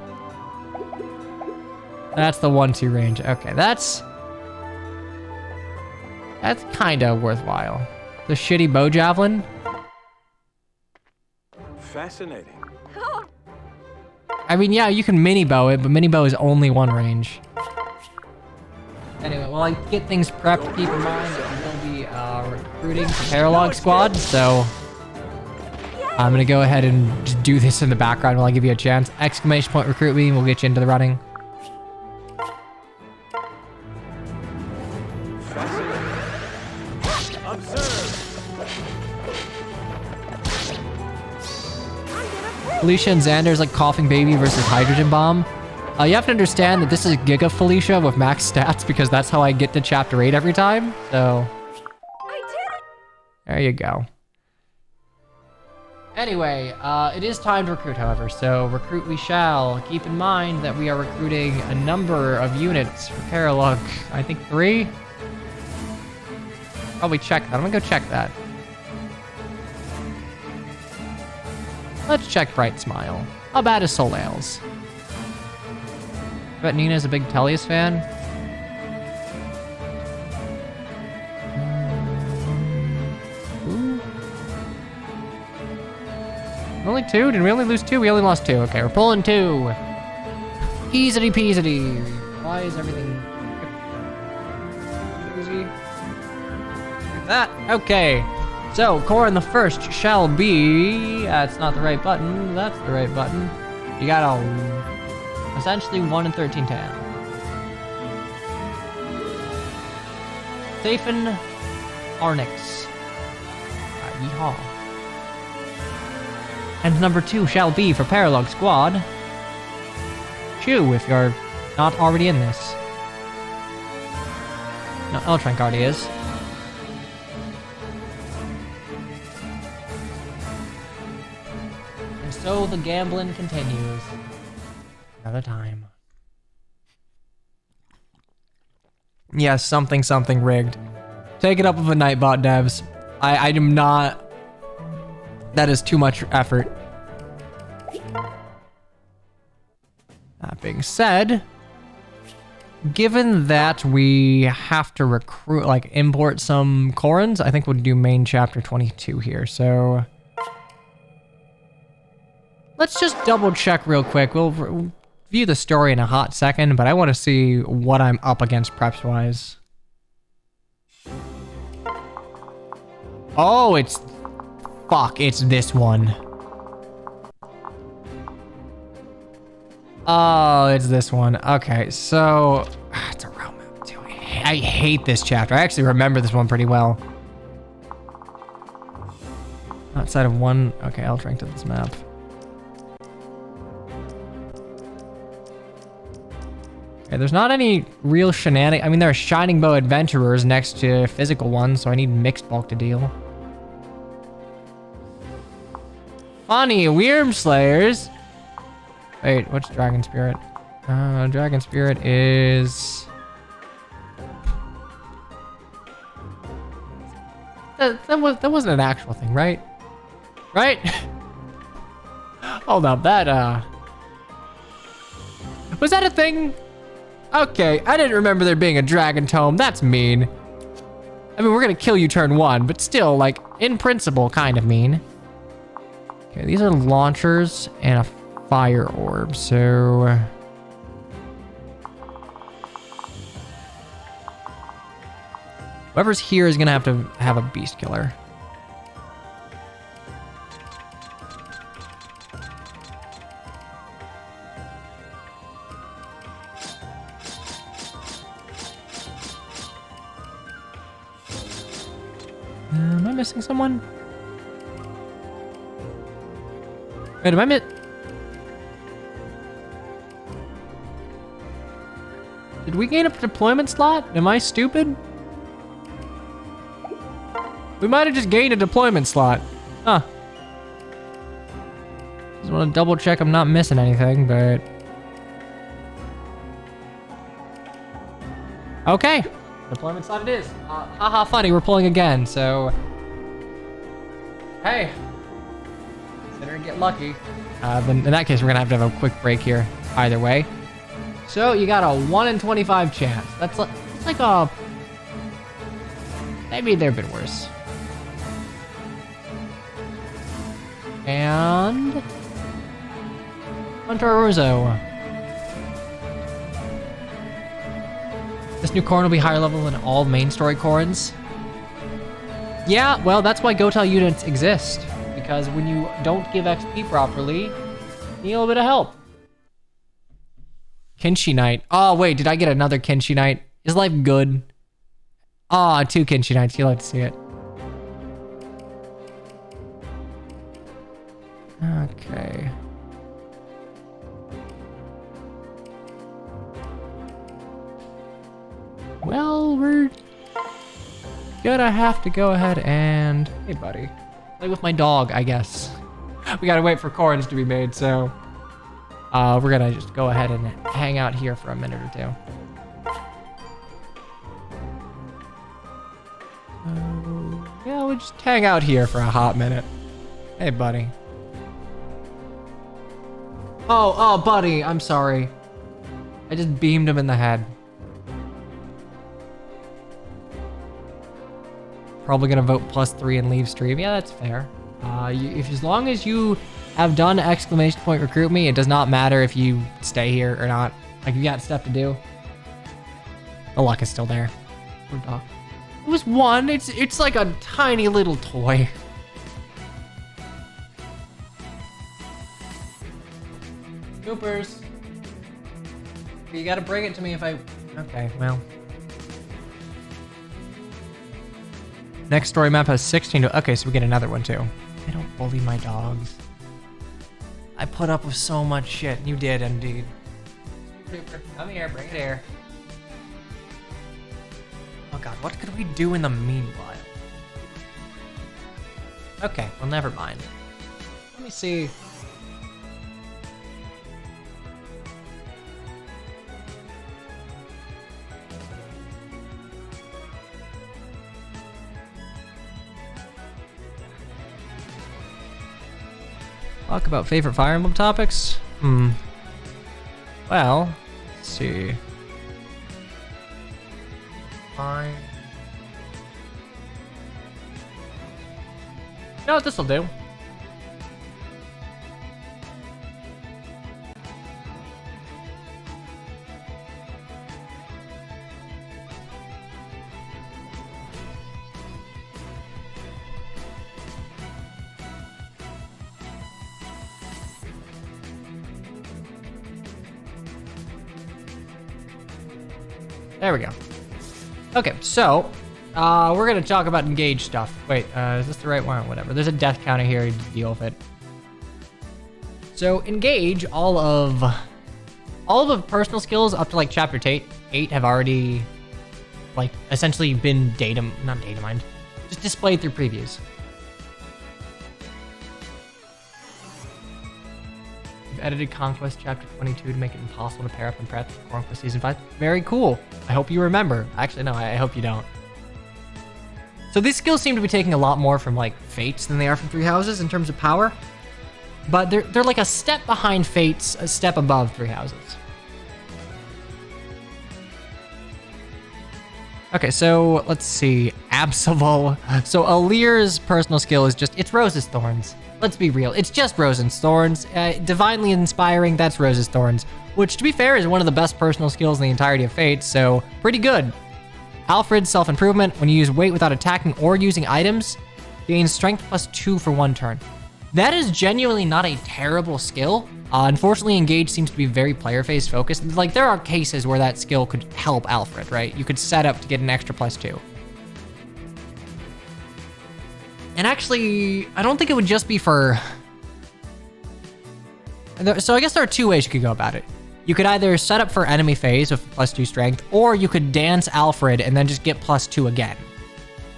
That's the 1-2 range. Okay, that's kind of worthwhile. The shitty bow javelin. Fascinating. I mean, yeah, you can mini bow it, but mini bow is only one range. Anyway, while I get things prepped, keep in mind that we'll be recruiting for Paralog Squad, so I'm gonna go ahead and just do this in the background while I give you a chance. Exclamation point recruit me, and we'll get you into the running. Felicia and Xander's like coughing baby versus hydrogen bomb. You have to understand that this is Giga Felicia with max stats because that's how I get to chapter 8 every time. So there you go. Anyway, it is time to recruit, however. So recruit we shall. Keep in mind that we are recruiting a number of units for Paralog. I think 3. Probably check that. I'm gonna go check that. Let's check Bright Smile. How bad is Soul Ales? I bet Nina's a big Tellius fan. Ooh. Only 2? Did we only lose 2? We only lost 2. Okay, we're pulling 2. Easy peasy. Why is everything easy? Like that. Okay. So, Corrin the first shall be... That's not the right button. That's the right button. You got essentially 1 in 13 tan. Stephen Arnix. Yeehaw. And number 2 shall be for Paralog Squad. Chew, if you're not already in this. No, Eltrank already is. So the gambling continues. Another time. Yes, something rigged. Take it up with the Nightbot devs. I am not... That is too much effort. That being said, given that we have to recruit, like import some Corrins, I think we'll do main chapter 22 here, so... Let's just double check real quick. We'll view the story in a hot second, but I want to see what I'm up against preps-wise. Oh, it's... Fuck, it's this one. Oh, it's this one. Okay, so... It's a realm map, too. I hate this chapter. I actually remember this one pretty well. Outside of one... Okay, I'll drink to this map. Okay, there's not any real shenanigans. I mean, there are Shining Bow Adventurers next to physical ones, so I need mixed bulk to deal. Funny, Worm Slayers. Wait, what's Dragon Spirit? Dragon Spirit is... That wasn't an actual thing, right? Right? Hold up, that, was that a thing? Okay, I didn't remember there being a dragon tome. That's mean. I mean, we're gonna kill you turn 1, but still, like, in principle, kind of mean. Okay, these are launchers and a fire orb, so... Whoever's here is gonna have to have a beast killer. Am I missing someone? Wait, am I Did we gain a deployment slot? Am I stupid? We might have just gained a deployment slot. Huh. Just want to double check I'm not missing anything, but... Okay. Deployment slot it is. Haha, funny, we're pulling again, so... Hey. Better get lucky. Then in that case, we're gonna have to have a quick break here. Either way. So you got a 1 in 25 chance. That's like a. Maybe they've been worse. And Hunter Russo. This new Corrin will be higher level than all main story Corrins. Yeah, well, that's why Gotel units exist. Because when you don't give XP properly, you need a little bit of help. Kinshi Knight. Oh, wait, did I get another Kinshi Knight? Is life good? Ah, 2 Kinshi Knights. You'll have to see it. Okay. Well, we're gonna have to go ahead and... Hey, buddy. Play with my dog, I guess. We gotta wait for Corrins to be made, so... we're gonna just go ahead and hang out here for a minute or two. Yeah, we'll just hang out here for a hot minute. Hey, buddy. Oh, buddy, I'm sorry. I just beamed him in the head. Probably gonna vote +3 and leave stream. Yeah, that's fair. As long as you have done ! Recruit me, it does not matter if you stay here or not. Like, you got stuff to do. The luck is still there. Poor dog. It was 1. It's like a tiny little toy. Coopers. You gotta bring it to me if I... Okay, well. Next story map has 16 to... Okay, so we get another one too. I don't bully my dogs. I put up with so much shit. You did, indeed. Cooper, come here, bring it here. Oh god, what could we do in the meanwhile? Okay, well, never mind. Let me see. Talk about favorite Fire Emblem topics? Well, let's see. Fine. You know what, this'll do. There we go. Okay, so we're gonna talk about engage stuff. Wait, is this the right one? Whatever. There's a death counter here to deal with it. So engage, all of the personal skills up to like chapter 8 have already like essentially been not data mined, just displayed through previews. We've edited Conquest Chapter 22 to make it impossible to pair up and prep for Conquest Season 5. Very cool. I hope you remember. Actually, no, I hope you don't. So these skills seem to be taking a lot more from like Fates than they are from Three Houses in terms of power. But they're like a step behind Fates, a step above Three Houses. Okay, so let's see. Absolvo. So Alir's personal skill is it's Rose's Thorns. Let's be real. It's just Rose's Thorns. Divinely inspiring, that's Rose's Thorns. Which, to be fair, is one of the best personal skills in the entirety of Fates, so pretty good. Alfred's self-improvement. When you use weight without attacking or using items, gains strength +2 for 1 turn. That is genuinely not a terrible skill. Unfortunately, Engage seems to be very player-phase focused. Like, there are cases where that skill could help Alfred, right? You could set up to get an extra +2. And actually, I don't think it would just be for... So I guess there are 2 ways you could go about it. You could either set up for enemy phase with +2 strength, or you could dance Alfred and then just get +2 again,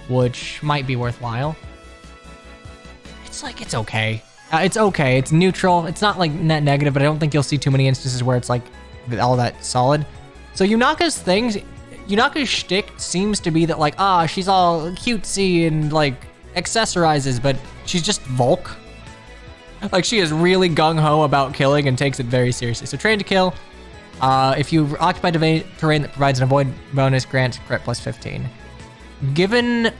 which might be worthwhile. It's okay. It's okay. It's neutral. It's not like net negative, but I don't think you'll see too many instances where it's like all that solid. So Yunaka's shtick seems to be that like, she's all cutesy and like accessorizes, but she's just Volk. Like, she is really gung-ho about killing and takes it very seriously. So train to kill. If you occupy terrain that provides an avoid bonus, grants crit plus 15. Given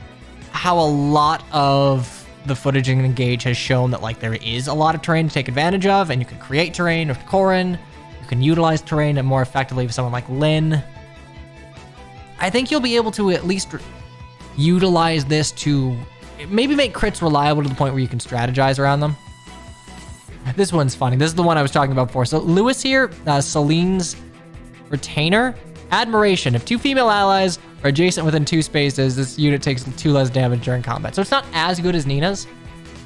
how a lot of the footage in Engage has shown that like there is a lot of terrain to take advantage of, and you can create terrain with Corrin, you can utilize terrain more effectively with someone like Lynn. I think you'll be able to at least utilize this to maybe make crits reliable to the point where you can strategize around them. This one's funny. This is the one I was talking about before. So Lewis here, Celine's retainer. Admiration. If 2 female allies are adjacent within 2 spaces, this unit takes 2 less damage during combat. So it's not as good as Nina's.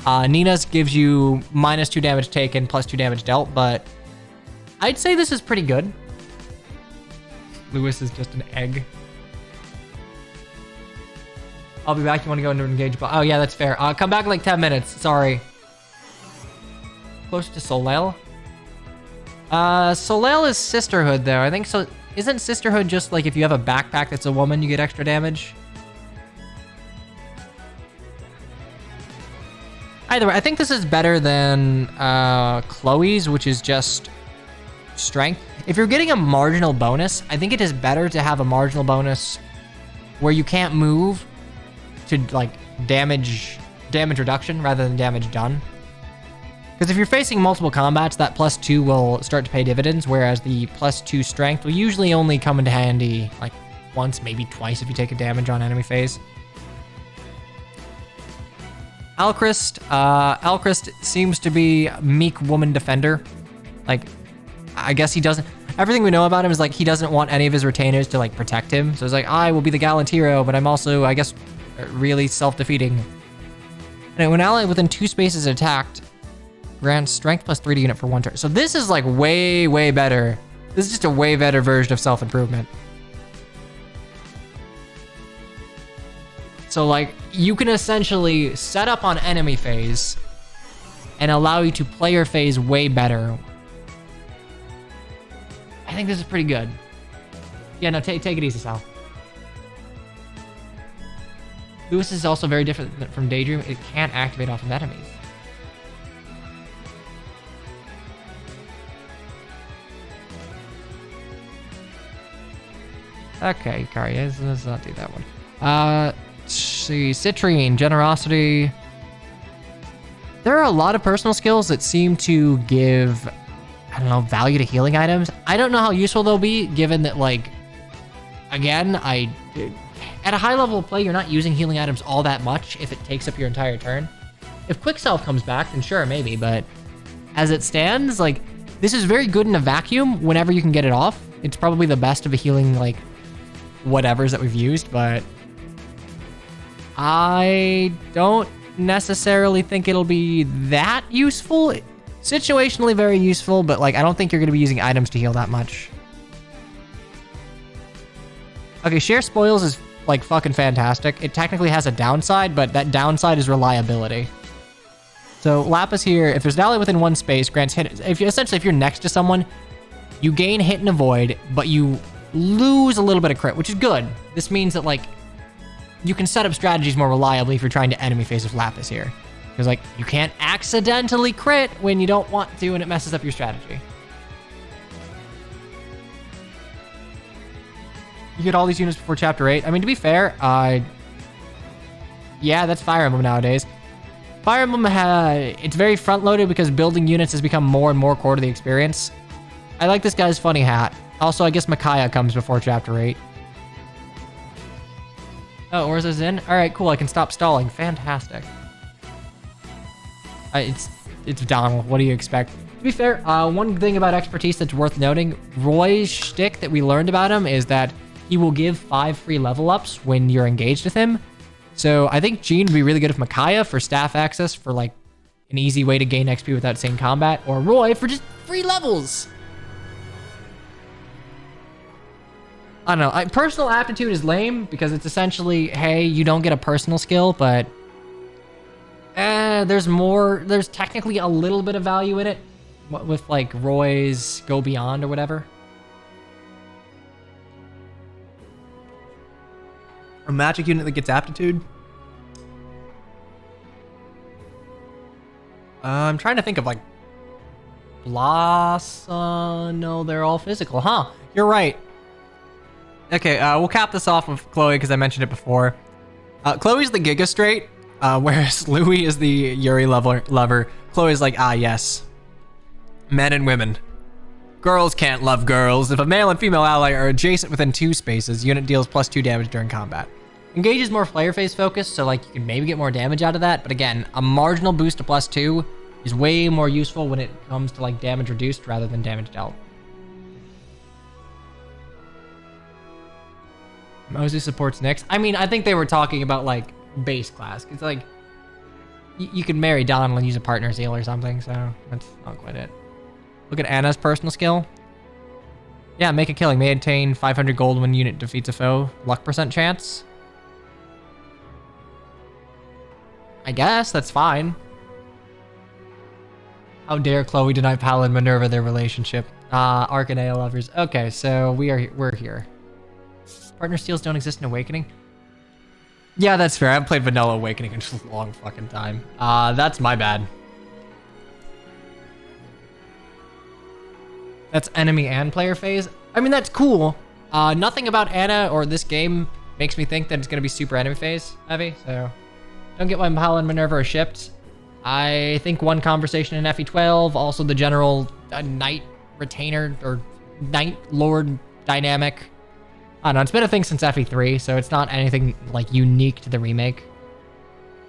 Nina's gives you -2 damage taken, +2 damage dealt, but I'd say this is pretty good. Lewis is just an egg. I'll be back. You want to go into Engage? Oh, yeah, that's fair. Come back in like 10 minutes. Sorry. Close to Soleil. Soleil is Sisterhood, though. I think so. Isn't Sisterhood just like if you have a backpack that's a woman, you get extra damage? Either way, I think this is better than Chloe's, which is just strength. If you're getting a marginal bonus, I think it is better to have a marginal bonus where you can't move to like damage reduction rather than damage done. Because if you're facing multiple combats, that +2 will start to pay dividends, whereas the +2 strength will usually only come into handy like once, maybe twice if you take a damage on enemy phase. Alchrist. Alchrist seems to be meek woman defender. Like, I guess he doesn't... Everything we know about him is like he doesn't want any of his retainers to like protect him. So it's like, I will be the gallant hero, but I'm also, I guess, really self-defeating. And when ally within 2 spaces attacked, grants strength +3 to unit for 1 turn. So this is like way, way better. This is just a way better version of self-improvement. So like you can essentially set up on enemy phase and allow you to play your phase way better. I think this is pretty good. Yeah, no, take it easy, Sal. Lewis is also very different from Daydream. It can't activate off of enemies. Okay, Kari, let's not do that one. Let's see, Citrine, Generosity. There are a lot of personal skills that seem to give, I don't know, value to healing items. I don't know how useful they'll be, given that, like, again, at a high level of play, you're not using healing items all that much if it takes up your entire turn. If Quick Salve comes back, then sure, maybe, but as it stands, like, this is very good in a vacuum whenever you can get it off. It's probably the best of a healing, like, whatevers that we've used, but I don't necessarily think it'll be that useful. Situationally very useful, but like I don't think you're going to be using items to heal that much. Okay, Share Spoils is like fucking fantastic. It technically has a downside, but that downside is reliability. So Lapis here, if there's an ally within 1 space, grants hit. Essentially, if you're next to someone, you gain hit and avoid, but you lose a little bit of crit, which is good. This means that like you can set up strategies more reliably if you're trying to enemy phase with Lapis here. Because like you can't accidentally crit when you don't want to and it messes up your strategy. You get all these units before chapter 8. I mean, to be fair, yeah, that's Fire Emblem nowadays. Fire Emblem, it's very front-loaded because building units has become more and more core to the experience. I like this guy's funny hat. Also, I guess Micaiah comes before chapter 8. Oh, Orza's in? Alright, cool, I can stop stalling. Fantastic. It's Donald, what do you expect? To be fair, one thing about expertise that's worth noting, Roy's shtick that we learned about him is that he will give 5 free level ups when you're engaged with him. So I think Jean would be really good with Micaiah for staff access for like an easy way to gain XP without seeing combat, or Roy for just free levels. I don't know. Personal aptitude is lame because it's essentially, hey, you don't get a personal skill, but there's technically a little bit of value in it with like Roy's Go Beyond or whatever. A magic unit that gets aptitude. I'm trying to think of like Blossom. No, they're all physical. Huh? You're right. Okay, we'll cap this off with Chloe because I mentioned it before. Chloe's the Giga Straight, whereas Louis is the Yuri lover. Chloe's like, ah, yes. Men and women. Girls can't love girls. If a male and female ally are adjacent within 2 spaces, unit deals +2 damage during combat. Engage is more player phase focused, so like you can maybe get more damage out of that. But again, a marginal boost to +2 is way more useful when it comes to like damage reduced rather than damage dealt. Moses supports Nyx. I mean, I think they were talking about like base class. It's like you could marry Donald and use a partner seal or something, so that's not quite it. Look at Anna's personal skill. Yeah, make a killing. Maintain 500 gold when unit defeats a foe. Luck % chance. I guess that's fine. How dare Chloe deny Paladin and Minerva their relationship? Arcanea lovers. Okay, so we're here. Partner steals don't exist in Awakening. Yeah, that's fair. I haven't played Vanilla Awakening in just a long fucking time. That's my bad. That's enemy and player phase. I mean, that's cool. Nothing about Anna or this game makes me think that it's going to be super enemy phase heavy, so don't get why Paladin and Minerva are shipped. I think one conversation in FE12, also the general Knight Retainer or Knight Lord dynamic. I don't know, it's been a thing since FE3, so it's not anything like unique to the remake.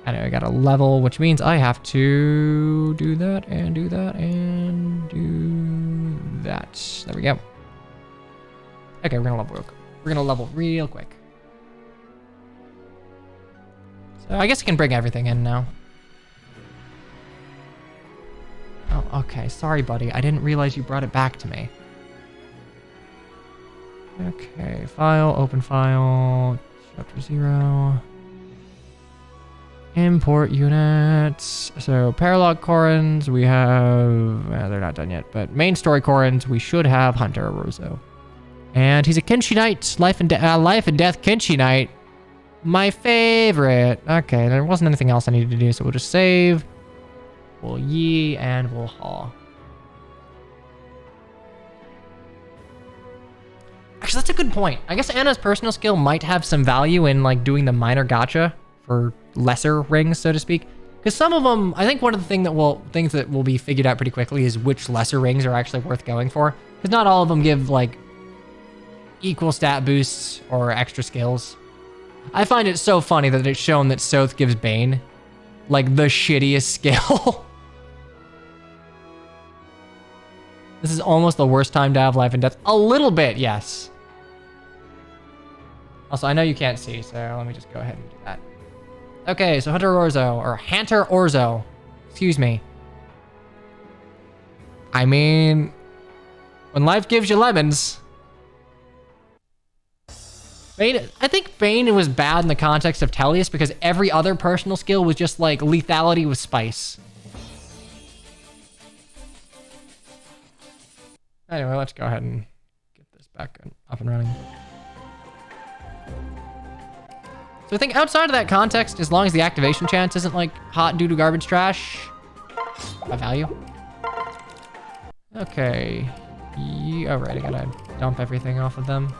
Anyway, I got a level, which means I have to do that and do that and do that. There we go. Okay, we're gonna level real quick. So I guess I can bring everything in now. Oh, okay. Sorry, buddy. I didn't realize you brought it back to me. Okay, file, open file, chapter 0. Import units. So paralog Corrins, we have, they're not done yet, but main story Corrins, we should have Hunter Arozo. And he's a Kinshi Knight, life and death Kinshi Knight. My favorite. Okay, there wasn't anything else I needed to do, so we'll just save. We'll yee and we'll haul. Actually, that's a good point. I guess Anna's personal skill might have some value in like doing the minor gacha for lesser rings, so to speak. Because some of them, I think one of the things that will be figured out pretty quickly is which lesser rings are actually worth going for. Because not all of them give like equal stat boosts or extra skills. I find it so funny that it's shown that Soth gives Bane like the shittiest skill. This is almost the worst time to have life and death. A little bit, yes. Also, I know you can't see, so let me just go ahead and do that. Okay, so Hunter Orzo. Excuse me. I mean, when life gives you lemons. Bane, I think Bane was bad in the context of Tellius because every other personal skill was just like lethality with spice. Anyway, let's go ahead and get this back up and running. So I think outside of that context, as long as the activation chance isn't like hot due to garbage trash, a value. Okay. Oh, right, I gotta dump everything off of them.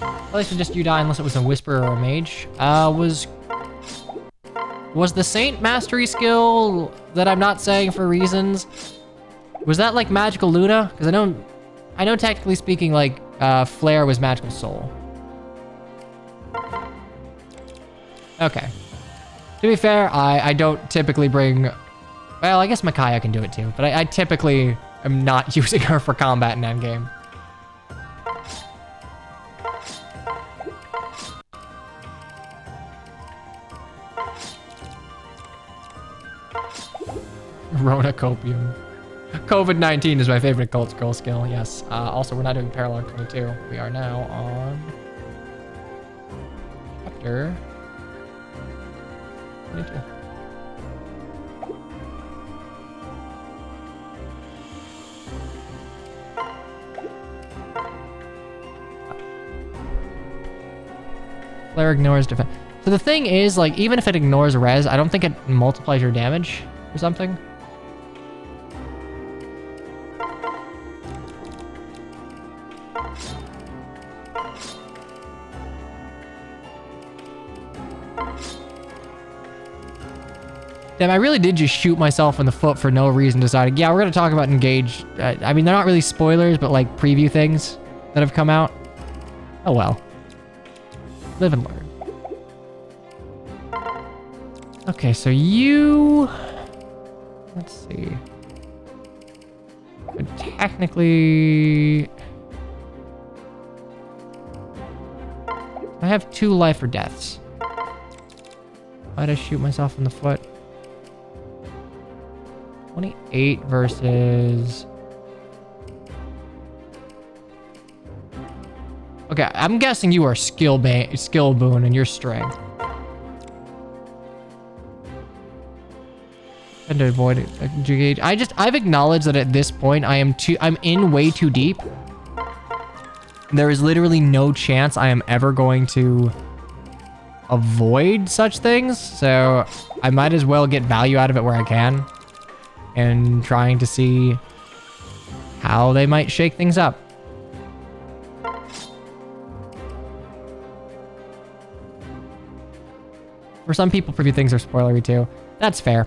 At least just you die unless it was a Whisperer or a Mage. Was the Saint Mastery skill that I'm not saying for reasons, was that like Magical Luna? Because I know technically speaking, like Flare was Magical Soul. Okay. To be fair, I don't typically bring, well, I guess Micaiah can do it too, but I typically am not using her for combat in endgame. Rona Copium. COVID-19 is my favorite cult scroll skill, yes. Also, we're not doing Paralog 22. We are now on chapter 22. Flare ignores defense. So the thing is, like, even if it ignores res, I don't think it multiplies your damage or something. Damn, I really did just shoot myself in the foot for no reason, deciding, yeah, we're going to talk about Engage. I mean, they're not really spoilers, but like preview things that have come out. Oh well. Live and learn. Okay, so you... Let's see. But technically... I have 2 life or deaths. Why'd I shoot myself in the foot? 28 versus... Okay, I'm guessing you are skill boon and you're strength. And to avoid engage. I've acknowledged that at this point I'm in way too deep. There is literally no chance I am ever going to avoid such things, so I might as well get value out of it where I can. And trying to see how they might shake things up. For some people, preview things are spoilery too. That's fair.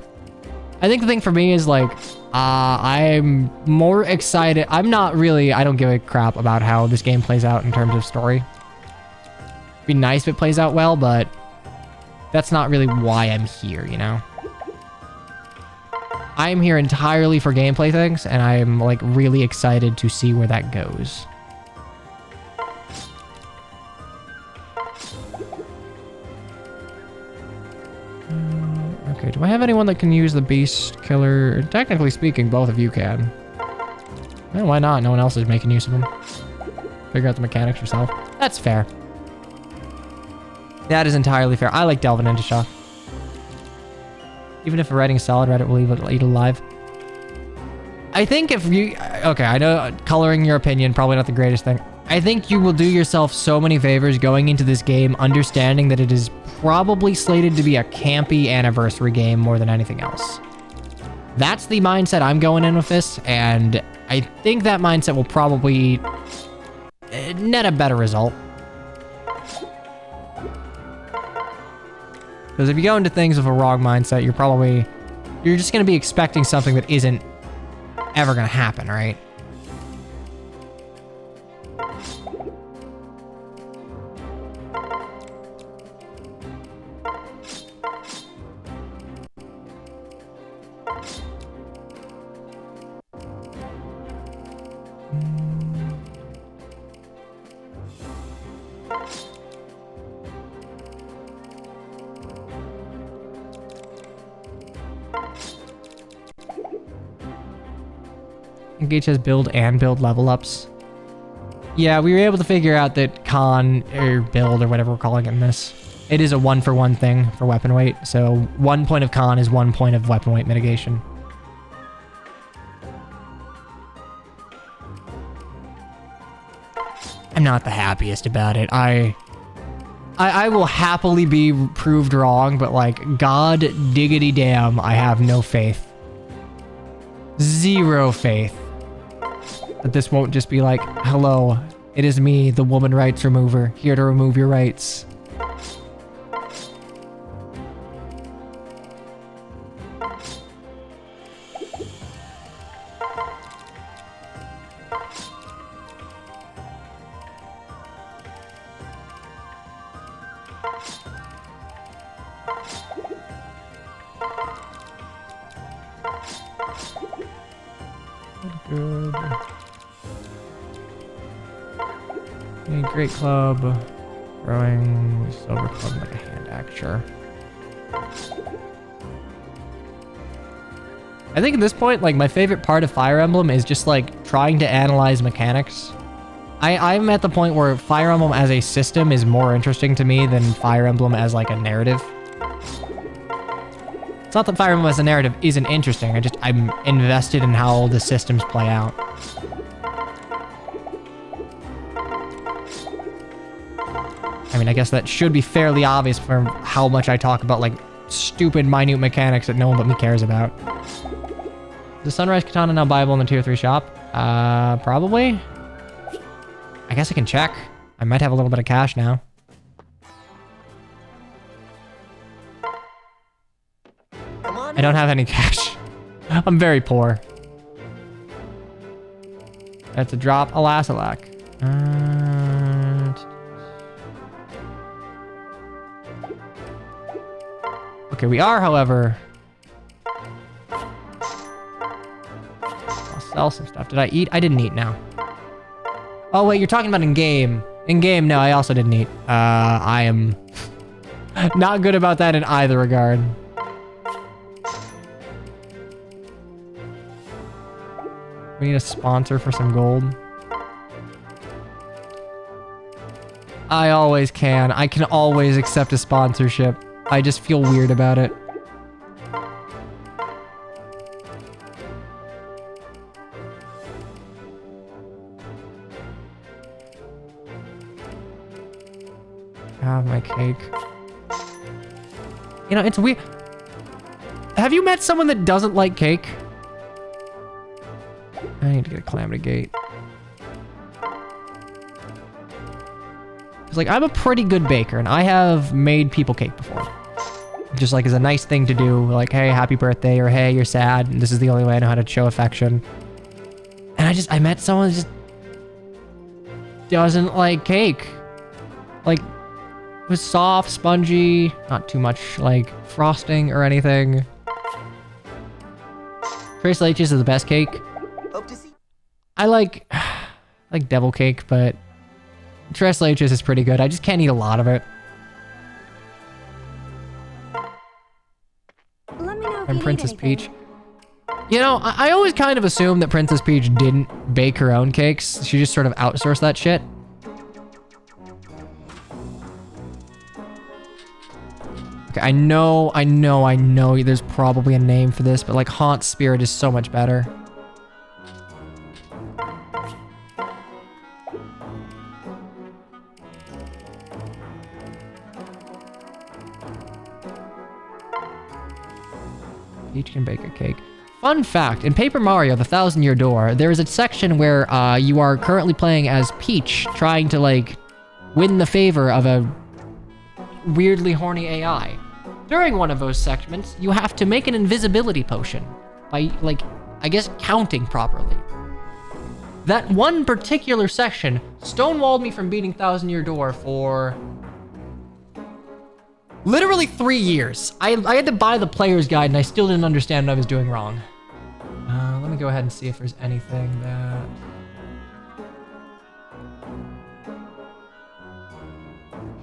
I think the thing for me is like, I'm more excited. I don't give a crap about how this game plays out in terms of story. It'd be nice if it plays out well, but that's not really why I'm here, you know? I'm here entirely for gameplay things, and I'm like really excited to see where that goes. Okay, do I have anyone that can use the beast killer? Technically speaking, both of you can. Well, why not? No one else is making use of them. Figure out the mechanics yourself. That's fair. That is entirely fair. I like delving into stuff. Even if the writing is solid, Reddit will leave it alive. I think if you... Okay, I know coloring your opinion, probably not the greatest thing. I think you will do yourself so many favors going into this game, understanding that it is probably slated to be a campy anniversary game more than anything else. That's the mindset I'm going in with this, and I think that mindset will probably net a better result. Because if you go into things with a wrong mindset, you're just going to be expecting something that isn't ever going to happen, right? Engage has build and build level ups. Yeah, we were able to figure out that con, or build, or whatever we're calling it in this, it is a 1-for-1 thing for weapon weight. So 1 point of con is 1 point of weapon weight mitigation. I'm not the happiest about it. I will happily be proved wrong, but like, god diggity damn, I have no faith. Zero faith that this won't just be like, hello, it is me, the woman rights remover, here to remove your rights. Good. Okay, great club. Throwing silver club like a hand axe, sure. I think at this point, like, my favorite part of Fire Emblem is just like trying to analyze mechanics. I'm at the point where Fire Emblem as a system is more interesting to me than Fire Emblem as like a narrative. It's not that Fire Emblem as a narrative isn't interesting, I'm invested in how the systems play out. I mean, I guess that should be fairly obvious from how much I talk about, like, stupid, minute mechanics that no one but me cares about. Is the Sunrise Katana now buyable in the tier 3 shop? Probably. I guess I can check. I might have a little bit of cash now. I don't have any cash. I'm very poor. That's a drop. Alas, alack. Okay, we are, however... I'll sell some stuff. Did I eat? I didn't eat now. Oh, wait, you're talking about in-game. In-game, no, I also didn't eat. I am not good about that in either regard. We need a sponsor for some gold. I always can. I can always accept a sponsorship. I just feel weird about it. Have my cake. You know, it's weird. Have you met someone that doesn't like cake? I need to get a Calamity Gate. It's like, I'm a pretty good baker, and I have made people cake before. Just like as a nice thing to do, like, hey, happy birthday, or hey, you're sad, and this is the only way I know how to show affection. And I met someone that just doesn't like cake. Like, it was soft, spongy, not too much, like, frosting or anything. Tres Leches is the best cake. I like devil cake, but Tres Leches is pretty good. I just can't eat a lot of it. Let me know if I'm you Princess need anything. Peach. You know, I always kind of assumed that Princess Peach didn't bake her own cakes. She just sort of outsourced that shit. Okay, I know there's probably a name for this, but like Haunt Spirit is so much better. Peach can bake a cake. Fun fact, in Paper Mario, the 1000-Year Door, there is a section where you are currently playing as Peach, trying to, like, win the favor of a weirdly horny AI. During one of those segments, you have to make an invisibility potion by, like, I guess counting properly. That one particular section stonewalled me from beating 1000-Year Door for... literally 3 years. I had to buy the player's guide and I still didn't understand what I was doing wrong. Let me go ahead and see if there's anything that...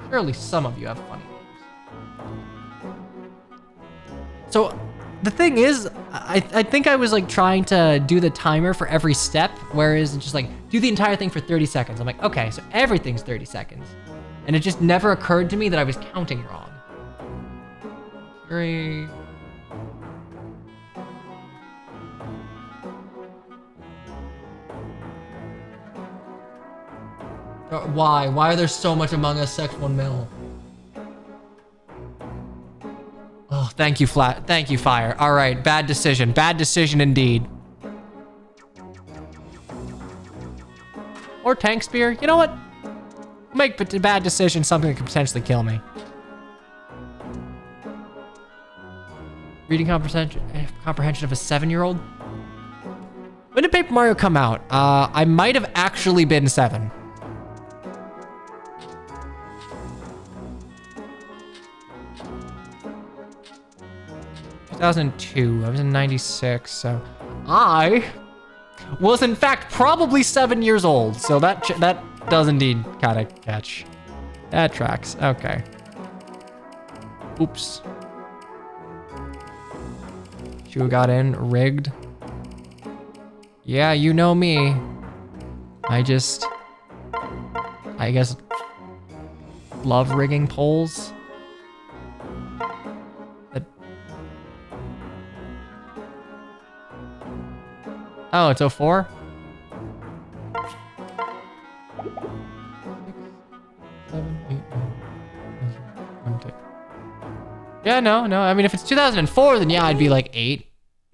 Surely some of you have funny names. So, the thing is, I think I was like trying to do the timer for every step, whereas it's just like, do the entire thing for 30 seconds. I'm like, okay, so everything's 30 seconds. And it just never occurred to me that I was counting wrong. 3. Why? Why are there so much Among Us Sex 1 mil? Oh, thank you, Flat. Thank you, Fire. All right, bad decision. Bad decision indeed. Or Tank Spear. You know what? Make a bad decision something that could potentially kill me. Reading comprehension of a 7-year-old? When did Paper Mario come out? I might have actually been 7. I was in 96, so I was in fact probably 7 years old. So that does indeed kind of catch. That tracks. Okay. Oops. Who got in? Rigged. Yeah, you know me. I guess, love rigging polls. Oh, it's 04? 6, 7, 8, 9. Yeah, no. I mean, if it's 2004, then yeah, I'd be like 8.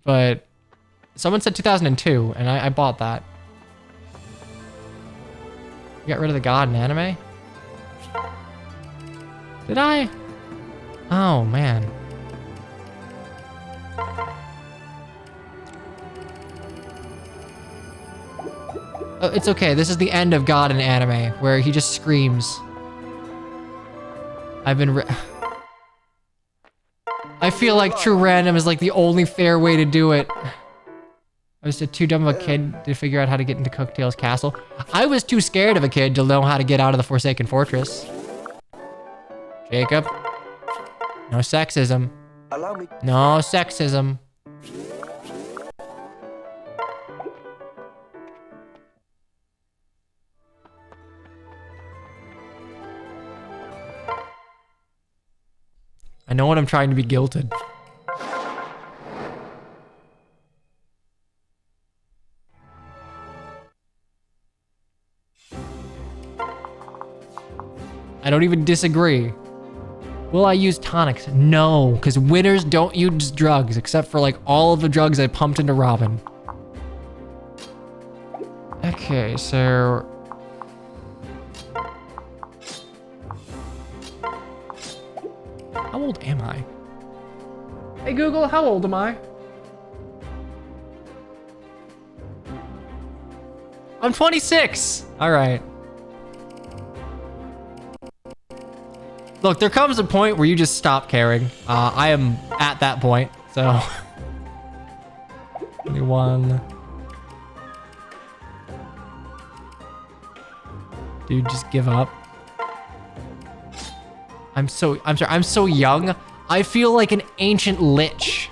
But someone said 2002, and I bought that. You got rid of the god in anime? Did I? Oh, man. Oh, it's okay. This is the end of God in anime, where he just screams. I feel like true random is like the only fair way to do it. I was too dumb of a kid to figure out how to get into Cooktail's castle. I was too scared of a kid to know how to get out of the Forsaken Fortress. Jacob. No sexism. Allow me. No sexism. I know what I'm trying to be guilted. I don't even disagree. Will I use tonics? No, because winners don't use drugs, except for like all of the drugs I pumped into Robin. Okay, so... How old am I? Hey Google, how old am I? I'm 26! Alright. Look, there comes a point where you just stop caring. I am at that point, so... 21. Dude, just give up. I'm sorry, I'm so young. I feel like an ancient lich.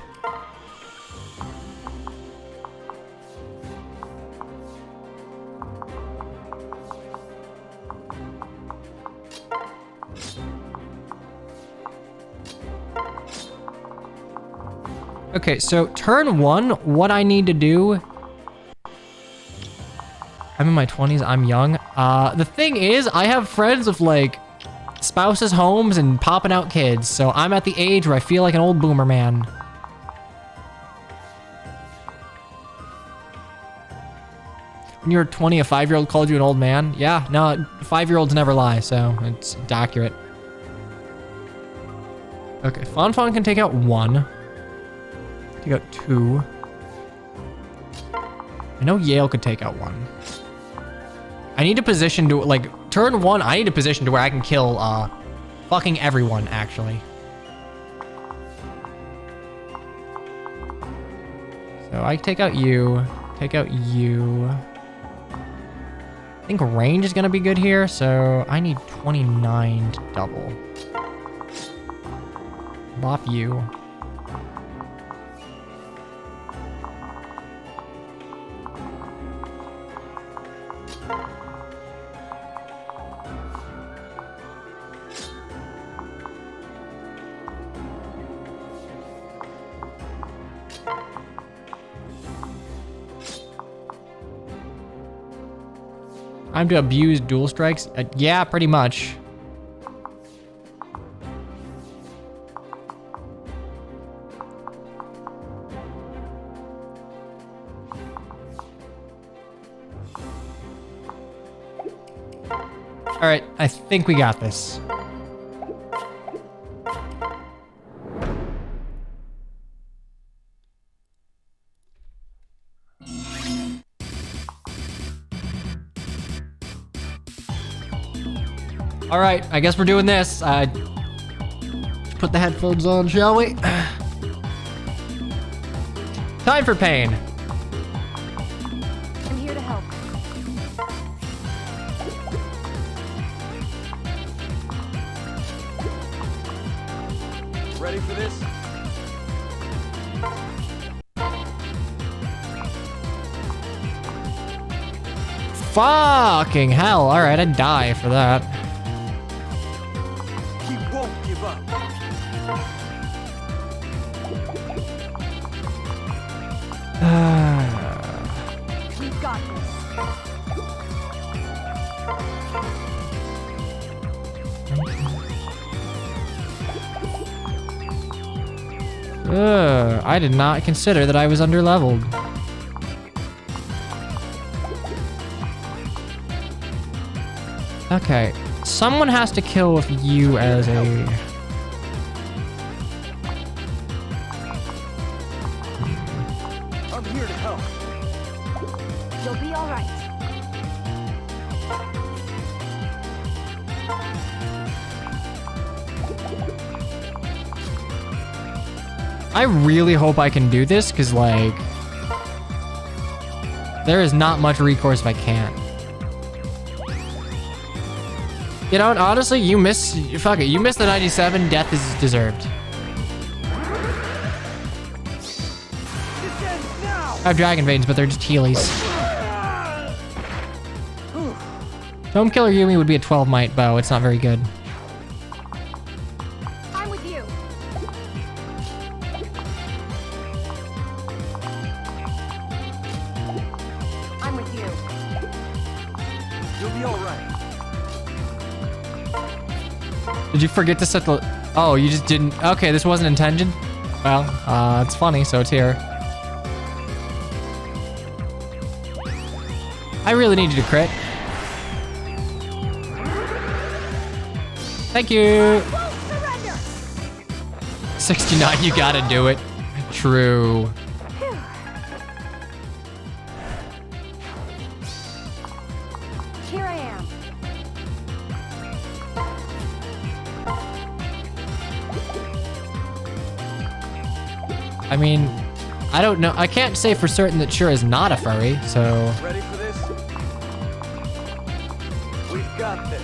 Okay, so turn 1, what I need to do... I'm in my 20s, I'm young. The thing is, I have friends with like spouses, homes, and popping out kids, so I'm at the age where I feel like an old boomer man. When you were 20, a 5-year-old called you an old man? Yeah, no, 5-year-olds never lie, so it's accurate. Okay, Fonfon can take out 1. Take out 2. I know Yale could take out 1. I need a position to, like, turn 1, I need a position to where I can kill, fucking everyone, actually. So I take out you, take out you. I think range is gonna be good here, so I need 29 to double. Bop you. Time to abuse dual strikes? Yeah, pretty much. All right, I think we got this. All right, I guess we're doing this. Let's put the headphones on, shall we? Time for pain. I'm here to help. Ready for this? Fucking hell. All right, I'd die for that. He won't give up. We've got this. I did not consider that I was underleveled. Okay, someone has to kill with you as a... I'm here to help. You'll be all right. I really hope I can do this, because, like, there is not much recourse if I can't. You know, honestly, you miss... Fuck it, you missed the 97. Death is deserved. This ends now. I have Dragon Veins, but they're just Heelys. Dome Killer Yumi would be a 12 might bow. It's not very good. I'm with you. I'm with you. You'll be all right. Did you forget to set the... Oh, you just didn't... Okay, this wasn't intention? Well, it's funny, so it's here. I really need you to crit. Thank you. 69, you gotta do it. True. Here I am. I mean, I don't know. I can't say for certain that Shura is not a furry, so... Ready for this? We've got this.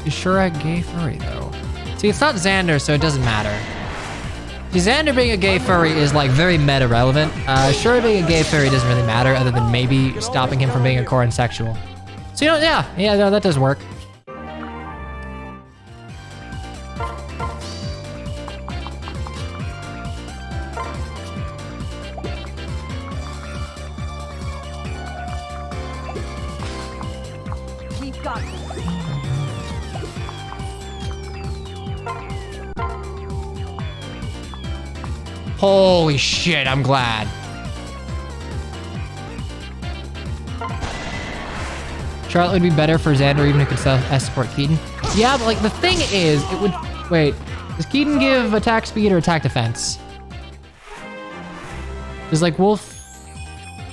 Is Shura a gay furry, though? See, it's not Xander, so it doesn't matter. See, Xander being a gay furry is, like, very meta-relevant. Shura being a gay furry doesn't really matter, other than maybe stopping him from being a Corrin sexual. So, you know, yeah, no, that does work. We've got this. Holy shit, I'm glad. Charlotte would be better for Xander even if it could escort Keaton. Yeah, but like the thing is, it would... Wait, does Keaton give attack speed or attack defense? Does like Wolf...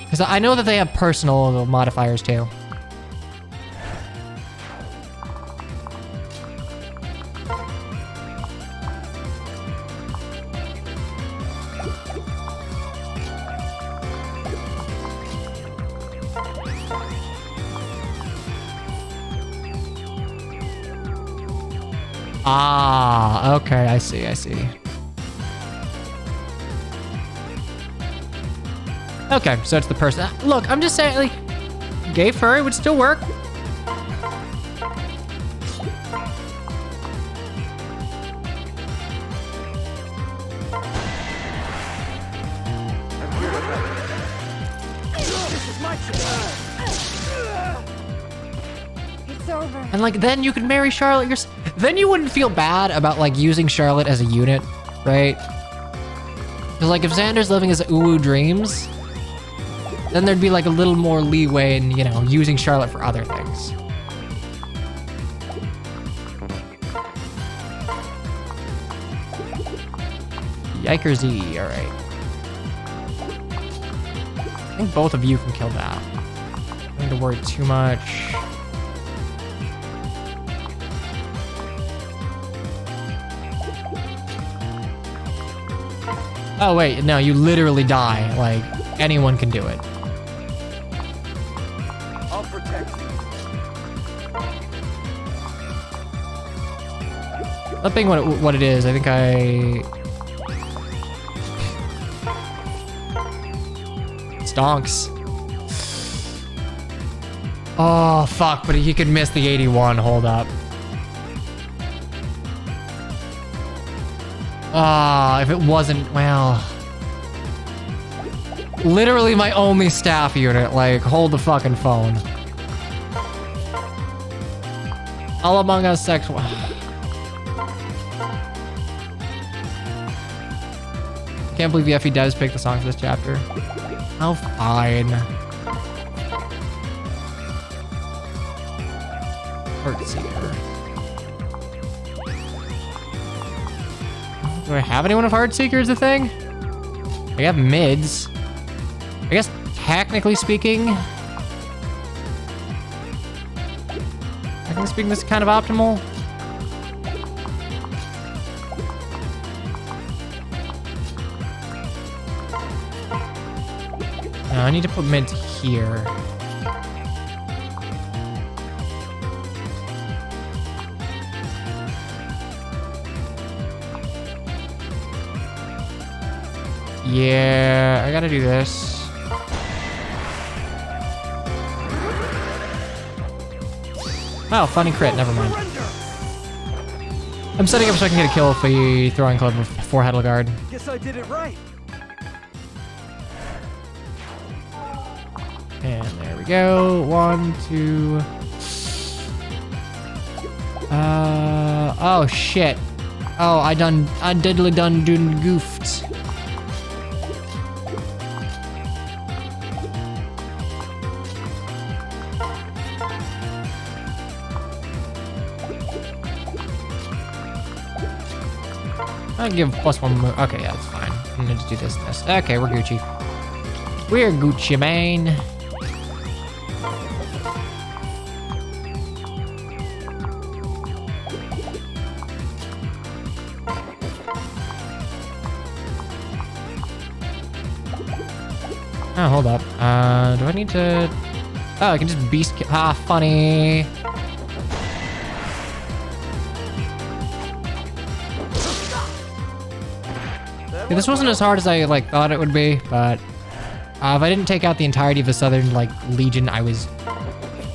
Because I know that they have personal modifiers too. Ah, okay, I see. Okay, so it's the person. Look, I'm just saying, like, gay furry would still work. This is my chance. It's over. And like, then you could marry Charlotte. Then you wouldn't feel bad about like using Charlotte as a unit, right? Because like if Xander's living his uwu dreams, then there'd be like a little more leeway in, you know, using Charlotte for other things. Yikersy, all right. I think both of you can kill that. Don't need to worry too much. Oh wait, no, you literally die. Like, anyone can do it. I'll protect you. That being what it is, I think Stonks. Oh, fuck, but he could miss the 81. Hold up. Ah, if it wasn't, well... Literally my only staff unit. Like, hold the fucking phone. All Among Us sex... Can't believe the FE devs picked the song for this chapter. Oh, fine. Heartseeker. Do I have anyone of Heartseeker is the thing? I have mids. I guess technically speaking, this is kind of optimal. No, I need to put mids here. Yeah, I gotta do this. Oh, funny crit, never mind. I'm setting up so I can get a kill if we throwing club before Heddle Guard. Guess I did it right. And there we go. 1, 2. Oh shit. Oh, I diddly done goofed. I'll give +1 move. Okay, yeah, that's fine. I'm gonna just do this and this. Okay, we're Gucci. We're Gucci, man. Oh, hold up. Do I need to... Oh, I can just beast... Ah, funny. Yeah, this wasn't as hard as I, like, thought it would be, but... if I didn't take out the entirety of the Southern, like, Legion, I was...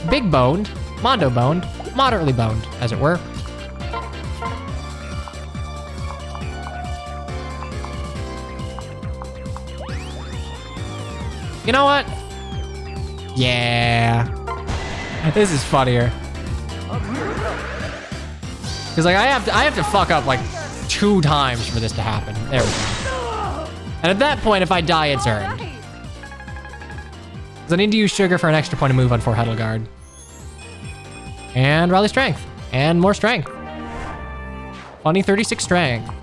big boned, Mondo boned, moderately boned, as it were. You know what? Yeah. This is funnier. Cause like I have to fuck up like 2 times for this to happen. There we go. And at that point, if I die, it's earned. Cause I need to use sugar for an extra point of move on 4 Heddle Guard. And rally strength. And more strength. Funny 36 strength.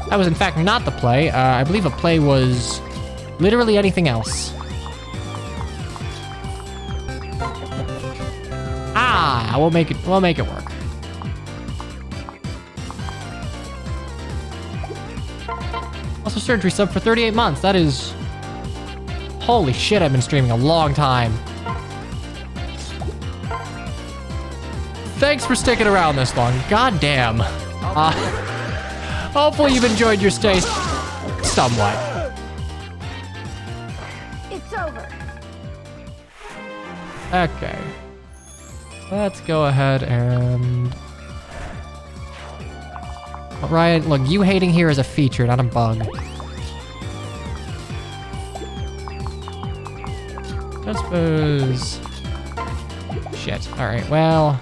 That was in fact not the play. I believe a play was literally anything else. Ah, we'll make it work. Also surgery sub for 38 months. That is... Holy shit, I've been streaming a long time. Thanks for sticking around this long. God damn. Hopefully you've enjoyed your stay somewhat. It's over. Okay. Let's go ahead and... Riot, look, you hating here is a feature, not a bug. I suppose... Shit. Alright, well...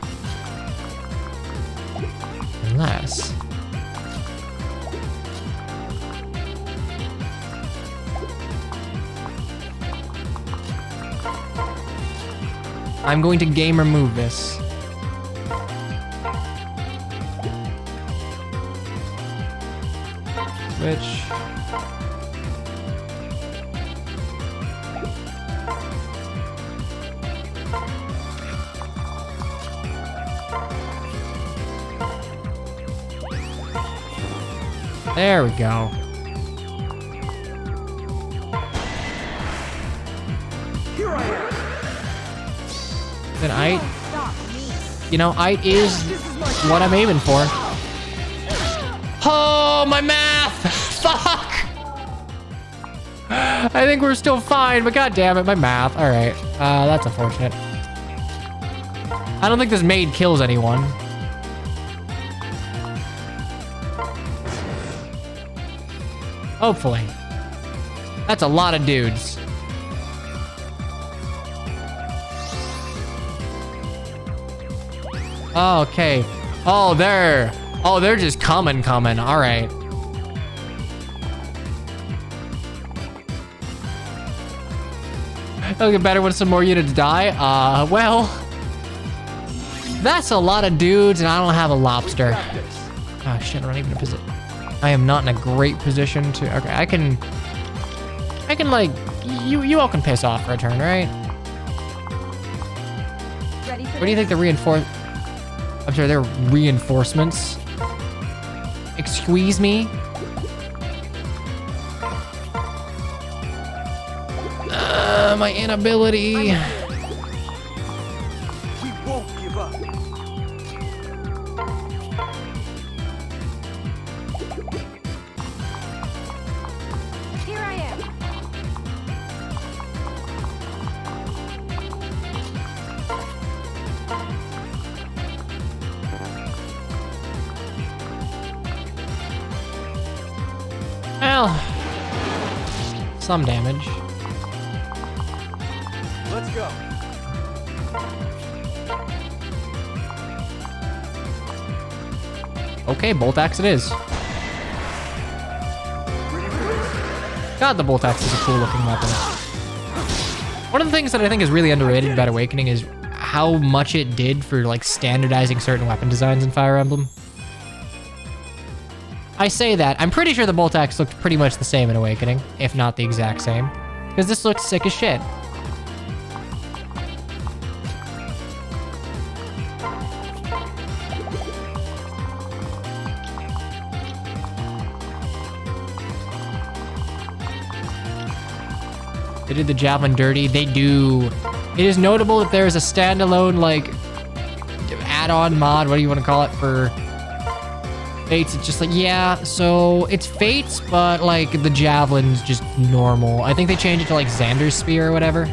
Unless... I'm going to game remove this. Switch. There we go. Here I am. Then Ite, you know, Ite is what I'm aiming for. Oh, my math. Fuck. I think we're still fine, but god damn it, my math. All right, that's unfortunate. I don't think this maid kills anyone. Hopefully. That's a lot of dudes. Oh, okay. Oh, they're just coming. All right. It'll get better when some more units die. Well, that's a lot of dudes, and I don't have a lobster. Oh shit, I'm not even in a position. I am not in a great position to. Okay, I can like, you all can piss off for a turn, right? Ready for What do you think the I'm sorry, they're reinforcements. Excuse me? My inability. We won't give up. Here I am. Well, some damage. Let's go. Okay, bolt axe it is. God, the bolt axe is a cool looking weapon. One of the things that I think is really underrated about Awakening is how much it did for like standardizing certain weapon designs in Fire Emblem. I say that, I'm pretty sure the bolt axe looked pretty much the same in Awakening, if not the exact same. Because this looks sick as shit. They did the javelin dirty. They do. It is notable that there is a standalone, like, add-on mod, what do you want to call it, for Fates. It's just like, yeah, so it's Fates, but, like, the javelin's just normal. I think they changed it to, like, Xander's Spear or whatever.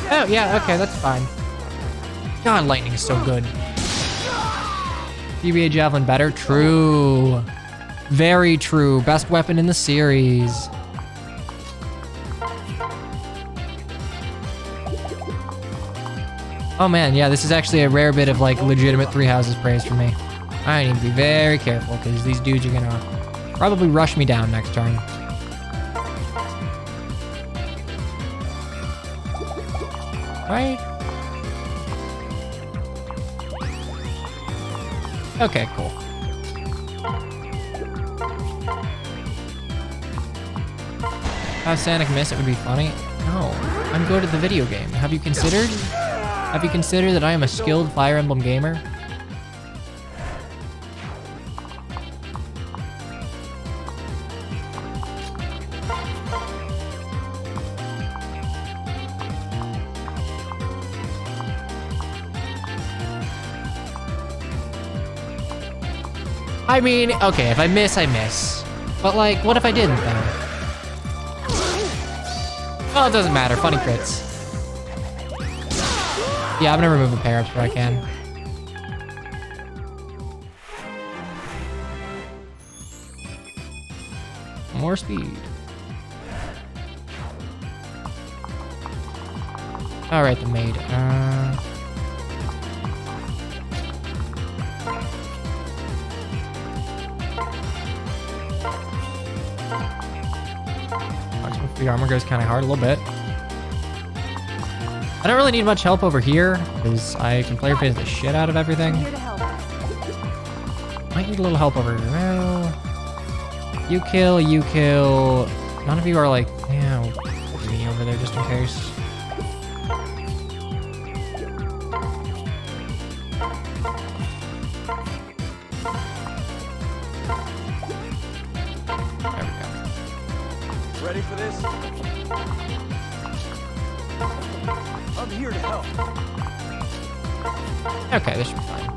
Oh, yeah, okay, that's fine. God, lightning is so good. PBA javelin better? True. Very true. Best weapon in the series. Oh man, yeah, this is actually a rare bit of like legitimate Three Houses praise for me. I need to be very careful because these dudes are gonna probably rush me down next turn. Right? Okay, cool. Have Sonic miss? It would be funny. No, I'm good at the video game. Have you considered that I am a skilled Fire Emblem gamer? I mean, okay, if I miss, I miss. But like, what if I didn't then? Well, it doesn't matter. Funny crits. Yeah, I'm gonna remove the pair-ups where I can. More speed. Alright, the maid. The armor goes kind of hard a little bit. I don't really need much help over here because I can player phase the shit out of everything. I'm here to help. Might need a little help over here. Well, you kill. None of you are like, yeah, put me over there just in case. There we go. Ready for this? I'm here to help. Okay, this should be fine.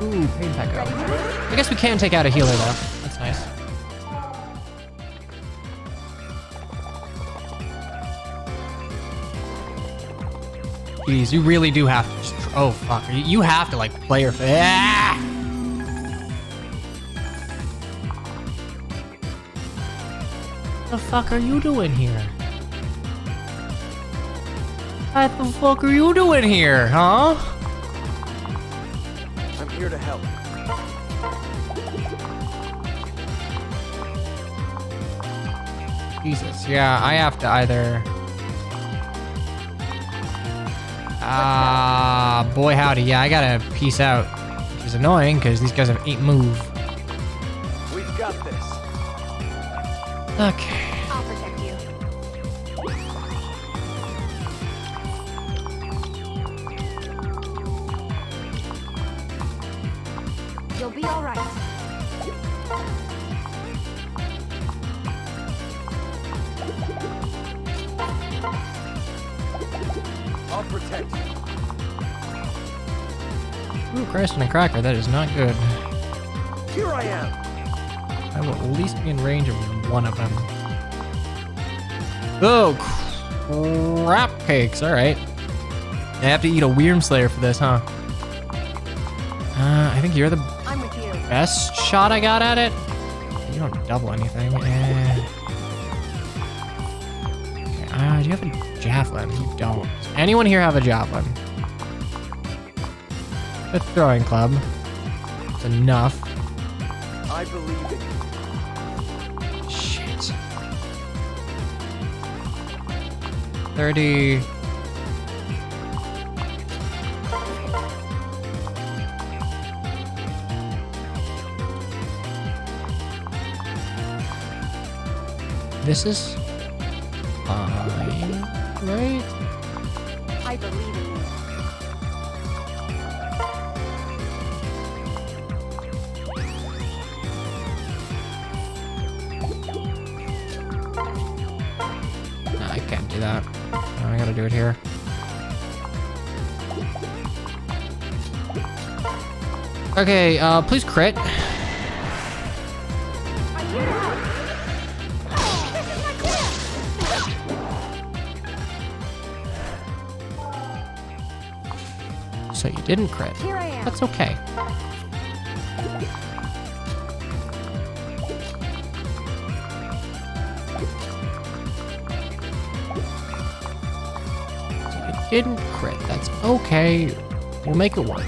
Ooh, pain Pecco. I guess we can take out a healer though. That's nice. Jeez, you really do have to just... Oh, fuck. You have to, like, play your... Ah! What the fuck are you doing here? What the fuck are you doing here, huh? I'm here to help. Jesus, yeah, I have to either... boy howdy, yeah, I gotta peace out. Which is annoying, because these guys have 8 move. We've got this. Okay. I'll protect you. You'll be all right. I'll protect you. Ooh, Christ and a cracker, that is not good. Here I am. I will at least be in range of one of them. Oh, crap cakes, alright. I have to eat a Wyrm Slayer for this, huh? I think you're the I'm with you. best shot I got at it. You don't double anything. Okay, do you have a javelin? You don't. Does anyone here have a javelin? A throwing club. It's enough. I believe in you. Shit. 30. This is fine, right? I believe in you. No, I can't do that. No, I gotta do it here. Okay, please crit. I'm here to help. This is my chance. So you didn't crit. Here I am. That's okay. So you didn't crit. That's okay. We'll make it work.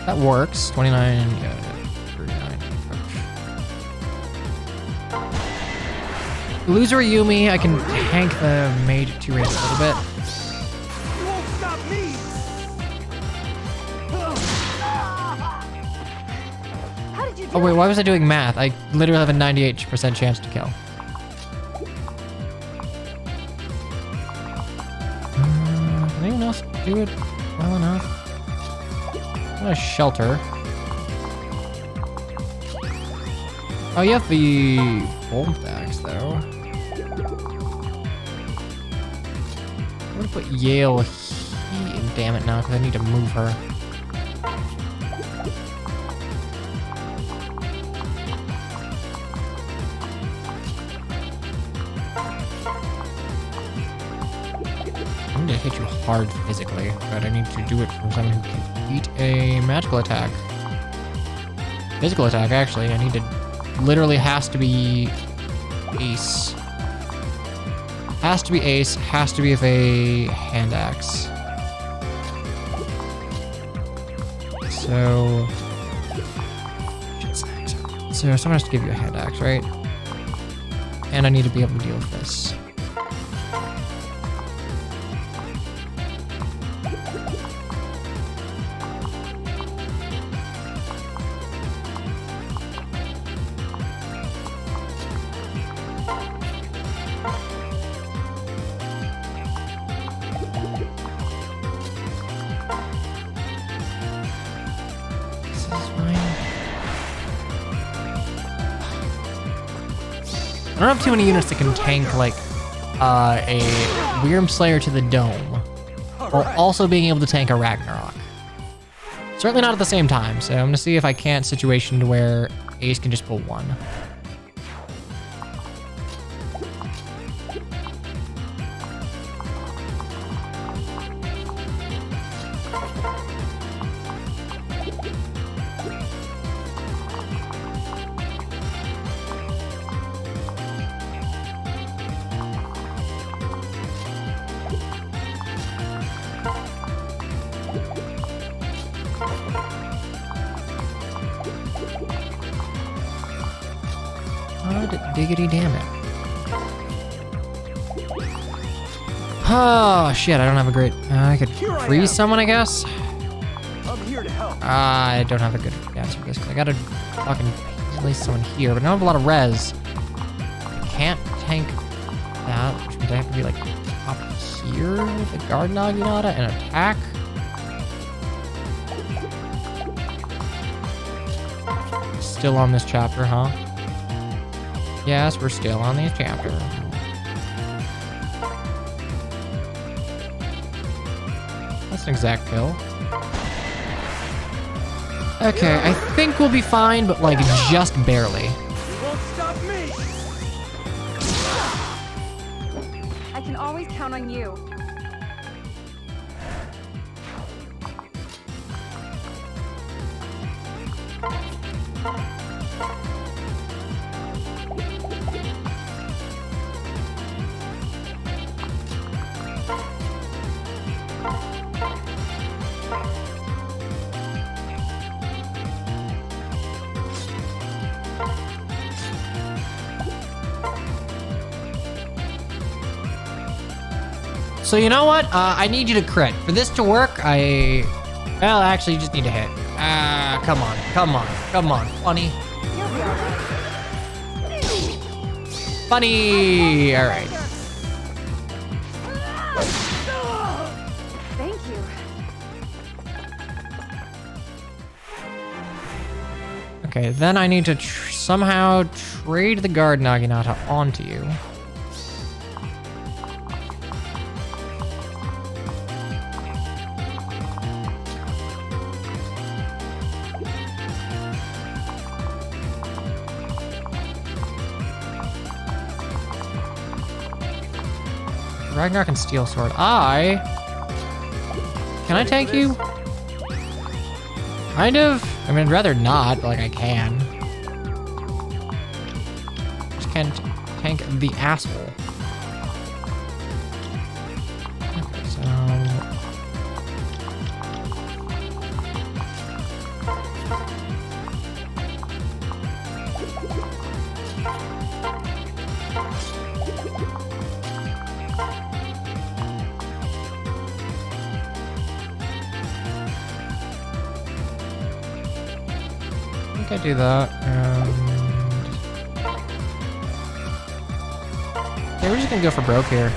That works. 29, yeah, 39. Illusory Yumi, I can tank the mage at 2 range a little bit. You won't stop me. How did you do Oh wait, it? why was I doing math? I literally have a 98% chance to kill. Can anyone else do it well enough? I'm gonna shelter. Oh, you have the bolt axe though. I'm gonna put Yale here. Damn it now, because I need to move her. I'm gonna hit you hard physically, but I need to do it from someone who can eat a magical attack. Physical attack, actually. I need to... Literally has to be... Ace. Has to be ace. Has to be with a hand axe. So... Shit snacks. So someone has to give you a hand axe, right? And I need to be able to deal with this. This is fine. I don't have too many units that can tank, like, a Wyrm Slayer to the dome, while also being able to tank a Ragnarok. Certainly not at the same time, so I'm gonna see if I can't situation to where Ace can just pull one. God diggity damn it. Oh shit, I don't have a great... I could freeze someone, I guess? I'm here to help. I don't have a good answer for this, because I gotta fucking place someone here, but I don't have a lot of res. I can't tank that, which means I have to be like up here with the Guard Naginata and attack. Still on this chapter, huh? Yes, we're still on this chapter. That's an exact kill. Okay, I think we'll be fine, but like just barely. You won't stop me. I can always count on you. So you know what? I need you to crit. For this to work, well, actually, you just need to hit. Come on, come on, come on. Funny. You'll be alright. Funny! Alright. Thank you. Okay, then I need to somehow trade the Guard Naginata onto you. Ragnarok and Steel Sword. Can I tank you? Kind of. I mean, I'd rather not, but like I can. Just can't tank the asshole. Okay, so... I think I do that. Okay, we're just gonna go for broke here.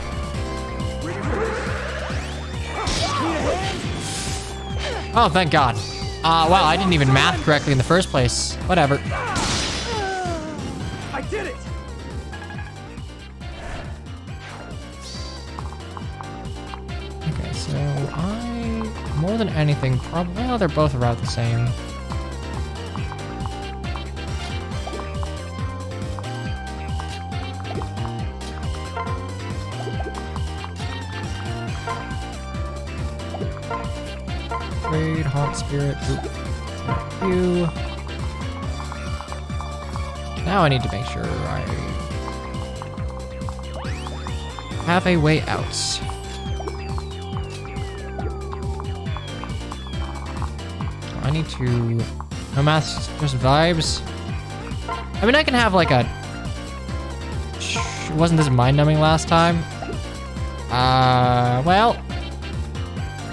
Oh, thank God. Wow, I didn't even math correctly in the first place. Whatever. I did it. Okay, so more than anything, probably, well, they're both about the same. Trade, Haunt Spirit, oop. You. Now I need to make sure I have a way out. I need to... No math, just vibes. I mean, I can have like a... Wasn't this mind-numbing last time? Well...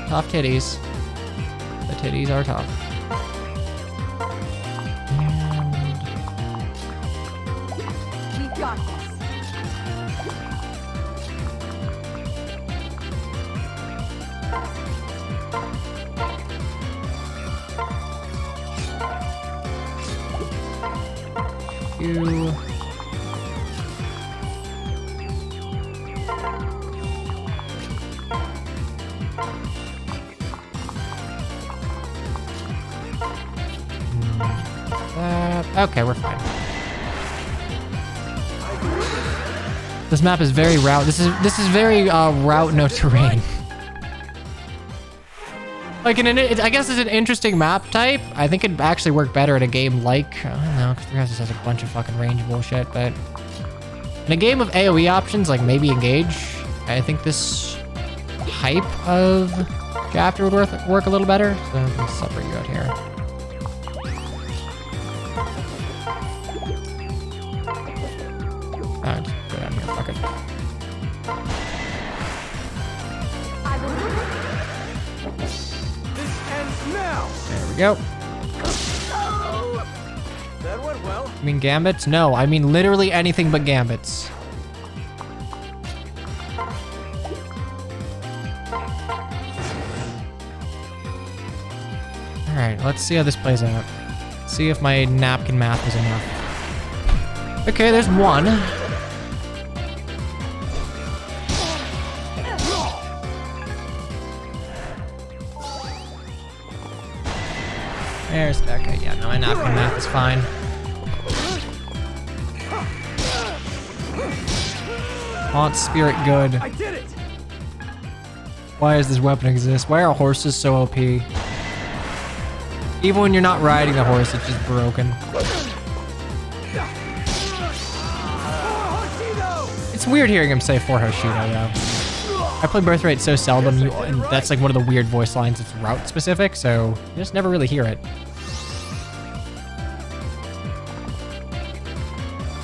Tough titties. The titties are tough. And... We've got this. You... Okay, we're fine. This map is very route. This is very route no terrain. Like I guess it's an interesting map type. I think it'd actually work better in a game like, I don't know, because this has a bunch of fucking range bullshit, but in a game of AoE options, like maybe Engage, I think this type of chapter would work a little better. So let's separate you out here. Just go down here, fuck it. Now. There we go. That went well. You mean gambits? No, I mean literally anything but gambits. Alright, let's see how this plays out. See if my napkin math is enough. Okay, there's one. There's, okay, yeah, no, my napkin math is fine. Haunt spirit good. I did it. Why does this weapon exist? Why are horses so OP? Even when you're not riding the horse, it's just broken. It's weird hearing him say for Hoshido, though. I play Birthright so seldom, and that's like one of the weird voice lines that's route specific, so you just never really hear it.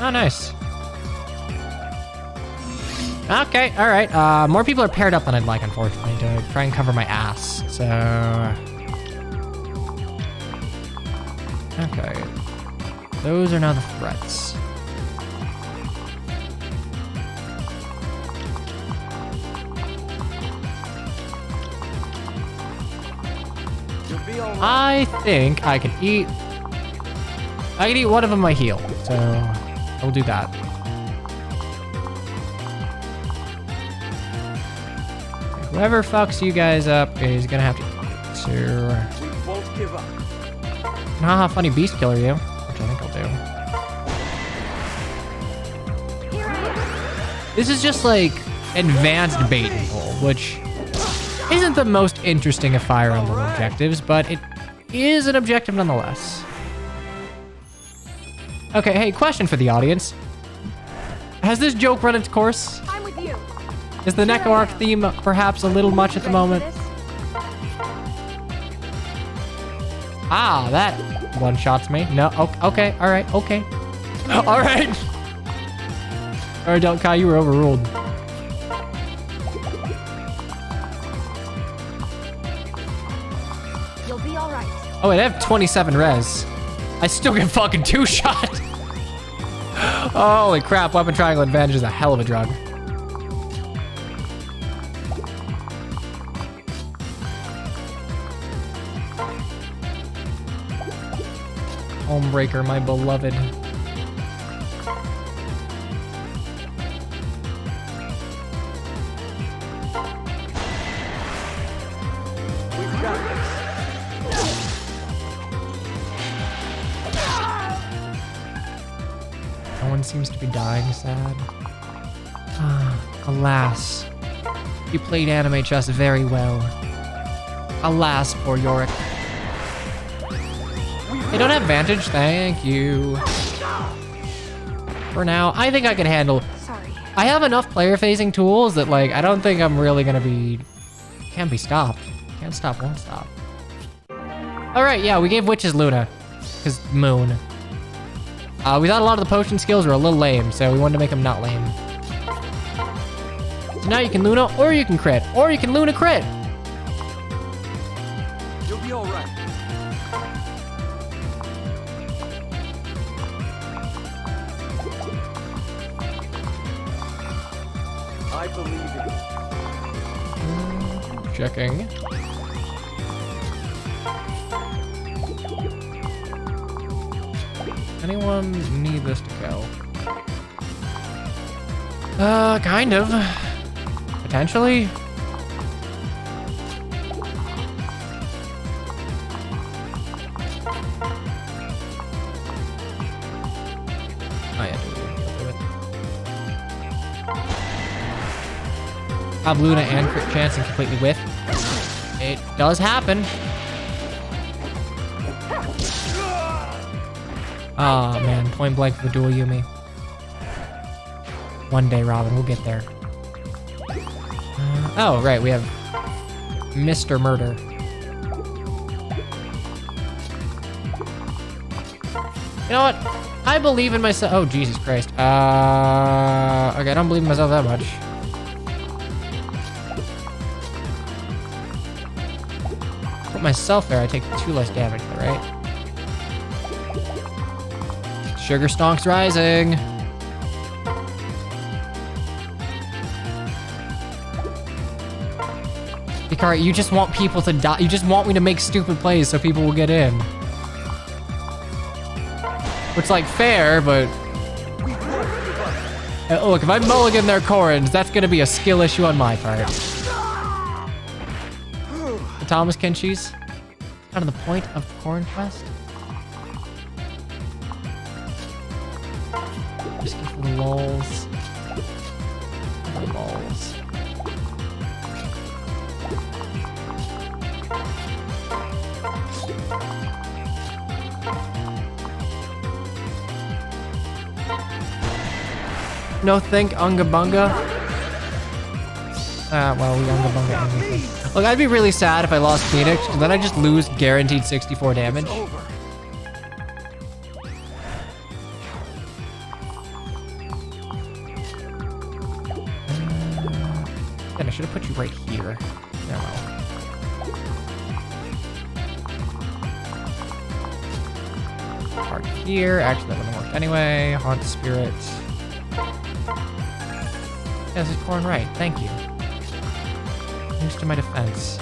Oh, nice. Okay, all right. More people are paired up than I'd like, unfortunately, to try and cover my ass. So, okay, those are now the threats. I think I can eat. I can eat one of them. I heal, so I'll do that. Whoever fucks you guys up is gonna have to eat it. So, We won't give up. haha, funny beast killer you, which I think I'll do. Here I am. This is just like advanced bait and pull, which isn't the most interesting of Fire Emblem objectives, but it is an objective nonetheless. Okay, hey, question for the audience. Has this joke run its course? I'm with you. Is the Neko Arc theme perhaps a little much at the moment? Ready for this? Ah, that one-shots me. No, okay, all right, okay. All right. All right, Del Kai, you were overruled. You'll be all right. Oh, wait, I have 27 res. I still get fucking two-shot. Holy crap, weapon triangle advantage is a hell of a drug. Homebreaker, my beloved. We've got this. No one seems to be dying sad. Ah, alas. You played anime chess very well. Alas, poor Yorick. They don't have advantage, thank you. For now, I think I can handle. Sorry. I have enough player-facing tools that, like, I don't think I'm really gonna be. Can't be stopped. Can't stop, won't stop. All right, yeah, we gave witches Luna, cause Moon. We thought a lot of the potion skills were a little lame, so we wanted to make them not lame. So now you can Luna, or you can crit, or you can Luna crit. You'll be all right. I believe in you. Checking. Anyone need this to go? Kind of. Potentially. Luna and crit chance and completely whiff. It does happen. Oh man, point blank for the dual Yumi. One day, Robin, we'll get there. Oh, right, we have Mr. Murder. You know what? I believe in myself. Oh, Jesus Christ. Okay, I don't believe in myself that much. Put myself there, I take 2 less damage, right? Sugar Stonk's rising. Hikari, you just want people to die. You just want me to make stupid plays so people will get in. Which, like, fair, but... look, if I mulligan their Corrins, that's gonna be a skill issue on my part. The Thomas Kenshis. Kind of the point of the Corrin quest. Just for the lulz. For the lulz. No think Unga Bunga. Well, we Unga Bunga anything. Look, I'd be really sad if I lost Phoenix, because then I just lose guaranteed 64 damage. Then I should have put you right here. No. Park here. Actually, that wouldn't work anyway. Haunt Spirit. Yeah, this is Corrinright. Thank you. Thanks to my defense.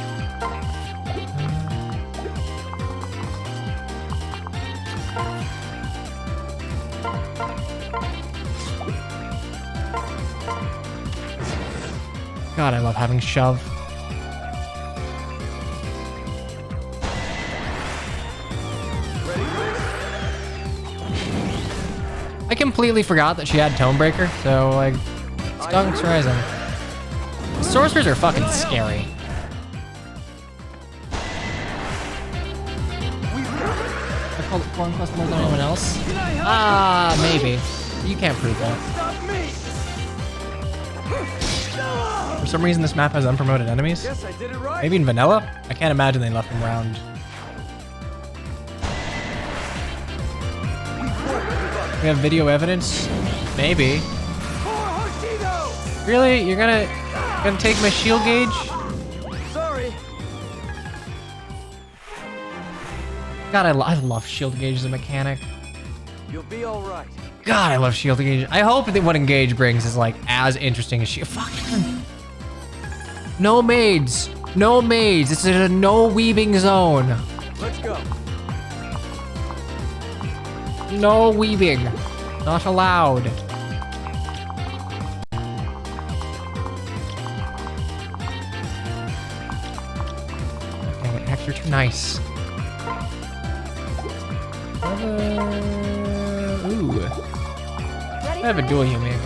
God, I love having shove. I completely forgot that she had Tonebreaker, so like, Skunk's rising. Sorcerers are fucking scary. I called it Corrin Quest more than anyone else. Ah, maybe. You can't prove that. For some reason, this map has unpromoted enemies. Yes, I did it right. Maybe in vanilla? I can't imagine they left them around. We have video evidence? Maybe. Really? You're gonna take my shield gauge? Sorry. God, I love shield gauge as a mechanic. You'll be all right. God, I love shield gauge. I hope that what engage brings is like as interesting as shield. Fucking. No maids. No maids. This is a no weaving zone. Let's go. No weaving. Not allowed. Okay, Axe, you're too nice. Ooh. I have a dual human.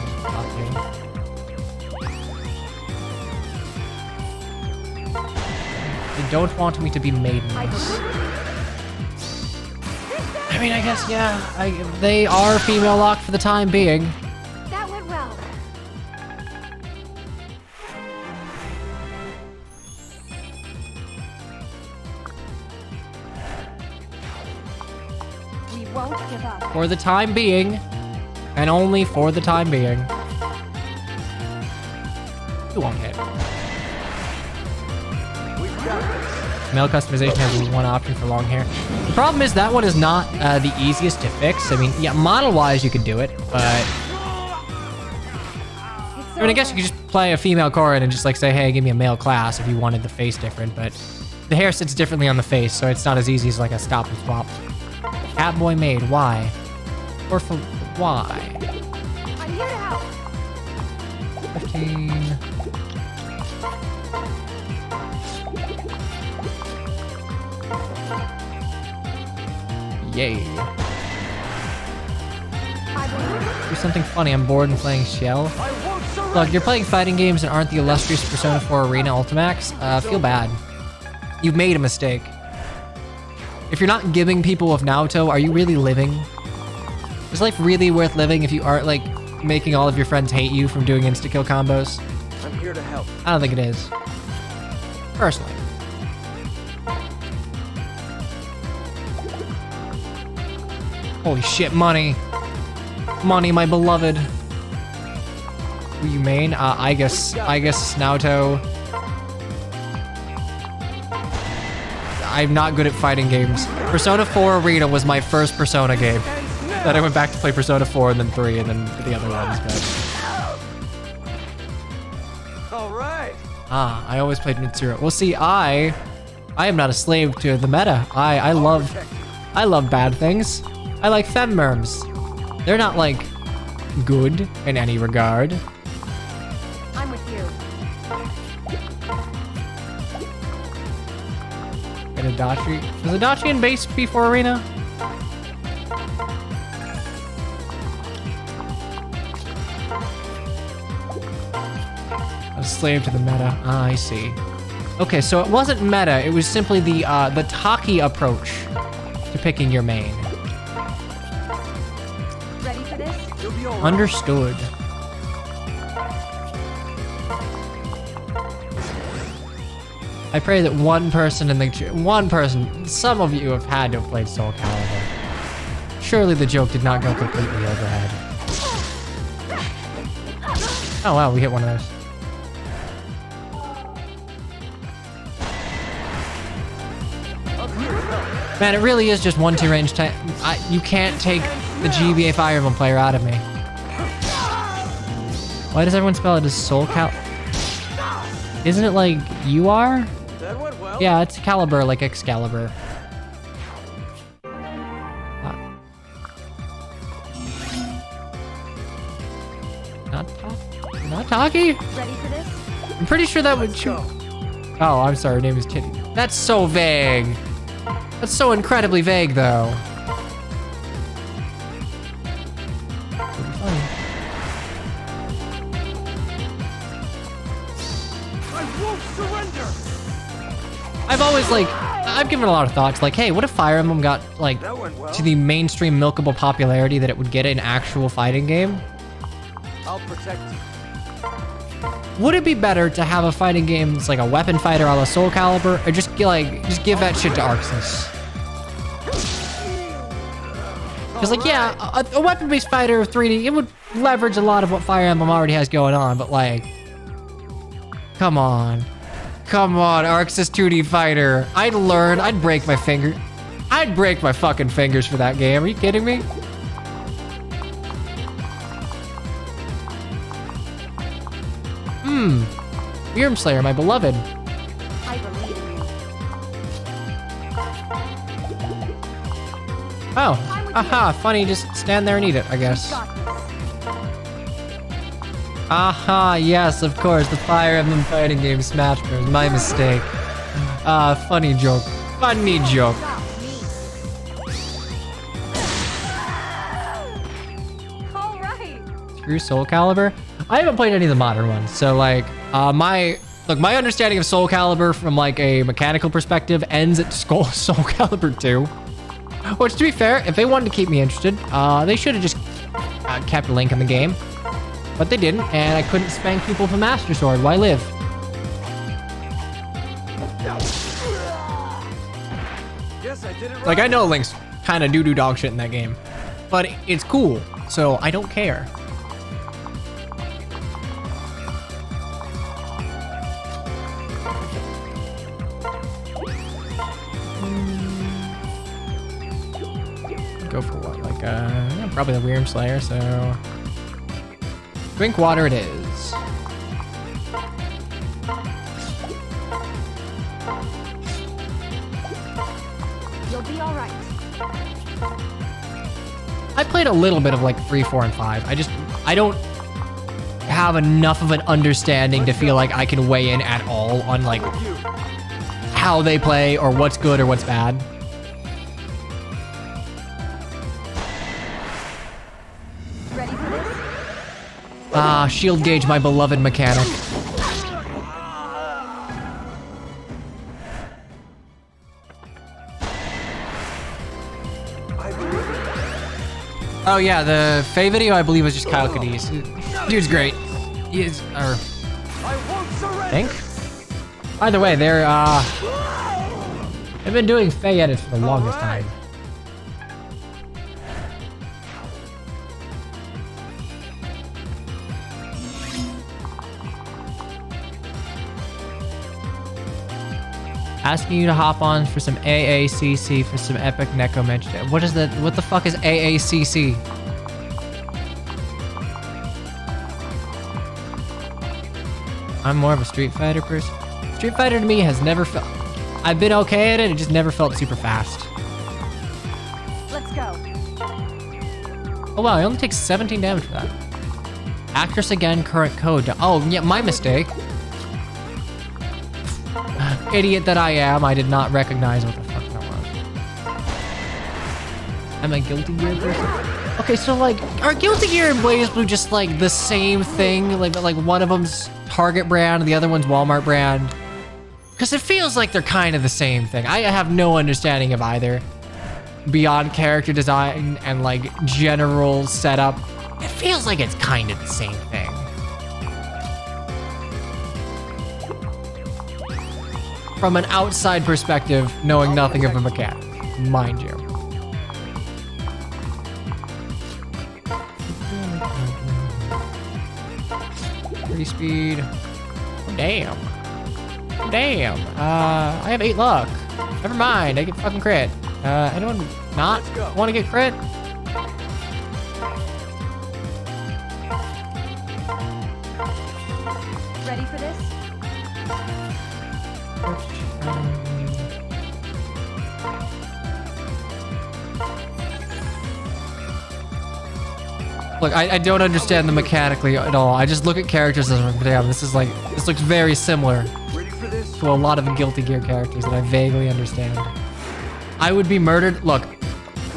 They don't want me to be maidens. I mean, I guess, yeah. They are female locked for the time being. That went well. We won't give up. For the time being. And only for the time being. You won't hit. Male customization has one option for long hair. The problem is that one is not the easiest to fix. I mean, yeah, model-wise you could do it, but... I mean, I guess you could just play a female Corrin and just like say, hey, give me a male class if you wanted the face different, but the hair sits differently on the face, so it's not as easy as like a stop and swap. Catboy maid, why? Or for why? I'm here to help. 15... Yay. Do something funny. I'm bored and playing Shell. I won't surrender. Look, you're playing fighting games and aren't the illustrious Persona 4 Arena Ultimax. Feel bad. You've made a mistake. If you're not giving people of Naoto, are you really living? Is life really worth living if you aren't, like, making all of your friends hate you from doing insta-kill combos? I'm here to help. I don't think it is. Personally. Holy shit, money. Money, my beloved. Who you main? I guess Naoto. I'm not good at fighting games. Persona 4 Arena was my first Persona game. Then I went back to play Persona 4 and then 3 and then the other ones, but... All right. I always played Mitsuru. Well, see, I am not a slave to the meta. I love bad things. I like femmerms. They're not, like, good in any regard. I'm with you. And Adachi. Was Adachi in base before Arena? A slave to the meta. Ah, I see. Okay, so it wasn't meta. It was simply the Taki approach to picking your main. Ready for this? You'll be all right. Understood. I pray that one person, some of you have had to have played Soul Calibur. Surely the joke did not go completely overhead. Oh wow, we hit one of those. Man, it really is just 1-2 range time. You can't take the GBA Fire Emblem player out of me. Why does everyone spell it as Soul Cal? Isn't it like you are? That went well. Yeah, it's Caliber, like Excalibur. Not Taki? Ready for this? I'm pretty sure that would Go. Oh, I'm sorry, her name is Kitty. That's so vague. That's so incredibly vague, though. I won't surrender. I've given a lot of thoughts, like, hey, what if Fire Emblem got, like, That went well. to the mainstream milkable popularity that it would get in actual fighting game? I'll protect you. Would it be better to have a fighting game that's like a weapon fighter a la Soul Calibur, or just give that shit to Arxis? Because, like, yeah, a weapon-based fighter of 3D, it would leverage a lot of what Fire Emblem already has going on, but, like, come on. Come on, Arxis 2D fighter. I'd break my finger. I'd break my fucking fingers for that game. Are you kidding me? Wyrm Slayer, my beloved. I believe in you. Oh, aha, funny, just stand there and eat it, I guess. Got this. Aha, yes, of course, the Fire Emblem fighting game Smash Bros. My mistake. Funny joke. Funny joke. Stop me. All right. Through Soul Calibur? I haven't played any of the modern ones, so like, my understanding of Soul Calibur from like a mechanical perspective ends at Soul Calibur 2. Which, to be fair, if they wanted to keep me interested, they should have just kept Link in the game. But they didn't, and I couldn't spank people with a Master Sword. Why live? Guess I did it right. Like, I know Link's kind of doo-doo dog shit in that game, but it's cool, so I don't care. Go for what? Like, yeah, probably the Wyrm Slayer, so... Drink water it is. You'll be all right. I played a little bit of like 3, 4, and 5. I don't have enough of an understanding to feel like I can weigh in at all on like how they play or what's good or what's bad. Ready for this? Ah, shield gauge, my beloved mechanic. Oh yeah, the Faye video I believe was just Kyle Cadiz. Dude's great. He is, or I think. Either way, they've been doing Faye edits for the longest time. Asking you to hop on for some AACC for some epic Neko mention. What is that? What the fuck is AACC? I'm more of a Street Fighter person. Street Fighter to me has never felt... I've been okay at it, it just never felt super fast. Let's go. Oh wow, he only takes 17 damage for that. Actress again, current code. Oh yeah, my mistake. Idiot that I am, I did not recognize what the fuck that was. Am I Guilty Gear person? Okay, so like, are Guilty Gear and Blaze Blue just like the same thing? Like one of them's Target brand and the other one's Walmart brand? Because it feels like they're kind of the same thing. I have no understanding of either. Beyond character design and like general setup, it feels like it's kind of the same thing. From an outside perspective, knowing nothing of a mechanic, mind you. Free speed. Damn. Damn. I have 8 luck. Never mind, I get fucking crit. Anyone not want to get crit? Ready for this? Look, I don't understand the mechanically at all. I just look at characters as like, damn, this looks very similar to a lot of the Guilty Gear characters that I vaguely understand. I would be murdered. Look,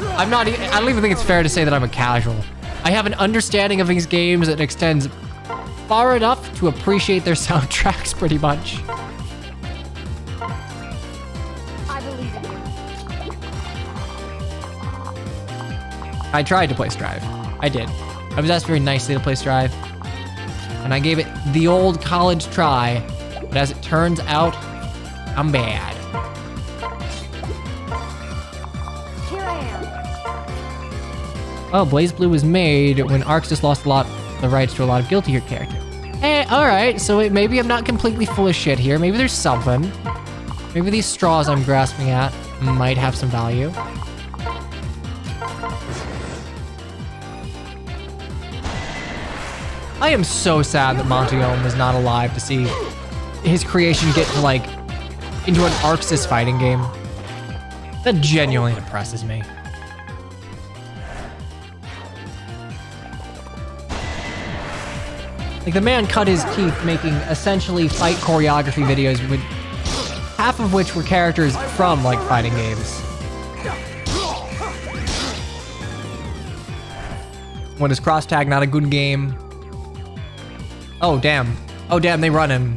I don't even think it's fair to say that I'm a casual. I have an understanding of these games that extends far enough to appreciate their soundtracks pretty much. I believe in you. I tried to play Strive. I did. I was asked very nicely to play Strive. And I gave it the old college try. But as it turns out, I'm bad. Here I am. Oh, Blaze Blue was made when Arcs just lost the rights to a lot of Guilty Gear characters. Hey, alright, so maybe I'm not completely full of shit here. Maybe there's something. Maybe these straws I'm grasping at might have some value. I am so sad that Montione was not alive to see his creation get to like into an Arxis fighting game. That genuinely depresses me. Like the man cut his teeth making essentially fight choreography videos with half of which were characters from like fighting games. When is cross tag not a good game? Oh damn. Oh damn, they run him.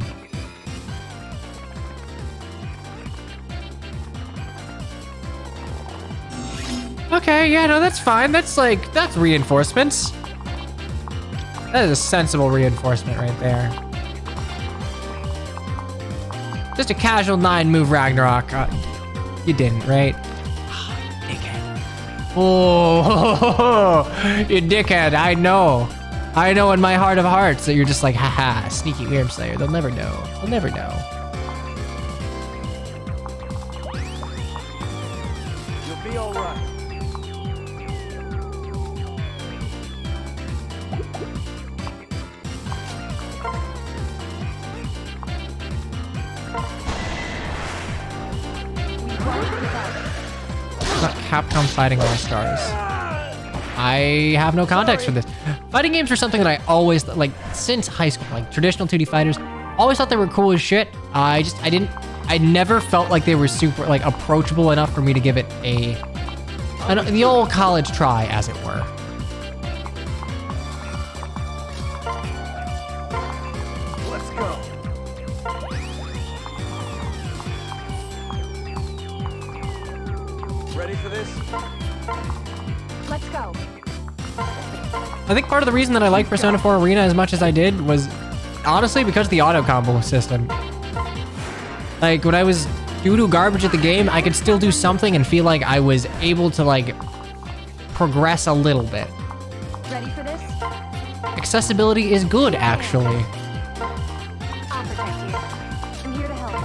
Okay, yeah, no, that's fine. That's reinforcements. That is a sensible reinforcement right there. Just a casual 9-move Ragnarok. You didn't, right? Dickhead. Oh, you dickhead, I know. I know in my heart of hearts that you're just like, haha, sneaky Wyrm Slayer. They'll never know. They'll never know. You'll be all right. Not Capcom Fighting All-Stars. I have no context for this. Fighting games are something that I always, like, since high school, like traditional 2D fighters, always thought they were cool as shit. I never felt like they were super, like, approachable enough for me to give it the old college try, as it were. Ready for this? Let's go. I think part of the reason that I liked Persona 4 Arena as much as I did was honestly because of the auto combo system. Like when I was doo-doo garbage at the game, I could still do something and feel like I was able to like progress a little bit. Ready for this? Accessibility is good, actually. I'll protect you. I'm here to help.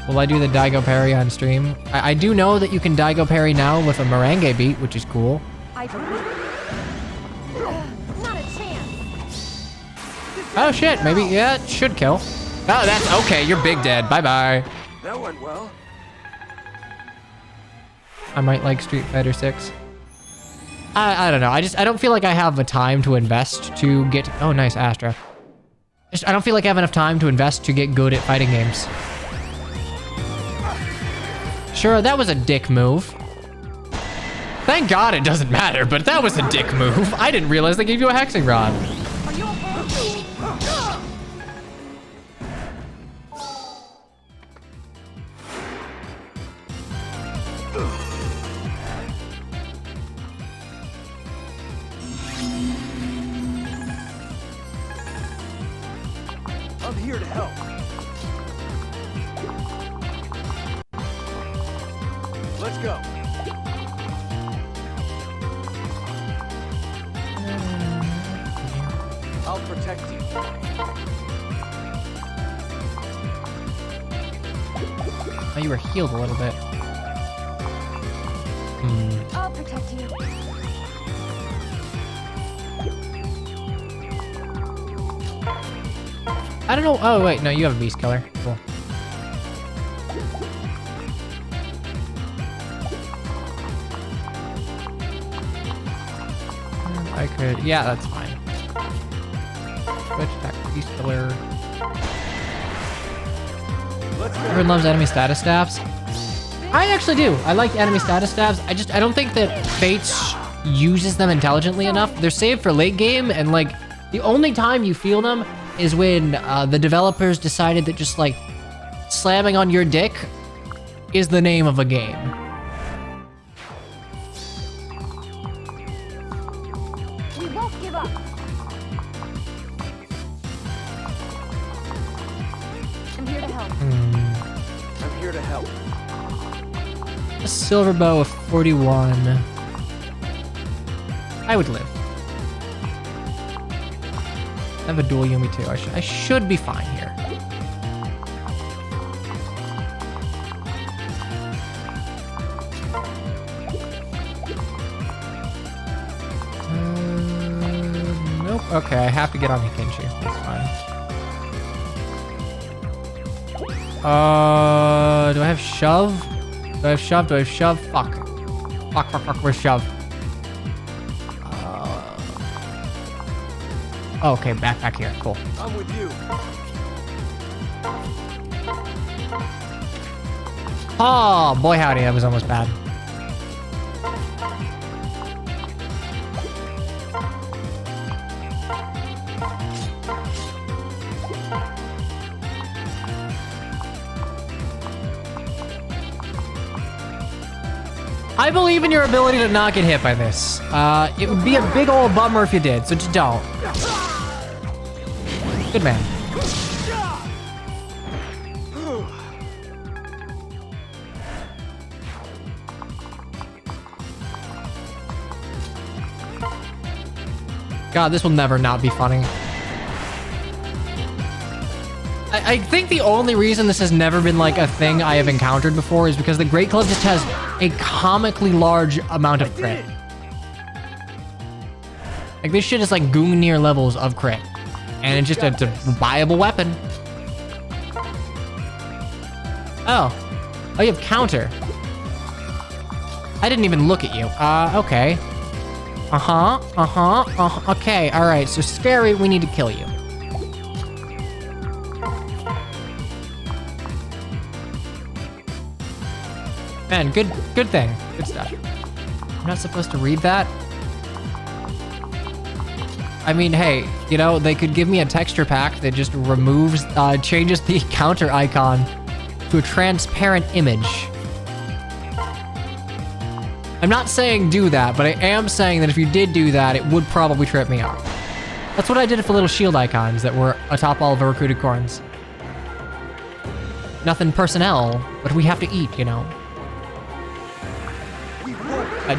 Will I do the Daigo parry on stream? I do know that you can Daigo parry now with a merengue beat, which is cool. I don't. Not a chance. Oh shit, maybe, yeah, it should kill. Oh, that's okay, you're big dead. Bye-bye. That went well. I might like Street Fighter 6. I don't know. I don't feel like I have the time to invest to get... Oh, nice, Astra. I don't feel like I have enough time to invest to get good at fighting games. Sure, that was a dick move. Thank God it doesn't matter, but that was a dick move. I didn't realize they gave you a hexing rod. Are you okay? I'm here to help. Let's go. I'll protect you. Oh, you were healed a little bit. I'll protect you. I don't know. Oh, wait. No, you have a beast killer. Cool. I could... Yeah, that's fine. Switch attack, beast killer. Let's go. Everyone loves enemy status staffs. I actually do. I like enemy status staffs. I don't think that Fates uses them intelligently enough. They're saved for late game, and like the only time you feel them is when the developers decided that just like slamming on your dick is the name of a game. We won't give up. I'm here to help. I'm here to help. A silver bow of 41. I would live. I have a dual Yumi too. I should be fine here. Nope. Okay, I have to get on Hikinchi. That's fine. Do I have shove? Do I have shove? Do I have shove? Fuck. Fuck. Where's shove? Okay, back here. Cool. I'm with you. Oh, boy howdy, that was almost bad. I believe in your ability to not get hit by this. It would be a big old bummer if you did, so just don't. Good man. God, this will never not be funny. I think the only reason this has never been like a thing I have encountered before is because the Great Club just has a comically large amount of crit. Like this shit is like Gungnir levels of crit. And it's just it's a viable weapon. Oh, you have counter. I didn't even look at you. Okay. Okay, all right. So scary, we need to kill you. Man, good thing. Good stuff. I'm not supposed to read that. I mean, hey, you know, they could give me a texture pack that just removes, changes the counter icon to a transparent image. I'm not saying do that, but I am saying that if you did do that, it would probably trip me up. That's what I did for little shield icons that were atop all of our recruited corns. Nothing personnel, but we have to eat, you know.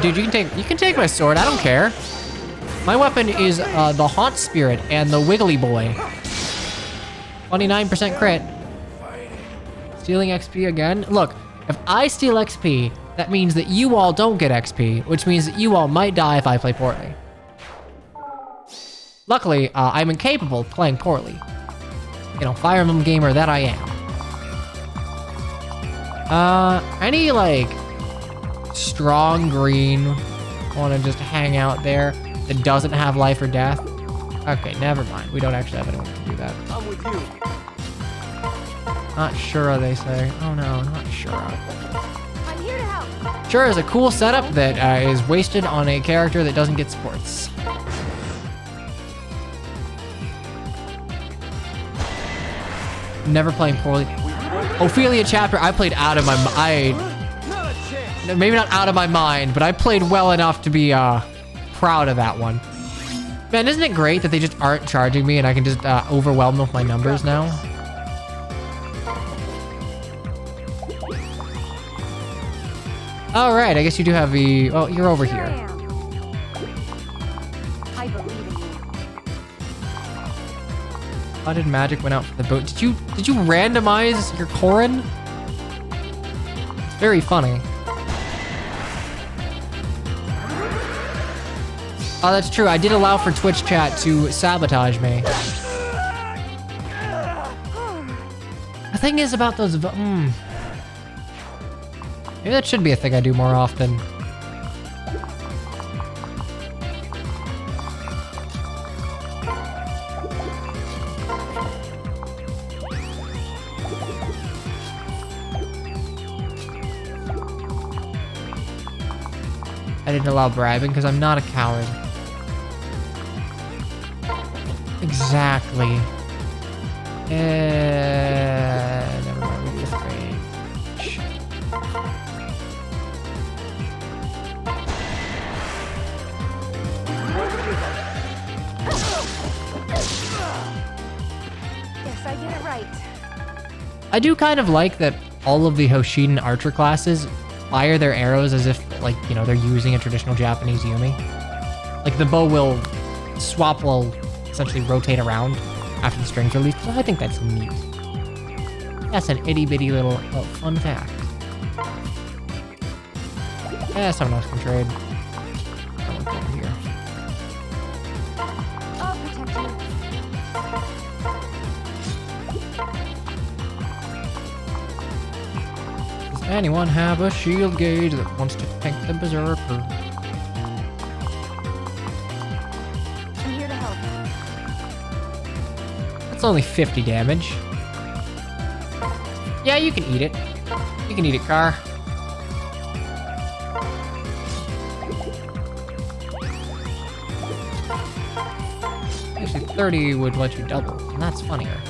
Dude, you can take my sword. I don't care. My weapon is the Haunt Spirit and the Wiggly Boy. 29% crit. Stealing XP again. Look, if I steal XP, that means that you all don't get XP, which means that you all might die if I play poorly. Luckily, I'm incapable of playing poorly. You know, Fire Emblem gamer that I am. Any, like, strong green want to just hang out there that doesn't have life or death? Okay, never mind. We don't actually have anyone who can do that. I'm with you. Not sure, they say. Oh no, not sure. I'm here to help. Sure is a cool setup that is wasted on a character that doesn't get sports. Never playing poorly. Ophelia chapter, I played out of my mind. Maybe not out of my mind, but I played well enough to be proud of that one. Man, isn't it great that they just aren't charging me and I can just overwhelm them with my numbers now? All right, I guess you do have the... Oh, you're over Here I here. am. I believe in you. How did magic went out for the boat? Did you randomize your Corrin? It's very funny. Oh, that's true. I did allow for Twitch chat to sabotage me. The thing is about those... Maybe that should be a thing I do more often. I didn't allow bribing because I'm not a coward. Exactly. Never mind, we do this range. Guess I did it right. I do kind of like that all of the Hoshidan archer classes fire their arrows as if, like, you know, they're using a traditional Japanese Yumi. Like, the bow will essentially rotate around after the string's released. So I think that's neat. That's an itty-bitty little fun fact. Yeah, someone else can trade. Someone's over here. I'll protect you. Does anyone have a shield gauge that wants to tank the berserker? I'm here to help. That's only 50 damage. Yeah, you can eat it. You can eat it, Car. Actually, 30 would let you double, and that's funnier.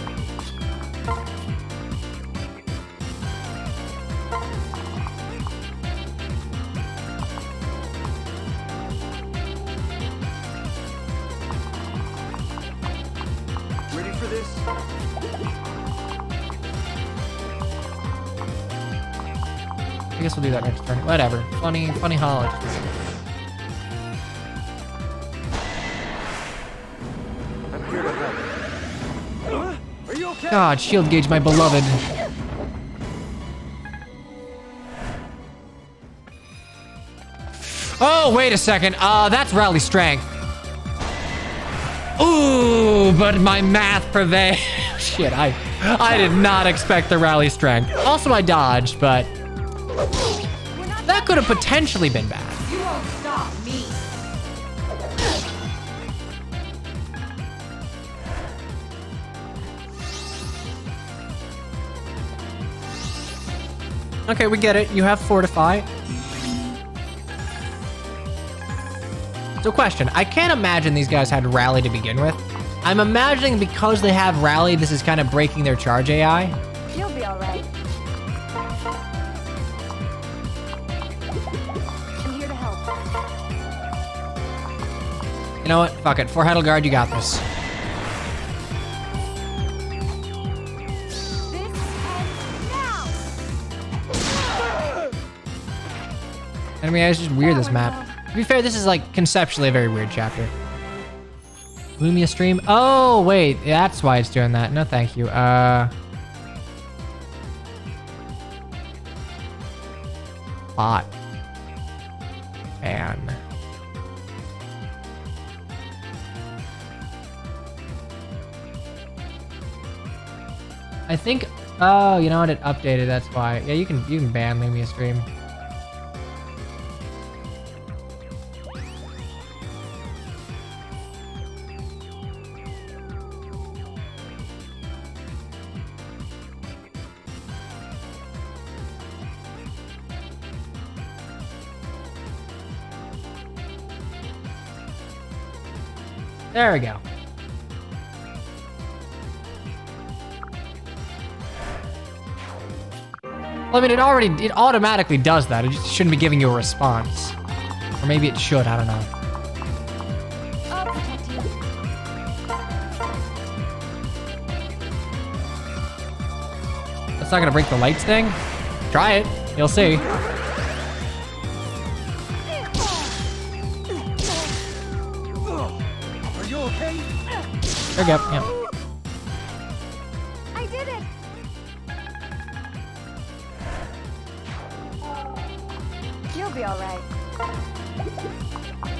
Ready for this? I guess we'll do that next turn. Whatever. Funny holiday. I'm here to help. Are you okay? God, shield gauge, my beloved. Oh, wait a second. That's rally strength. Ooh, but my math prevailed. Shit, I did not expect the rally strength. Also, I dodged, but that could have potentially been bad. You won't stop me. Okay, we get it. You have Fortify. So question, I can't imagine these guys had Rally to begin with. I'm imagining because they have Rally, this is kind of breaking their charge AI. You'll be all right. I'm here to help. You know what? Fuck it. For Heidelgard, you got this. This ends now. Enemy eyes is just weird, this map. To be fair, this is like conceptually a very weird chapter. Lumia stream. Oh, wait. That's why it's doing that. No, thank you. Bot. Ban. I think, oh, you know what? It updated. That's why. Yeah, you can ban Lumia stream. There we go. Well, I mean, it automatically does that. It just shouldn't be giving you a response. Or maybe it should, I don't know. I'll protect you. That's not gonna break the lights thing. Try it, you'll see. Are you okay? There we go, yeah. I did it. You'll be all right.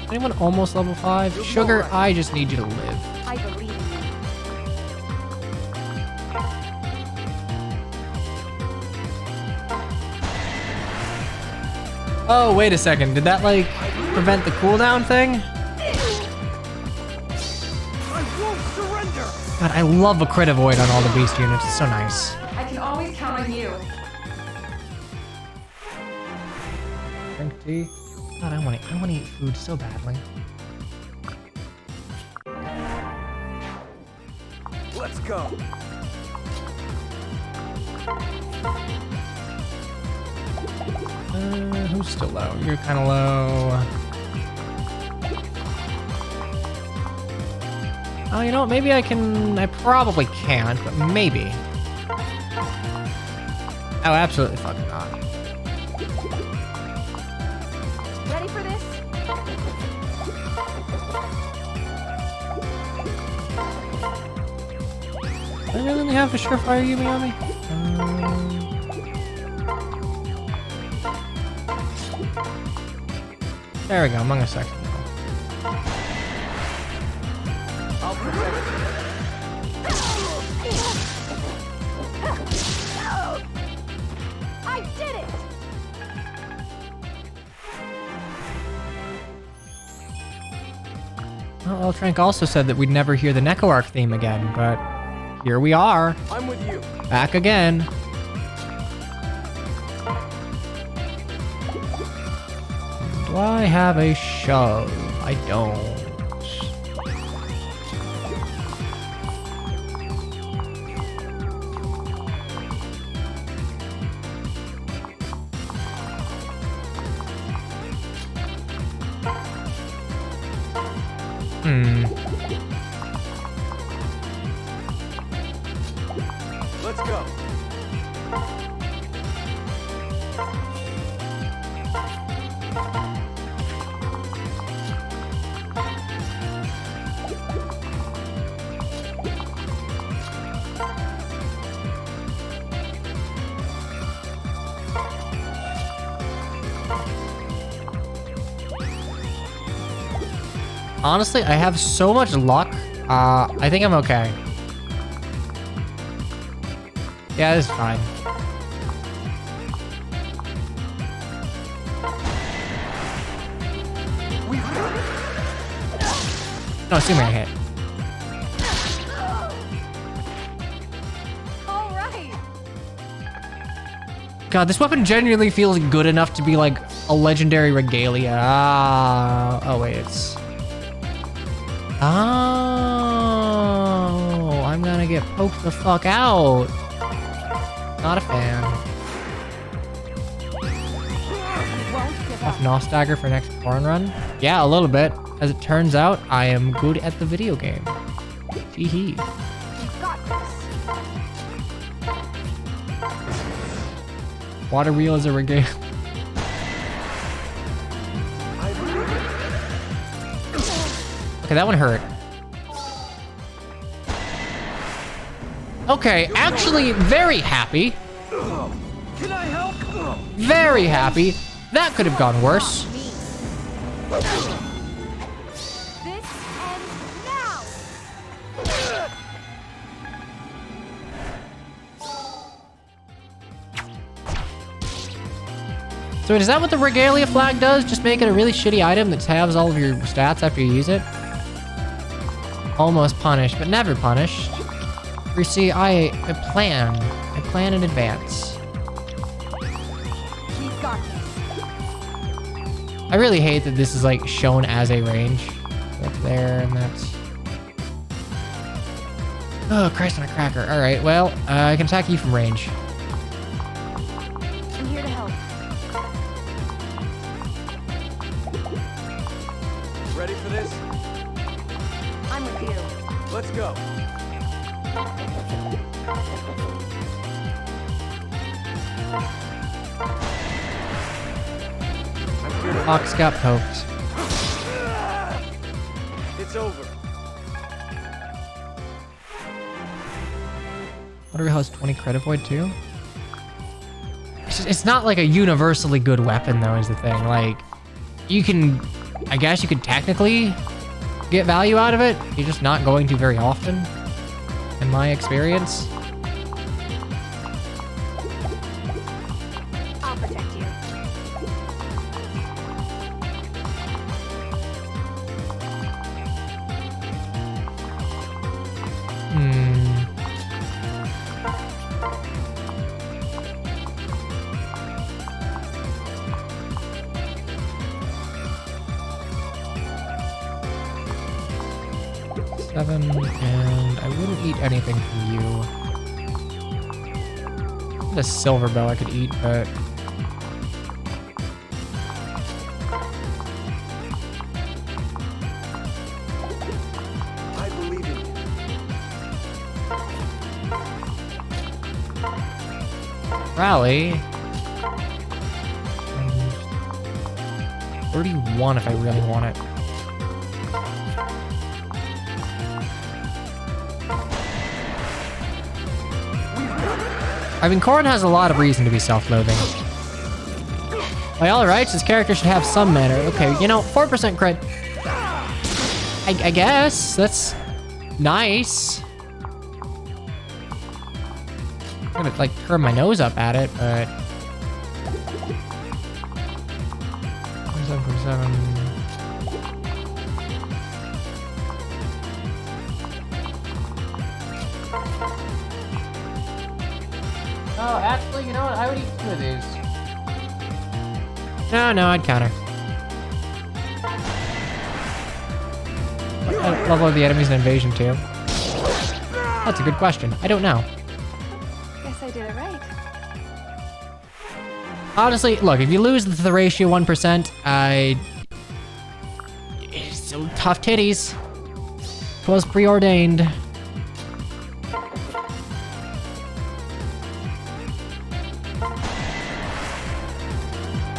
Anyone almost level 5? Sugar, I just need you to live. I believe in you. Oh, wait a second. Did that, like, prevent the cooldown thing? I won't surrender. God, I love a crit avoid on all the beast units. It's so nice. I can always count on you. Drink tea. God, I want to eat food so badly. Let's go. Who's still low? You're kind of low. Oh, you know what? Maybe I can... I probably can't, but maybe. Oh, absolutely fucking not. Ready for this? Do I really have a surefire Yumi on me? There we go, among a second. I'll protect you. I did it! Well, Trank also said that we'd never hear the Neko Arc theme again, but here we are, I'm with you. back again. Do I have a shove? I don't. Let's go. Honestly, I have so much luck. I think I'm okay. Yeah, this is fine. No, assuming I hit. All right. God, this weapon genuinely feels good enough to be like a legendary regalia. Oh wait, it's... Oh, I'm gonna get poked the fuck out. Not a fan. Won't give Off up. Nos Dagger for next Corrin run? Yeah, a little bit. as it turns out, I am good at the video game. Hee. You've got this. Water wheel is a regale. Okay, that one hurt. Okay, actually very happy. Can I help? Very happy. That could have gone worse. This ends now. So is that what the regalia flag does? Just make it a really shitty item that halves all of your stats after you use it? Almost punished, but never punished. You see, I plan. I plan in advance. We've got this. I really hate that this is like shown as a range. That's there and that's... Oh, Christ on a cracker. All right, well, I can attack you from range. I'm here to help. Ready for this? I'm with you. Let's go. Ox got poked. It's over. Water wheel has 20 credit void too? It's not like a universally good weapon though, is the thing. Like, you can, I guess you could technically get value out of it. You're just not going to very often, in my experience. I'll protect you. Seven, and I wouldn't eat anything from you. The silver bow I could eat, but... I believe in you. Rally. 31 if I really want it. I mean, Corrin has a lot of reason to be self-loathing. By all rights, his character should have some manner. Okay, you know, 4% crit. I guess. That's nice. I'm gonna, like, turn my nose up at it, but... 47. Oh, actually, you know what? I would eat 2 of these. No, I'd counter. What level are the enemies in Invasion 2? That's a good question. I don't know. Guess I did it right. Honestly, look, if you lose the ratio 1%, it's still tough titties. 'Twas preordained.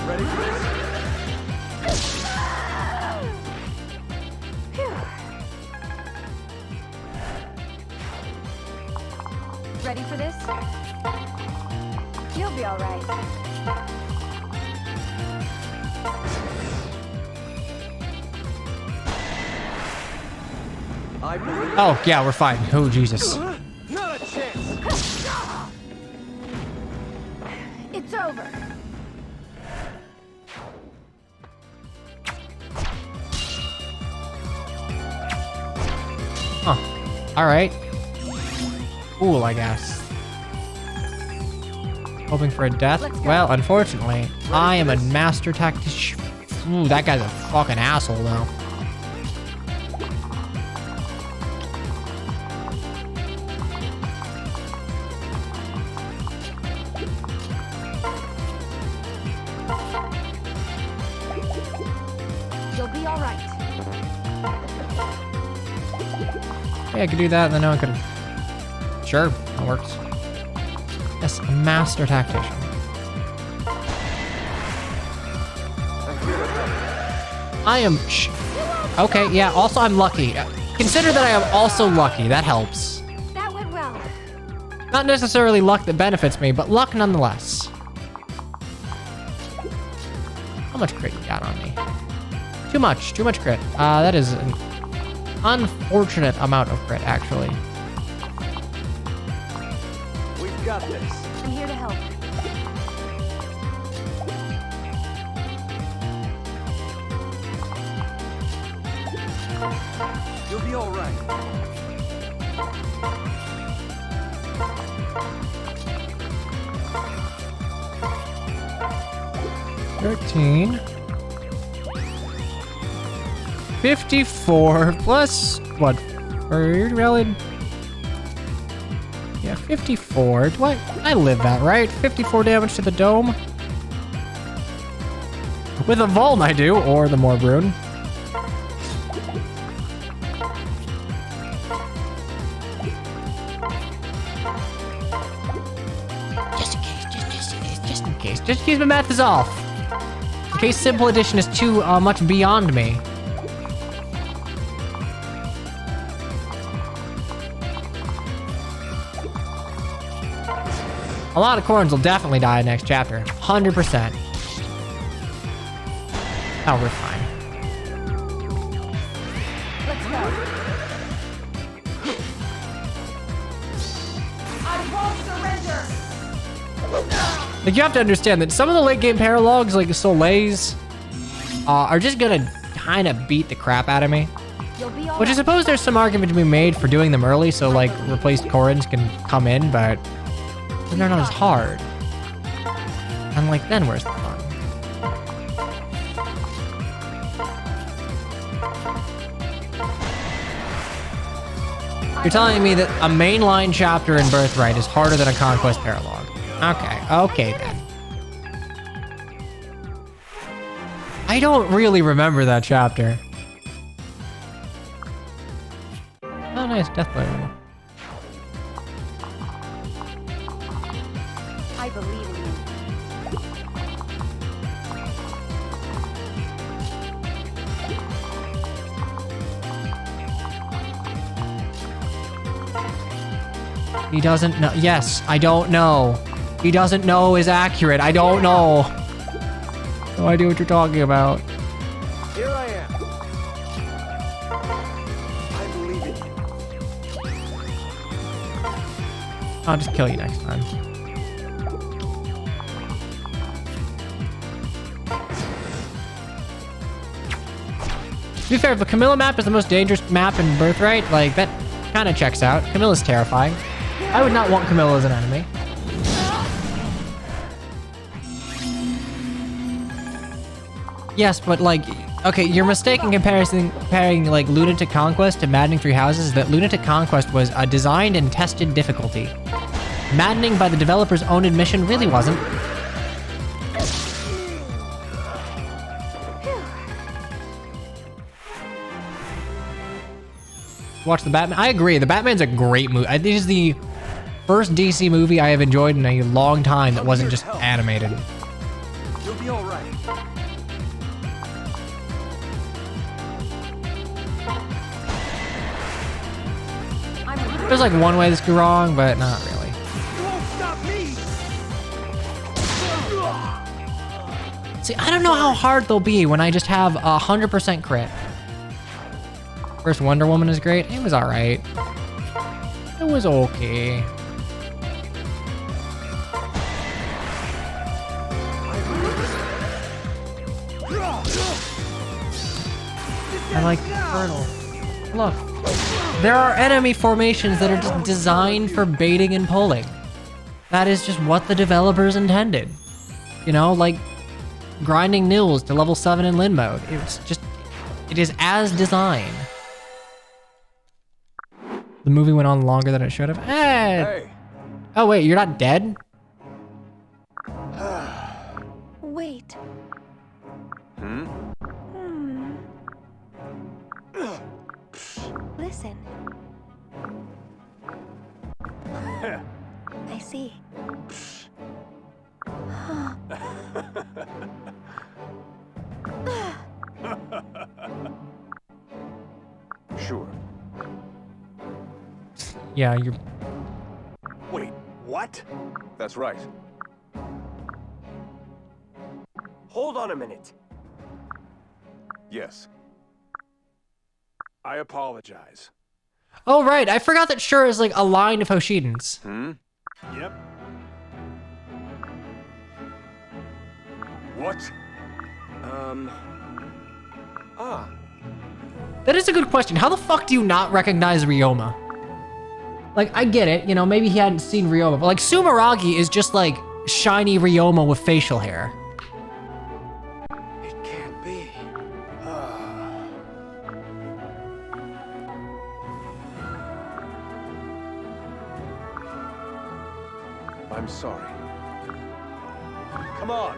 Ready for this? Ready for this? You'll be all right. I believe. Oh, yeah, we're fine. Oh, Jesus. Not a chance. It's over. Huh. Alright. Cool, I guess. Hoping for a death? Well, unfortunately, I am a master tactician. Ooh, that guy's a fucking asshole, though. You'll be all right. Okay, I could do that, and then no one could... Sure, that works. Yes, a master tactician. I am... Okay, yeah, also I'm lucky. Consider that I am also lucky. That helps. That went well. Not necessarily luck that benefits me, but luck nonetheless. How much crit you got on me? Too much crit. That is an unfortunate amount of crit, actually. We've got this. I'm here to help. You'll be all right. $13. 54 plus what? For valid? Yeah, 54. Do I live that, right? 54 damage to the dome. With a Vuln I do, or the Morbruin. Just in case my math is off. In case Simple Addition is too much beyond me. A lot of corns will definitely die next chapter. 100%. Oh, we're fine. Let's go. I won't surrender. Like, you have to understand that some of the late game paralogs, like Soleil's, are just gonna kind of beat the crap out of me. You'll be all Which I suppose there's some argument to be made for doing them early, so like replaced Corrins can come in, but they're not as hard. And like, then where's the fun? You're telling me that a mainline chapter in Birthright is harder than a Conquest paralog? Okay then. I don't really remember that chapter. Oh, nice death blow. I believe in you. He doesn't know. Yes, I don't know. He doesn't know is accurate. I don't know. No idea what you're talking about. Here I am. I believe in you. I'll just kill you next time. To be fair, if the Camilla map is the most dangerous map in Birthright, like, that kind of checks out. Camilla's terrifying. I would not want Camilla as an enemy. Yes, but like, okay, you're mistaken comparing like Lunatic Conquest to Maddening Three Houses. That Lunatic Conquest was a designed and tested difficulty. Maddening, by the developer's own admission, really wasn't. Watch the Batman. I agree. The Batman's a great movie. It is the first DC movie I have enjoyed in a long time that wasn't just animated. You'll be all right. There's like one way this could go wrong, but not really. You won't stop me. See, I don't know how hard they'll be when I just have 100% crit. First Wonder Woman is great. It was alright. It was okay. I like the Colonel. Look. There are enemy formations that are just designed for baiting and pulling. That is just what the developers intended. You know, like grinding Nils to level 7 in Lin mode. It is as designed. The movie went on longer than it should have. Hey. Oh wait, you're not dead? Wait. Listen. I see. Sure. Yeah, you're... Wait, what? That's right. Hold on a minute. Yes. I apologize. Oh, right. I forgot that Sure is like a line of Hoshiden's. Yep. What? That is a good question. How the fuck do you not recognize Ryoma? Like, I get it. You know, maybe he hadn't seen Ryoma. But, like, Sumeragi is just, like, shiny Ryoma with facial hair. It can't be. I'm sorry. Come on.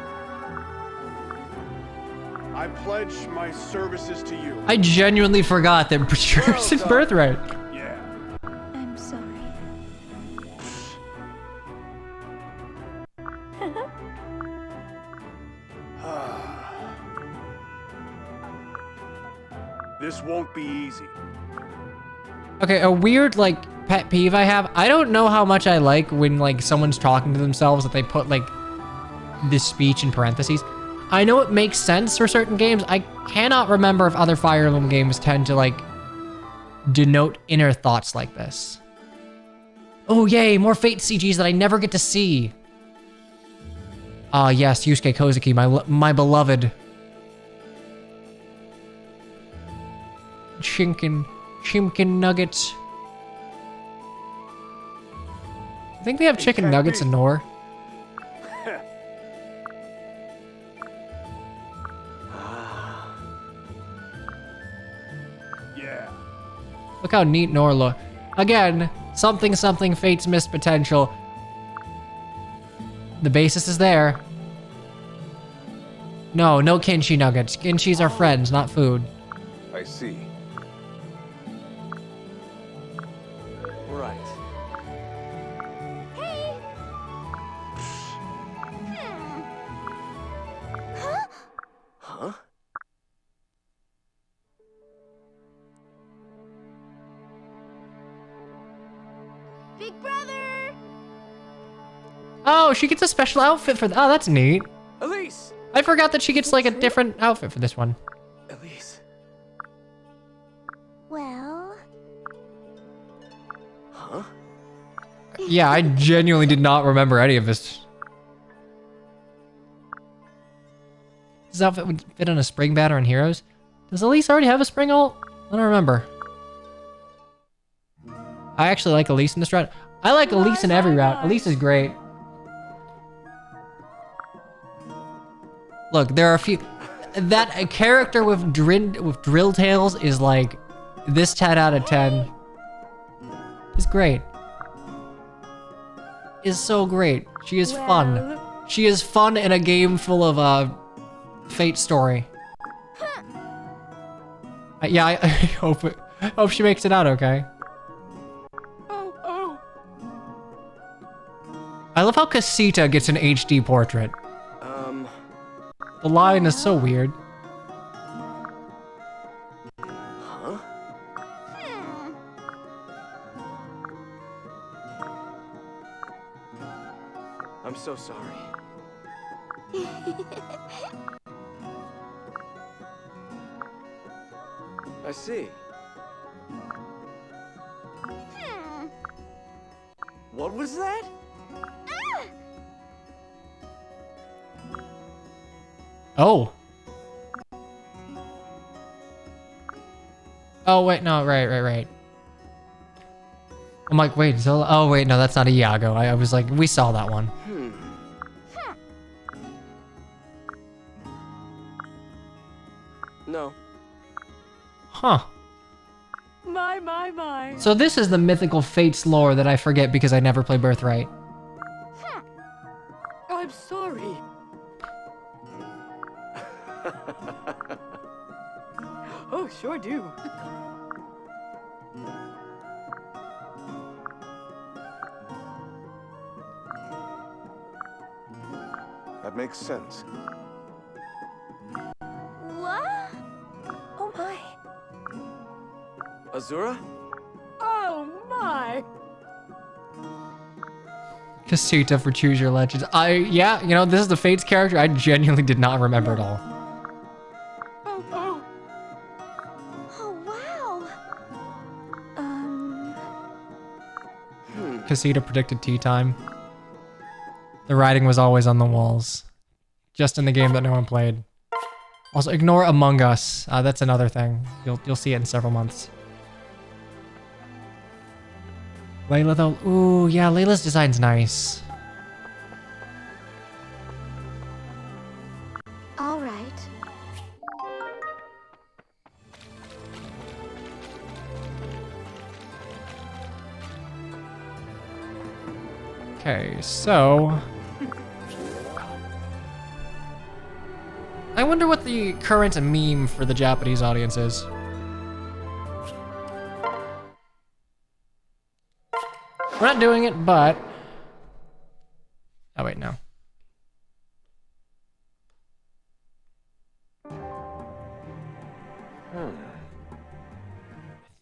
I pledge my services to you. I genuinely forgot that Sure is his birthright. Yeah. I'm sorry. This won't be easy. Okay, a weird, like, pet peeve I have. I don't know how much I like when, like, someone's talking to themselves that they put, like, this speech in parentheses. I know it makes sense for certain games. I cannot remember if other Fire Emblem games tend to, like, denote inner thoughts like this. Oh, yay, more Fate CGs that I never get to see. Ah, yes, Yusuke Kozuki, my beloved. Chimkin nuggets. I think they have chicken nuggets in Nor. Yeah. Look how neat Nor look. Again, something Fate's missed potential. The basis is there. No Kinshi nuggets. Kinshis are friends, not food. I see. Right. Hey! Huh? Big brother! Oh, she gets a special outfit for oh, that's neat. Elise! I forgot that she gets like a different outfit for this one. Elise. Well... Huh? Yeah, I genuinely did not remember any of this. This outfit would fit on a spring banner in Heroes. Does Elise already have a spring ult? I don't remember. I actually like Elise in this route. I like Elise in every route. Elise is great. Look, there are a few... That a character with drill tails is like... This 10 out of 10. Is great. Is so great. She is fun. She is fun in a game full of, Fate story. Yeah, I hope she makes it out okay. I love how Casita gets an HD portrait. The line is so weird. Huh? I'm so sorry. I see. What was that? Oh. Oh, wait, no, right. I'm like, wait, Zola? Oh, wait, no, that's not a Iago. I was like, we saw that one. No. Huh. My. So this is the mythical Fates lore that I forget because I never play Birthright. I'm sorry. Oh, sure do. That makes sense. What? Oh my. Azura? Oh my! Casita for Choose Your Legends. Yeah, you know, this is the Fates character I genuinely did not remember at all. Oh, oh! Oh wow. Casita predicted tea time. The writing was always on the walls. Just in the game that no one played. Also, ignore Among Us. That's another thing. You'll see it in several months. Layla though, ooh, yeah, Layla's design's nice. All right. Okay, so... I wonder what the current meme for the Japanese audience is. We're not doing it, but... Oh, wait, no. I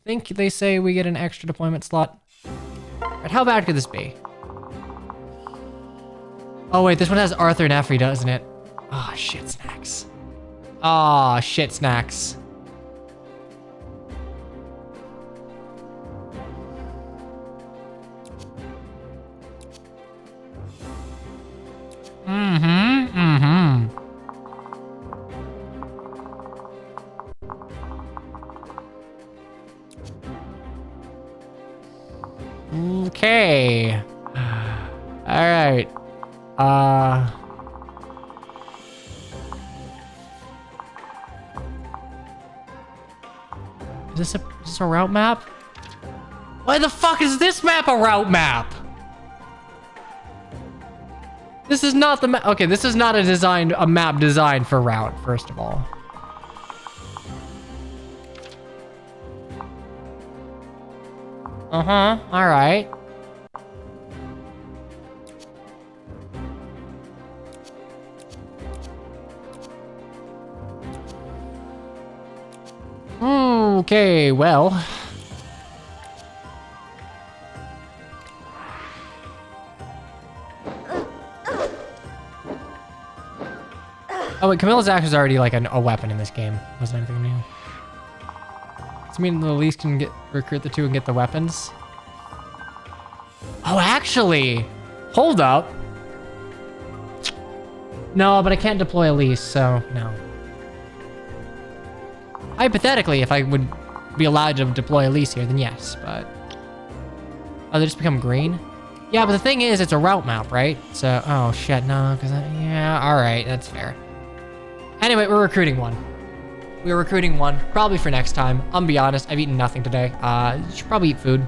think they say we get an extra deployment slot. Right, how bad could this be? Oh, wait, this one has Arthur and Effie, doesn't it? Ah, shit snacks. Ah, shit snacks. Okay. All right. Is this a route map? Why the fuck is this map a route map? This is not the map. Okay, this is not a map designed for route, first of all. Uh-huh, all right. Okay, well. Oh wait, Camilla's axe is already like a weapon in this game. Wasn't anything new. Does it mean the Elise can recruit the two and get the weapons? Oh, actually, hold up. No, but I can't deploy Elise, so no. Hypothetically, if I would be allowed to deploy Elise here, then yes, but... Oh, they just become green? Yeah, but the thing is, it's a route map, right? So, oh shit, no, because yeah, alright, that's fair. Anyway, we're recruiting one. We're recruiting one, probably for next time. I'm gonna be honest, I've eaten nothing today. Should probably eat food.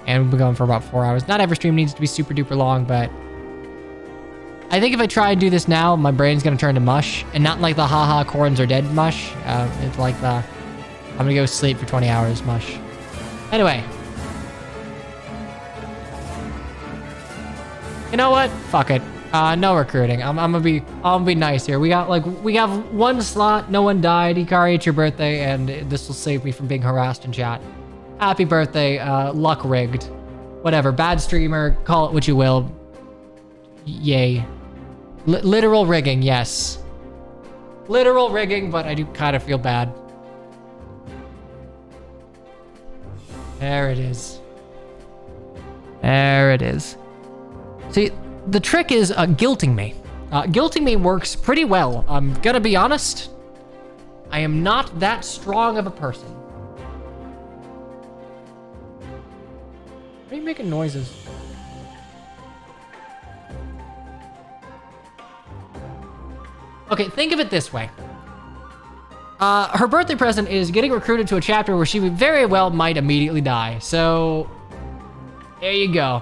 And we'll be going for about 4 hours. Not every stream needs to be super duper long, but... I think if I try and do this now, my brain's gonna turn to mush. And not like the haha corns are dead mush. It's like the I'm gonna go sleep for 20 hours mush. Anyway. You know what? Fuck it. No recruiting. I'm gonna be nice here. We have one slot, no one died. Ikari, it's your birthday, and this will save me from being harassed in chat. Happy birthday, luck rigged. Whatever, bad streamer, call it what you will. Yay. Literal rigging, yes. Literal rigging, but I do kind of feel bad. There it is. There it is. See, the trick is guilting me. Guilting me works pretty well. I'm gonna be honest. I am not that strong of a person. Why are you making noises? Okay, think of it this way. Her birthday present is getting recruited to a chapter where she very well might immediately die. So, there you go.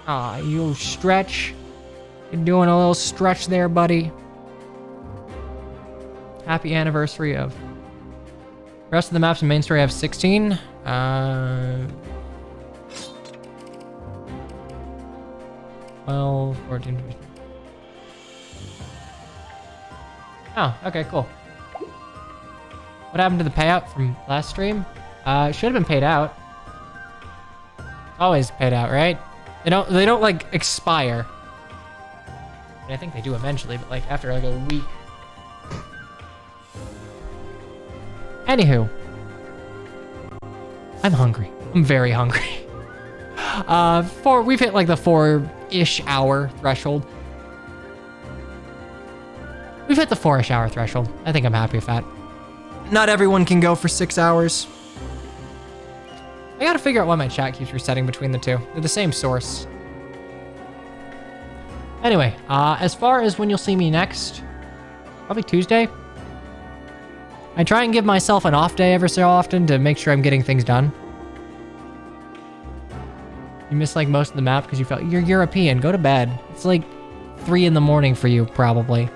Aw, you stretch. You're doing a little stretch there, buddy. Happy anniversary of... The rest of the maps in main story have 16. 12, 14, 15. Oh, okay, cool. What happened to the payout from last stream? It should have been paid out. Always paid out, right? They don't like expire. I think they do eventually, but like after like a week. Anywho. I'm hungry. I'm very hungry. We've hit like the 4-ish hour threshold. We've hit the 4-ish hour threshold. I think I'm happy with that. Not everyone can go for 6 hours. I gotta figure out why my chat keeps resetting between the two. They're the same source. Anyway, as far as when you'll see me next, probably Tuesday. I try and give myself an off day every so often to make sure I'm getting things done. You missed like most of the map because you felt you're European. Go to bed. It's like 3 in the morning for you, probably.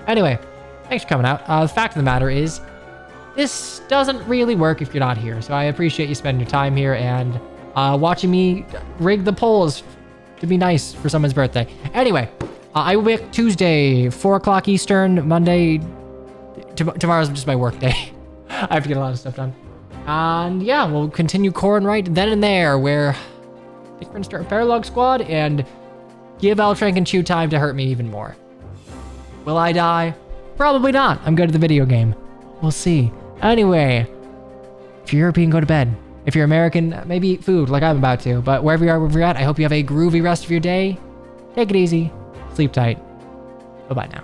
Anyway, thanks for coming out. The fact of the matter is, this doesn't really work if you're not here. So I appreciate you spending your time here and watching me rig the polls to be nice for someone's birthday. Anyway, I will be back Tuesday, 4 o'clock Eastern, Monday. Tomorrow's just my work day. I have to get a lot of stuff done. And yeah, we'll continue Corrinright then and there, where I think we're gonna start a Paralog squad and give Altrank and Chew time to hurt me even more. Will I die? Probably not. I'm good at the video game. We'll see. Anyway, if you're European, go to bed. If you're American, maybe eat food like I'm about to. But wherever you are, wherever you're at, I hope you have a groovy rest of your day. Take it easy. Sleep tight. Bye-bye now.